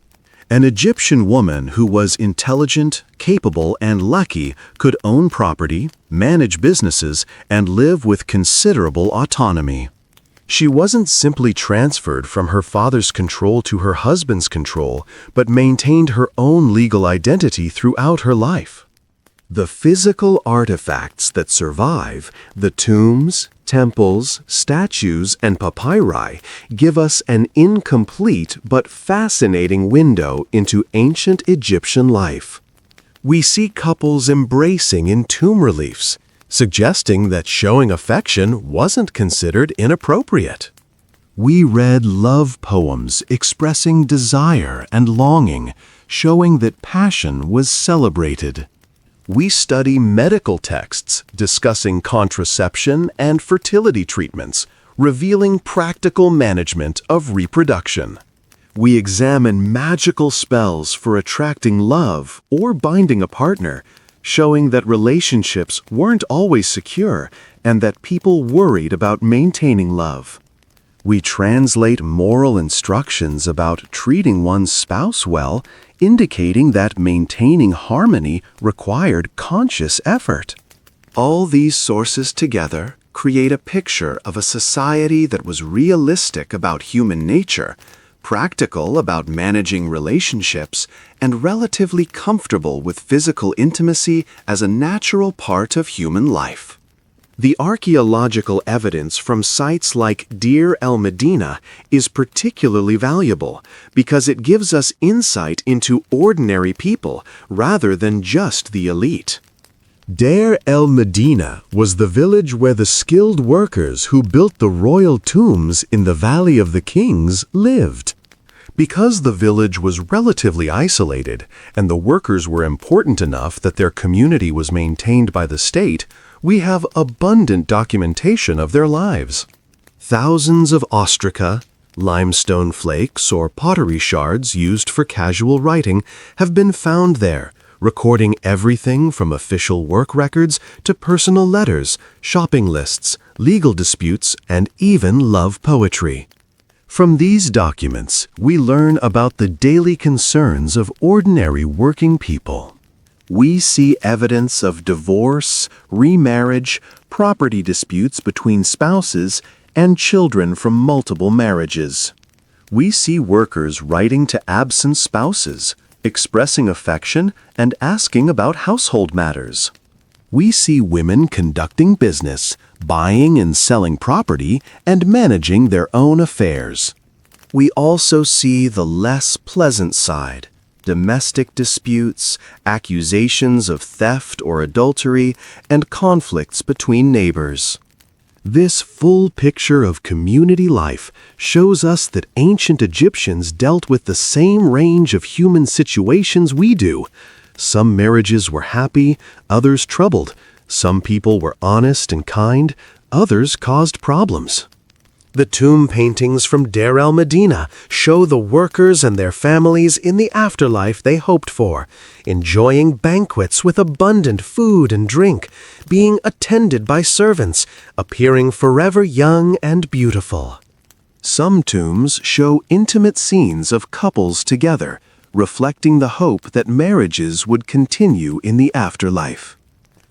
An Egyptian woman who was intelligent, capable, and lucky could own property, manage businesses, and live with considerable autonomy. She wasn't simply transferred from her father's control to her husband's control, but maintained her own legal identity throughout her life. The physical artifacts that survive, the tombs, temples, statues, and papyri, give us an incomplete but fascinating window into ancient Egyptian life. We see couples embracing in tomb reliefs, suggesting that showing affection wasn't considered inappropriate. We read love poems expressing desire and longing, showing that passion was celebrated. We study medical texts discussing contraception and fertility treatments, revealing practical management of reproduction. We examine magical spells for attracting love or binding a partner, showing that relationships weren't always secure and that people worried about maintaining love. We translate moral instructions about treating one's spouse well, indicating that maintaining harmony required conscious effort. All these sources together create a picture of a society that was realistic about human nature, practical about managing relationships, and relatively comfortable with physical intimacy as a natural part of human life. The archaeological evidence from sites like Deir el-Medina is particularly valuable because it gives us insight into ordinary people rather than just the elite. Deir el-Medina was the village where the skilled workers who built the royal tombs in the Valley of the Kings lived. Because the village was relatively isolated and the workers were important enough that their community was maintained by the state, we have abundant documentation of their lives. Thousands of ostraca, limestone flakes, or pottery shards used for casual writing have been found there, recording everything from official work records to personal letters, shopping lists, legal disputes, and even love poetry. From these documents, we learn about the daily concerns of ordinary working people. We see evidence of divorce, remarriage, property disputes between spouses, and children from multiple marriages. We see workers writing to absent spouses, expressing affection, and asking about household matters. We see women conducting business, buying and selling property, and managing their own affairs. we also see the less pleasant side: domestic disputes, accusations of theft or adultery, and conflicts between neighbors. This full picture of community life shows us that ancient Egyptians dealt with the same range of human situations we do. Some marriages were happy, others troubled. Some people were honest and kind, others caused problems. The tomb paintings from Deir el-Medina show the workers and their families in the afterlife they hoped for, enjoying banquets with abundant food and drink, being attended by servants, appearing forever young and beautiful. Some tombs show intimate scenes of couples together, reflecting the hope that marriages would continue in the afterlife.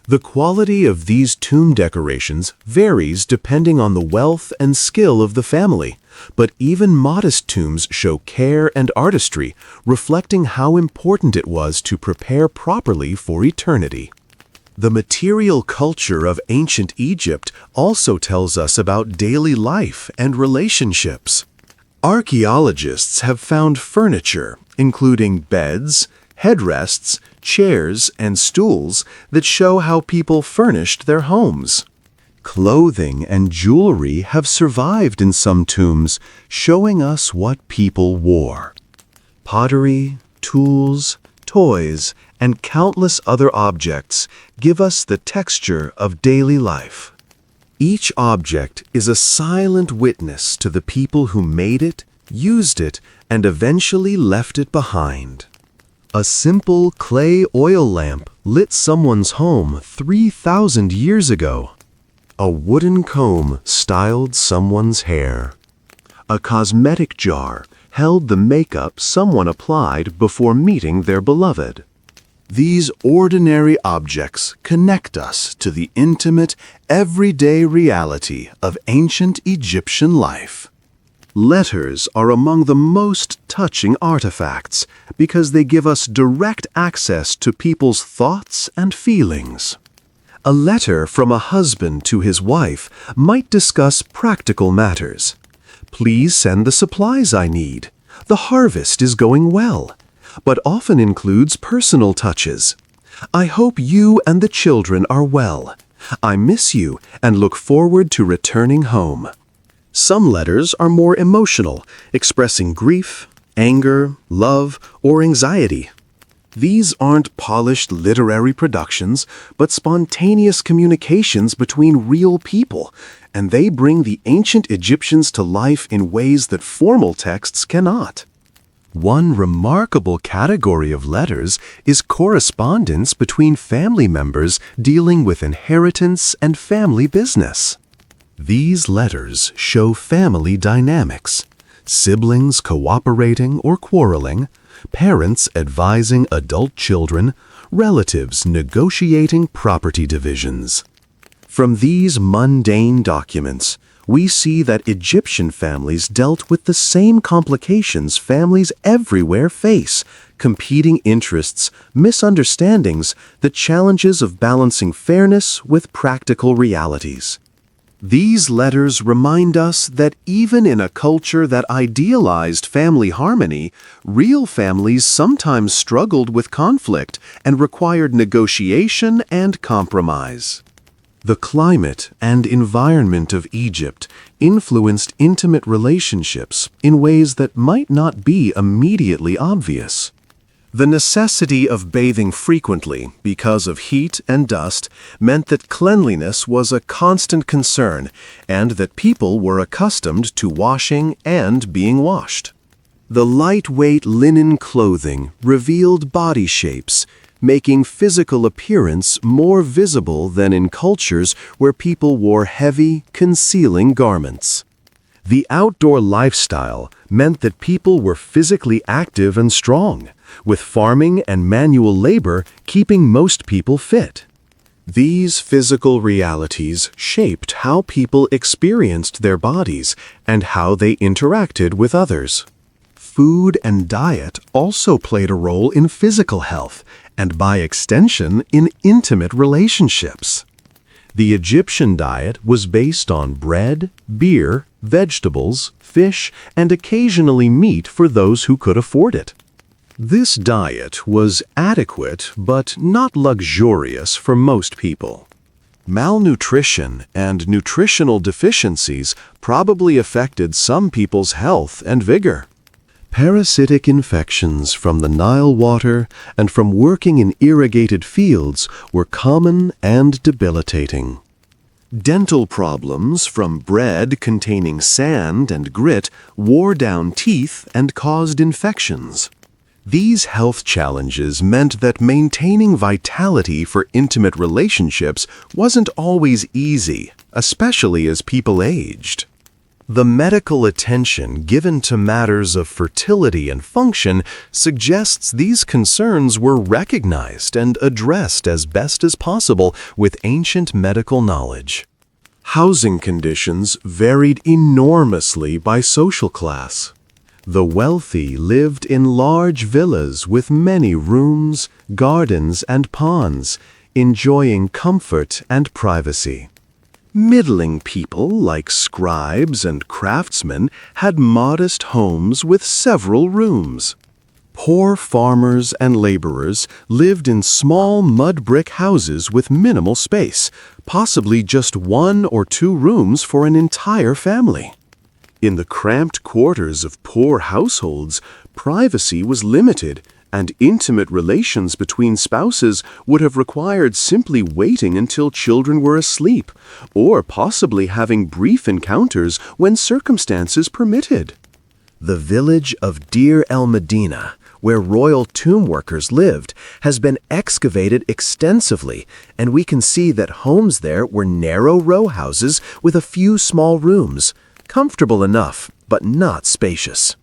The quality of these tomb decorations varies depending on the wealth and skill of the family, but even modest tombs show care and artistry, reflecting how important it was to prepare properly for eternity. The material culture of ancient Egypt also tells us about daily life and relationships. Archaeologists have found furniture, including beds, headrests, chairs, and stools that show how people furnished their homes. Clothing and jewelry have survived in some tombs, showing us what people wore. Pottery, tools, toys, and countless other objects give us the texture of daily life. Each object is a silent witness to the people who made it, used it, and eventually left it behind. A simple clay oil lamp lit someone's home 3,000 years ago. A wooden comb styled someone's hair. A cosmetic jar held the makeup someone applied before meeting their beloved. These ordinary objects connect us to the intimate, everyday reality of ancient Egyptian life. Letters are among the most touching artifacts because they give us direct access to people's thoughts and feelings. A letter from a husband to his wife might discuss practical matters. Please send the supplies I need. The harvest is going well, but often includes personal touches. I hope you and the children are well. I miss you and look forward to returning home. Some letters are more emotional, expressing grief, anger, love, or anxiety. These aren't polished literary productions, but spontaneous communications between real people, and they bring the ancient Egyptians to life in ways that formal texts cannot. One remarkable category of letters is correspondence between family members dealing with inheritance and family business. These letters show family dynamics, siblings cooperating or quarreling, parents advising adult children, relatives negotiating property divisions. From these mundane documents, we see that Egyptian families dealt with the same complications families everywhere face: competing interests, misunderstandings, the challenges of balancing fairness with practical realities. These letters remind us that even in a culture that idealized family harmony, real families sometimes struggled with conflict and required negotiation and compromise. The climate and environment of Egypt influenced intimate relationships in ways that might not be immediately obvious. The necessity of bathing frequently because of heat and dust meant that cleanliness was a constant concern and that people were accustomed to washing and being washed. The lightweight linen clothing revealed body shapes, making physical appearance more visible than in cultures where people wore heavy, concealing garments. The outdoor lifestyle meant that people were physically active and strong, with farming and manual labor keeping most people fit. These physical realities shaped how people experienced their bodies and how they interacted with others. Food and diet also played a role in physical health and, by extension, in intimate relationships. The Egyptian diet was based on bread, beer, vegetables, fish, and occasionally meat for those who could afford it. This diet was adequate but not luxurious for most people. Malnutrition and nutritional deficiencies probably affected some people's health and vigor. Parasitic infections from the Nile water and from working in irrigated fields were common and debilitating. Dental problems from bread containing sand and grit wore down teeth and caused infections. These health challenges meant that maintaining vitality for intimate relationships wasn't always easy, especially as people aged. The medical attention given to matters of fertility and function suggests these concerns were recognized and addressed as best as possible with ancient medical knowledge. Housing conditions varied enormously by social class. The wealthy lived in large villas with many rooms, gardens, and ponds, enjoying comfort and privacy. Middling people, like scribes and craftsmen, had modest homes with several rooms. Poor farmers and laborers lived in small mud brick houses with minimal space, possibly just 1 or 2 rooms for an entire family. In the cramped quarters of poor households, privacy was limited, and intimate relations between spouses would have required simply waiting until children were asleep, or possibly having brief encounters when circumstances permitted. The village of Deir el-Medina, where royal tomb workers lived, has been excavated extensively, and we can see that homes there were narrow row houses with a few small rooms, comfortable enough, but not spacious.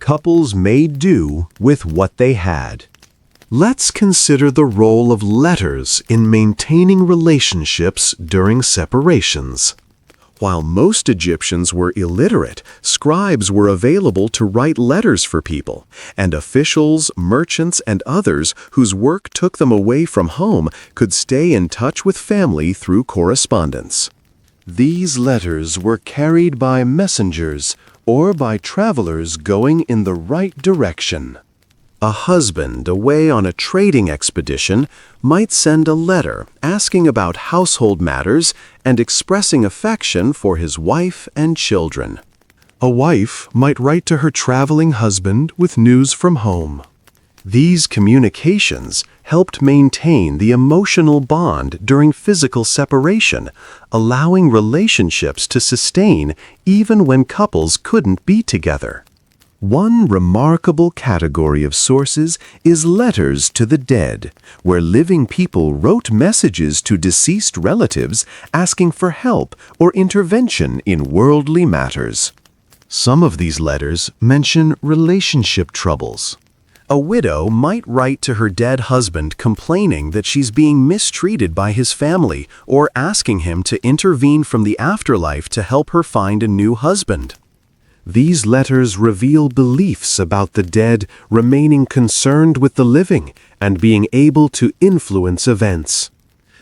Couples made do with what they had. Let's consider the role of letters in maintaining relationships during separations. While most Egyptians were illiterate, scribes were available to write letters for people, and officials, merchants, and others whose work took them away from home could stay in touch with family through correspondence. These letters were carried by messengers or by travelers going in the right direction. A husband away on a trading expedition might send a letter asking about household matters and expressing affection for his wife and children. A wife might write to her traveling husband with news from home. These communications helped maintain the emotional bond during physical separation, allowing relationships to sustain even when couples couldn't be together. One remarkable category of sources is letters to the dead, where living people wrote messages to deceased relatives asking for help or intervention in worldly matters. Some of these letters mention relationship troubles. A widow might write to her dead husband complaining that she's being mistreated by his family or asking him to intervene from the afterlife to help her find a new husband. These letters reveal beliefs about the dead remaining concerned with the living and being able to influence events.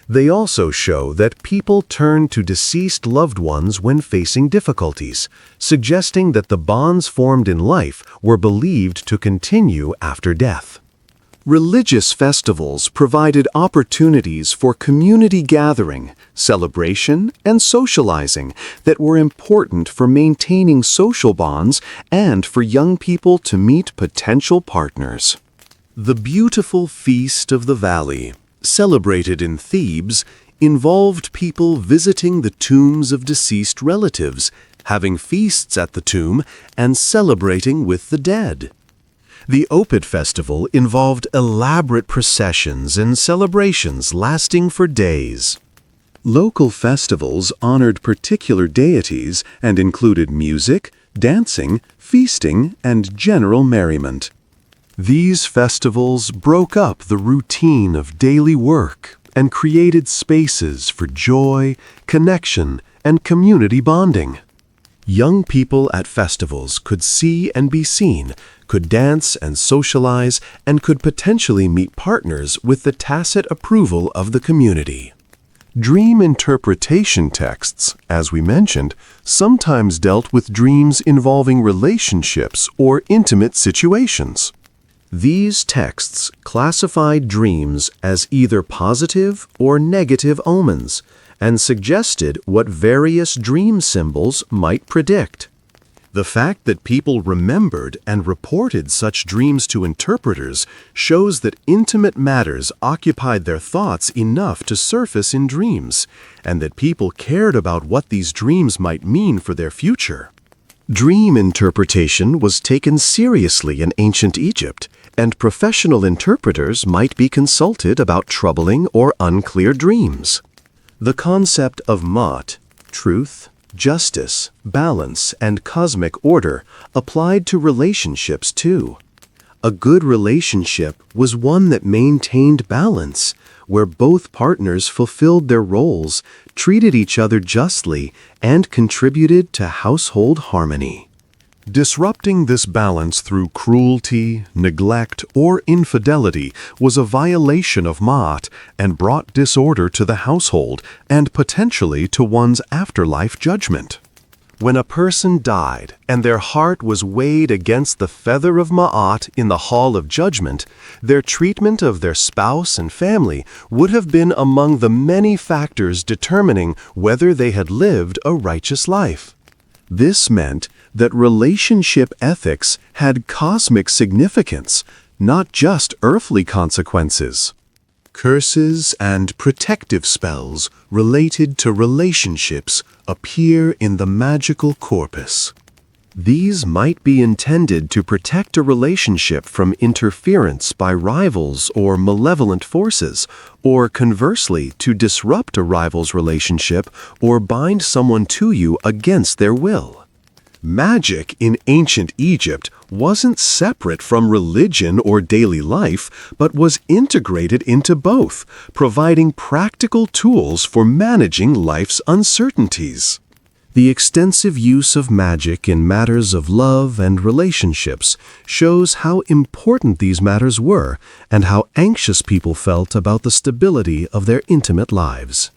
They also show that people turn to deceased loved ones when facing difficulties, suggesting that the bonds formed in life were believed to continue after death. Religious festivals provided opportunities for community gathering, celebration, and socializing that were important for maintaining social bonds and for young people to meet potential partners. The beautiful Feast of the Valley, celebrated in Thebes, involved people visiting the tombs of deceased relatives, having feasts at the tomb, and celebrating with the dead. The Opet festival involved elaborate processions and celebrations lasting for days. Local festivals honored particular deities and included music, dancing, feasting, and general merriment. These festivals broke up the routine of daily work and created spaces for joy, connection, and community bonding. Young people at festivals could see and be seen, could dance and socialize, and could potentially meet partners with the tacit approval of the community. Dream interpretation texts, as we mentioned, sometimes dealt with dreams involving relationships or intimate situations. These texts classified dreams as either positive or negative omens and suggested what various dream symbols might predict. The fact that people remembered and reported such dreams to interpreters shows that intimate matters occupied their thoughts enough to surface in dreams, and that people cared about what these dreams might mean for their future. Dream interpretation was taken seriously in ancient Egypt, and professional interpreters might be consulted about troubling or unclear dreams. The concept of Ma'at, truth, justice, balance, and cosmic order applied to relationships too. A good relationship was one that maintained balance, where both partners fulfilled their roles, treated each other justly, and contributed to household harmony. Disrupting this balance through cruelty, neglect, or infidelity was a violation of Ma'at and brought disorder to the household and potentially to one's afterlife judgment. When a person died and their heart was weighed against the feather of Ma'at in the hall of judgment, their treatment of their spouse and family would have been among the many factors determining whether they had lived a righteous life. This meant that relationship ethics had cosmic significance, not just earthly consequences. Curses and protective spells related to relationships appear in the magical corpus. These might be intended to protect a relationship from interference by rivals or malevolent forces, or conversely, to disrupt a rival's relationship or bind someone to you against their will. Magic in ancient Egypt wasn't separate from religion or daily life, but was integrated into both, providing practical tools for managing life's uncertainties. The extensive use of magic in matters of love and relationships shows how important these matters were and how anxious people felt about the stability of their intimate lives.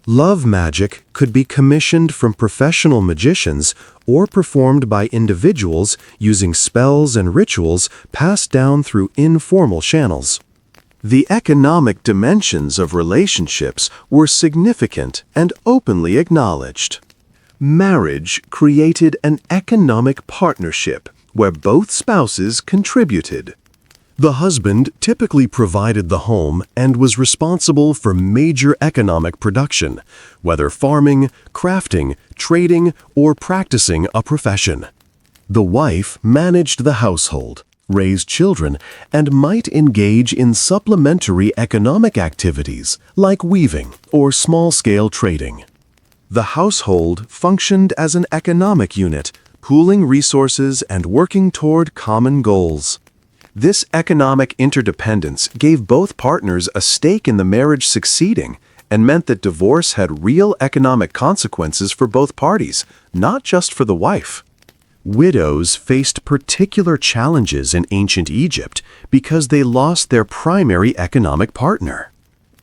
Love magic could be commissioned from professional magicians or performed by individuals using spells and rituals passed down through informal channels. The economic dimensions of relationships were significant and openly acknowledged. Marriage created an economic partnership where both spouses contributed. The husband typically provided the home and was responsible for major economic production, whether farming, crafting, trading, or practicing a profession. The wife managed the household, raised children, and might engage in supplementary economic activities like weaving or small-scale trading. The household functioned as an economic unit, pooling resources and working toward common goals. This economic interdependence gave both partners a stake in the marriage succeeding and meant that divorce had real economic consequences for both parties, not just for the wife. Widows faced particular challenges in ancient Egypt because they lost their primary economic partner.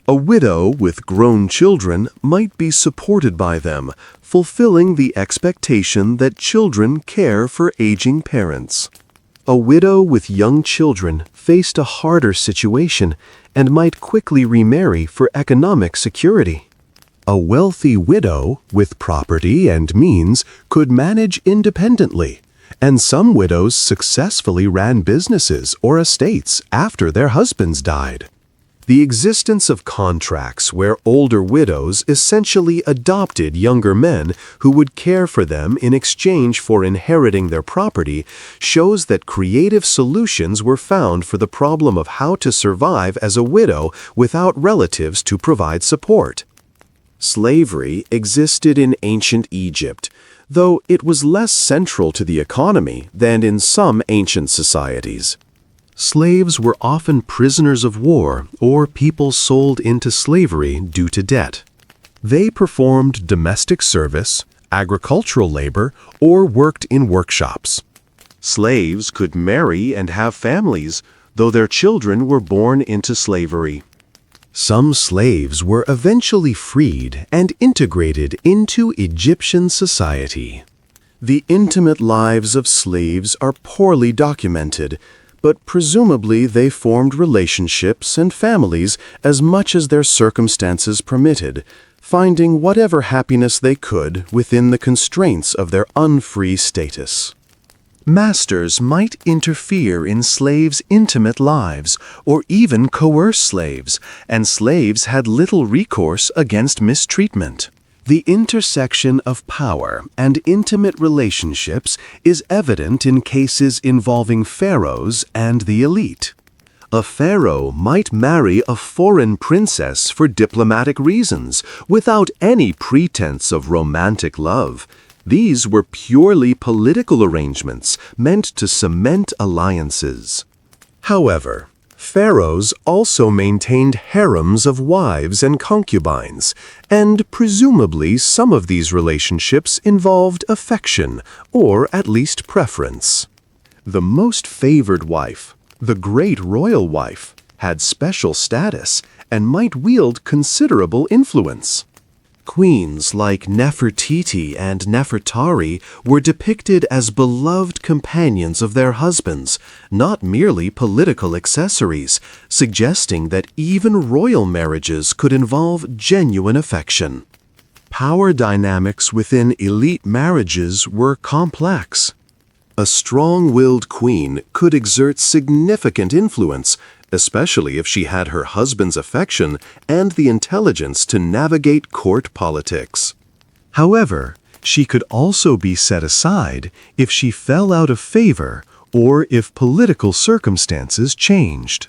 A widow with grown children might be supported by them, fulfilling the expectation that children care for aging parents. A widow with young children faced a harder situation and might quickly remarry for economic security. A wealthy widow with property and means could manage independently, and some widows successfully ran businesses or estates after their husbands died. The existence of contracts where older widows essentially adopted younger men who would care for them in exchange for inheriting their property shows that creative solutions were found for the problem of how to survive as a widow without relatives to provide support. Slavery existed in ancient Egypt, though it was less central to the economy than in some ancient societies. Slaves were often prisoners of war or people sold into slavery due to debt. They performed domestic service, agricultural labor, or worked in workshops. Slaves could marry and have families, though their children were born into slavery. Some slaves were eventually freed and integrated into Egyptian society. The intimate lives of slaves are poorly documented, but presumably they formed relationships and families as much as their circumstances permitted, finding whatever happiness they could within the constraints of their unfree status. Masters might interfere in slaves' intimate lives or even coerce slaves, and slaves had little recourse against mistreatment. The intersection of power and intimate relationships is evident in cases involving pharaohs and the elite. A pharaoh might marry a foreign princess for diplomatic reasons, without any pretense of romantic love. These were purely political arrangements meant to cement alliances. However, pharaohs also maintained harems of wives and concubines, and presumably some of these relationships involved affection, or at least preference. The most favored wife, the great royal wife, had special status and might wield considerable influence. Queens like Nefertiti and Nefertari were depicted as beloved companions of their husbands, not merely political accessories, suggesting that even royal marriages could involve genuine affection. Power dynamics within elite marriages were complex. A strong-willed queen could exert significant influence, especially if she had her husband's affection and the intelligence to navigate court politics. However, she could also be set aside if she fell out of favor or if political circumstances changed.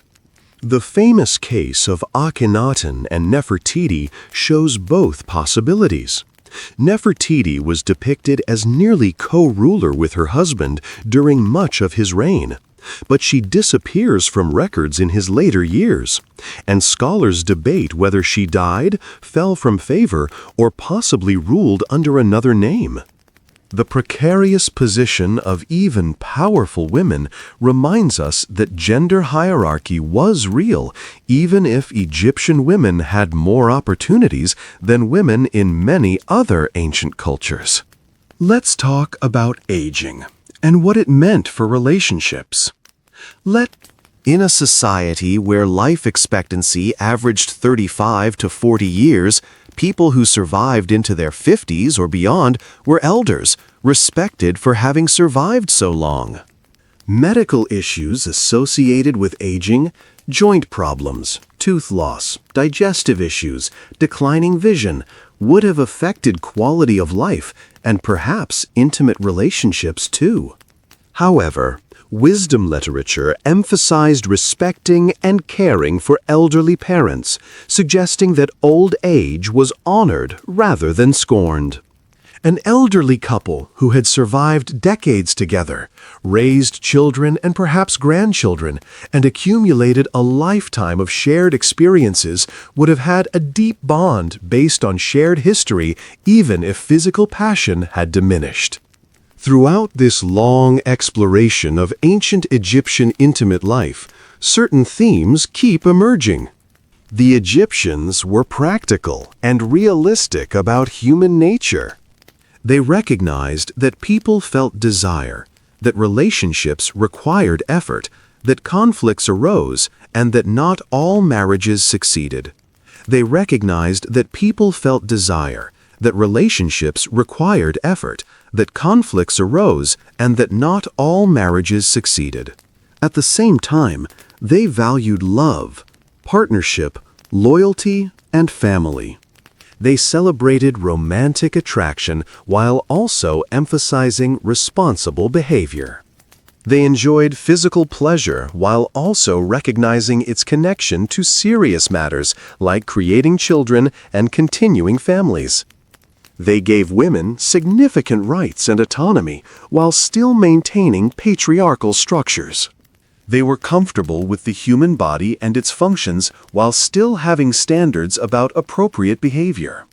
The famous case of Akhenaten and Nefertiti shows both possibilities. Nefertiti was depicted as nearly co-ruler with her husband during much of his reign, but she disappears from records in his later years, and scholars debate whether she died, fell from favor, or possibly ruled under another name. The precarious position of even powerful women reminds us that gender hierarchy was real, even if Egyptian women had more opportunities than women in many other ancient cultures. Let's talk about aging and what it meant for relationships. In a society where life expectancy averaged 35 to 40 years, people who survived into their 50s or beyond were elders, respected for having survived so long. Medical issues associated with aging, joint problems, tooth loss, digestive issues, declining vision, would have affected quality of life and perhaps intimate relationships too. However, wisdom literature emphasized respecting and caring for elderly parents, suggesting that old age was honored rather than scorned. An elderly couple who had survived decades together, raised children and perhaps grandchildren, and accumulated a lifetime of shared experiences would have had a deep bond based on shared history, even if physical passion had diminished. Throughout this long exploration of ancient Egyptian intimate life, certain themes keep emerging. The Egyptians were practical and realistic about human nature. They recognized that people felt desire, that relationships required effort, that conflicts arose, and that not all marriages succeeded. They recognized that people felt desire, that relationships required effort, that conflicts arose, and that not all marriages succeeded. At the same time, they valued love, partnership, loyalty, and family. They celebrated romantic attraction while also emphasizing responsible behavior. They enjoyed physical pleasure while also recognizing its connection to serious matters like creating children and continuing families. They gave women significant rights and autonomy while still maintaining patriarchal structures. They were comfortable with the human body and its functions while still having standards about appropriate behavior.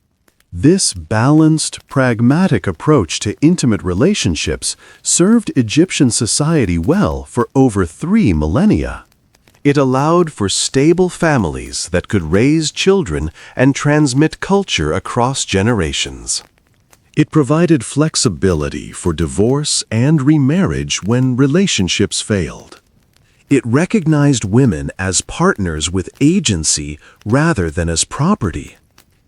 This balanced, pragmatic approach to intimate relationships served Egyptian society well for over 3 millennia. It allowed for stable families that could raise children and transmit culture across generations. It provided flexibility for divorce and remarriage when relationships failed. It recognized women as partners with agency rather than as property.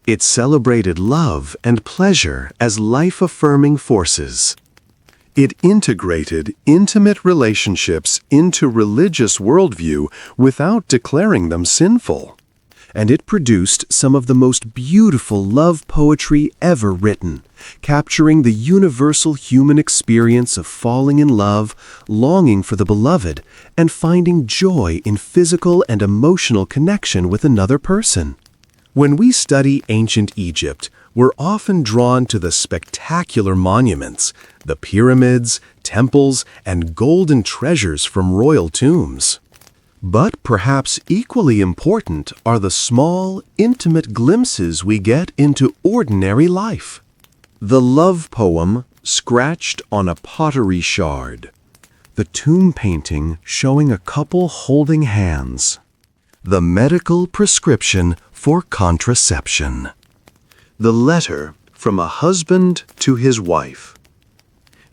It celebrated love and pleasure as life-affirming forces. It integrated intimate relationships into religious worldview without declaring them sinful. And it produced some of the most beautiful love poetry ever written, capturing the universal human experience of falling in love, longing for the beloved, and finding joy in physical and emotional connection with another person. When we study ancient Egypt, we're often drawn to the spectacular monuments, the pyramids, temples, and golden treasures from royal tombs. But perhaps equally important are the small, intimate glimpses we get into ordinary life. The love poem scratched on a pottery shard. The tomb painting showing a couple holding hands. The medical prescription for contraception. The letter from a husband to his wife.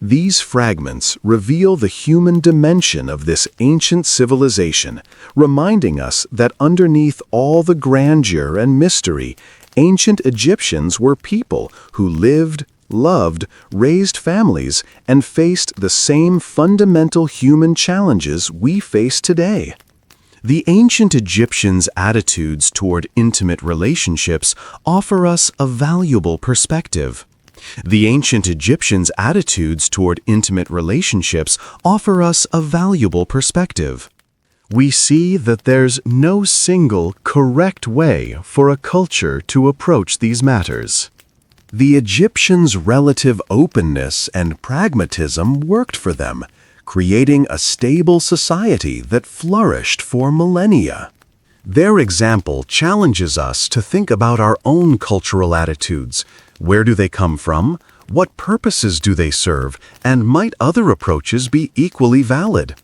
These fragments reveal the human dimension of this ancient civilization, reminding us that underneath all the grandeur and mystery, ancient Egyptians were people who lived, loved, raised families, and faced the same fundamental human challenges we face today. The ancient Egyptians' attitudes toward intimate relationships offer us a valuable perspective. The ancient Egyptians' attitudes toward intimate relationships offer us a valuable perspective. We see that there's no single correct way for a culture to approach these matters. The Egyptians' relative openness and pragmatism worked for them, creating a stable society that flourished for millennia. Their example challenges us to think about our own cultural attitudes. Where do they come from? What purposes do they serve? And might other approaches be equally valid?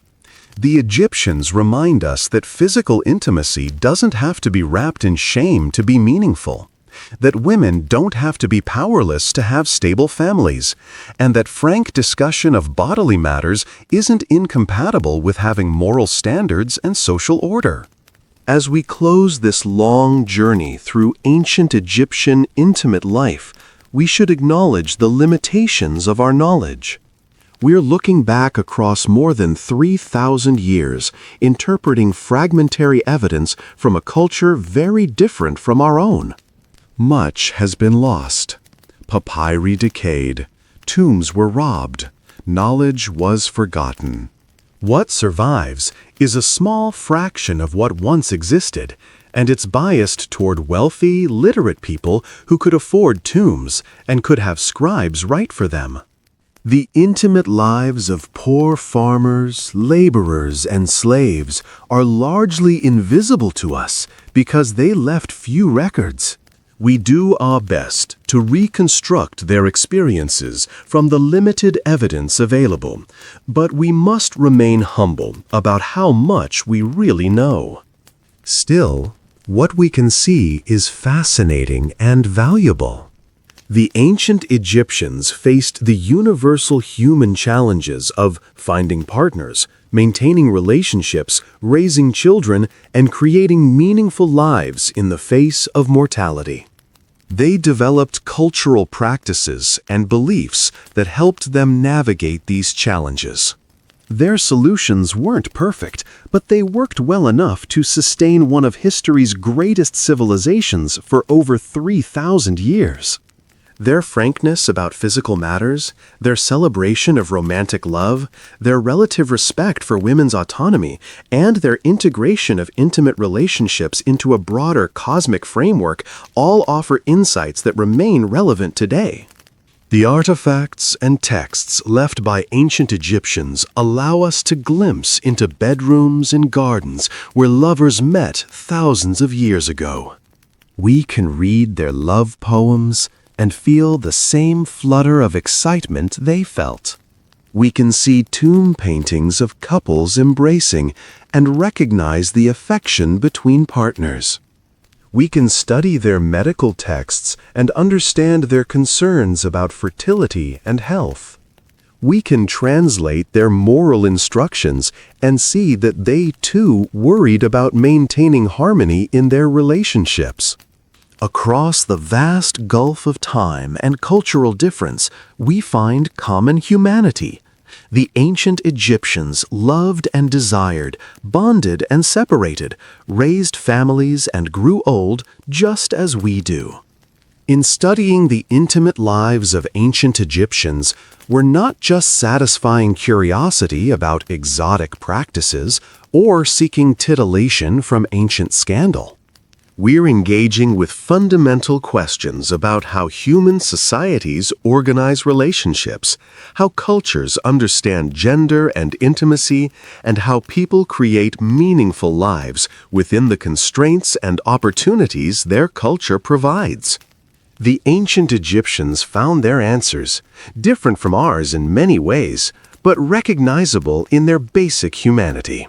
The Egyptians remind us that physical intimacy doesn't have to be wrapped in shame to be meaningful, that women don't have to be powerless to have stable families, and that frank discussion of bodily matters isn't incompatible with having moral standards and social order. As we close this long journey through ancient Egyptian intimate life, we should acknowledge the limitations of our knowledge. We're looking back across more than 3,000 years, interpreting fragmentary evidence from a culture very different from our own. Much has been lost. Papyri decayed. Tombs were robbed. Knowledge was forgotten. What survives is a small fraction of what once existed, and it's biased toward wealthy, literate people who could afford tombs and could have scribes write for them. The intimate lives of poor farmers, laborers, and slaves are largely invisible to us because they left few records. We do our best to reconstruct their experiences from the limited evidence available, but we must remain humble about how much we really know. Still, what we can see is fascinating and valuable. The ancient Egyptians faced the universal human challenges of finding partners, maintaining relationships, raising children, and creating meaningful lives in the face of mortality. They developed cultural practices and beliefs that helped them navigate these challenges. Their solutions weren't perfect, but they worked well enough to sustain one of history's greatest civilizations for over 3,000 years. Their frankness about physical matters, their celebration of romantic love, their relative respect for women's autonomy, and their integration of intimate relationships into a broader cosmic framework all offer insights that remain relevant today. The artifacts and texts left by ancient Egyptians allow us to glimpse into bedrooms and gardens where lovers met thousands of years ago. We can read their love poems and feel the same flutter of excitement they felt. We can see tomb paintings of couples embracing and recognize the affection between partners. We can study their medical texts and understand their concerns about fertility and health. We can translate their moral instructions and see that they too worried about maintaining harmony in their relationships. Across the vast gulf of time and cultural difference, we find common humanity. The ancient Egyptians loved and desired, bonded and separated, raised families and grew old just as we do. In studying the intimate lives of ancient Egyptians, we're not just satisfying curiosity about exotic practices or seeking titillation from ancient scandal. We're engaging with fundamental questions about how human societies organize relationships, how cultures understand gender and intimacy, and how people create meaningful lives within the constraints and opportunities their culture provides. The ancient Egyptians found their answers, different from ours in many ways, but recognizable in their basic humanity.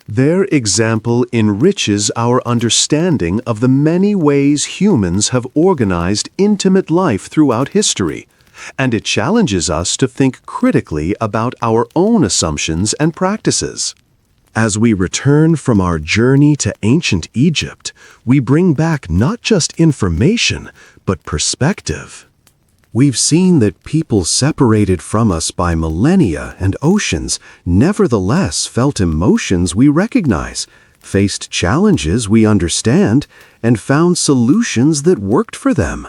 Their example enriches our understanding of the many ways humans have organized intimate life throughout history, and it challenges us to think critically about our own assumptions and practices. As we return from our journey to ancient Egypt, we bring back not just information, but perspective. We've seen that people separated from us by millennia and oceans nevertheless felt emotions we recognize, faced challenges we understand, and found solutions that worked for them.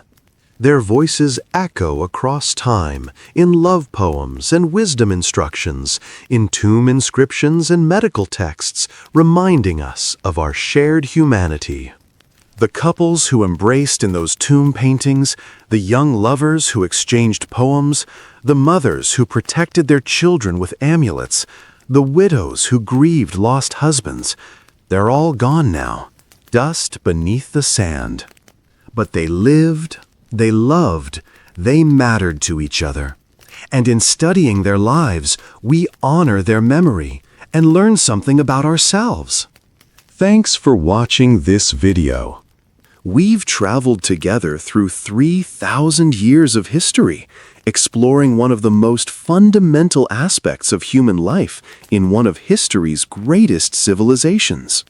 Their voices echo across time, in love poems and wisdom instructions, in tomb inscriptions and medical texts, reminding us of our shared humanity. The couples who embraced in those tomb paintings, the young lovers who exchanged poems, the mothers who protected their children with amulets, the widows who grieved lost husbands, they're all gone now, dust beneath the sand. But they lived, they loved, they mattered to each other. And in studying their lives, we honor their memory and learn something about ourselves. Thanks for watching this video. We've traveled together through 3,000 years of history, exploring one of the most fundamental aspects of human life in one of history's greatest civilizations.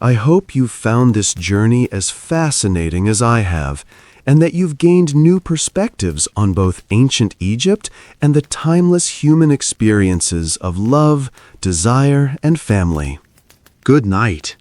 I hope you've found this journey as fascinating as I have, and that you've gained new perspectives on both ancient Egypt and the timeless human experiences of love, desire, and family. Good night.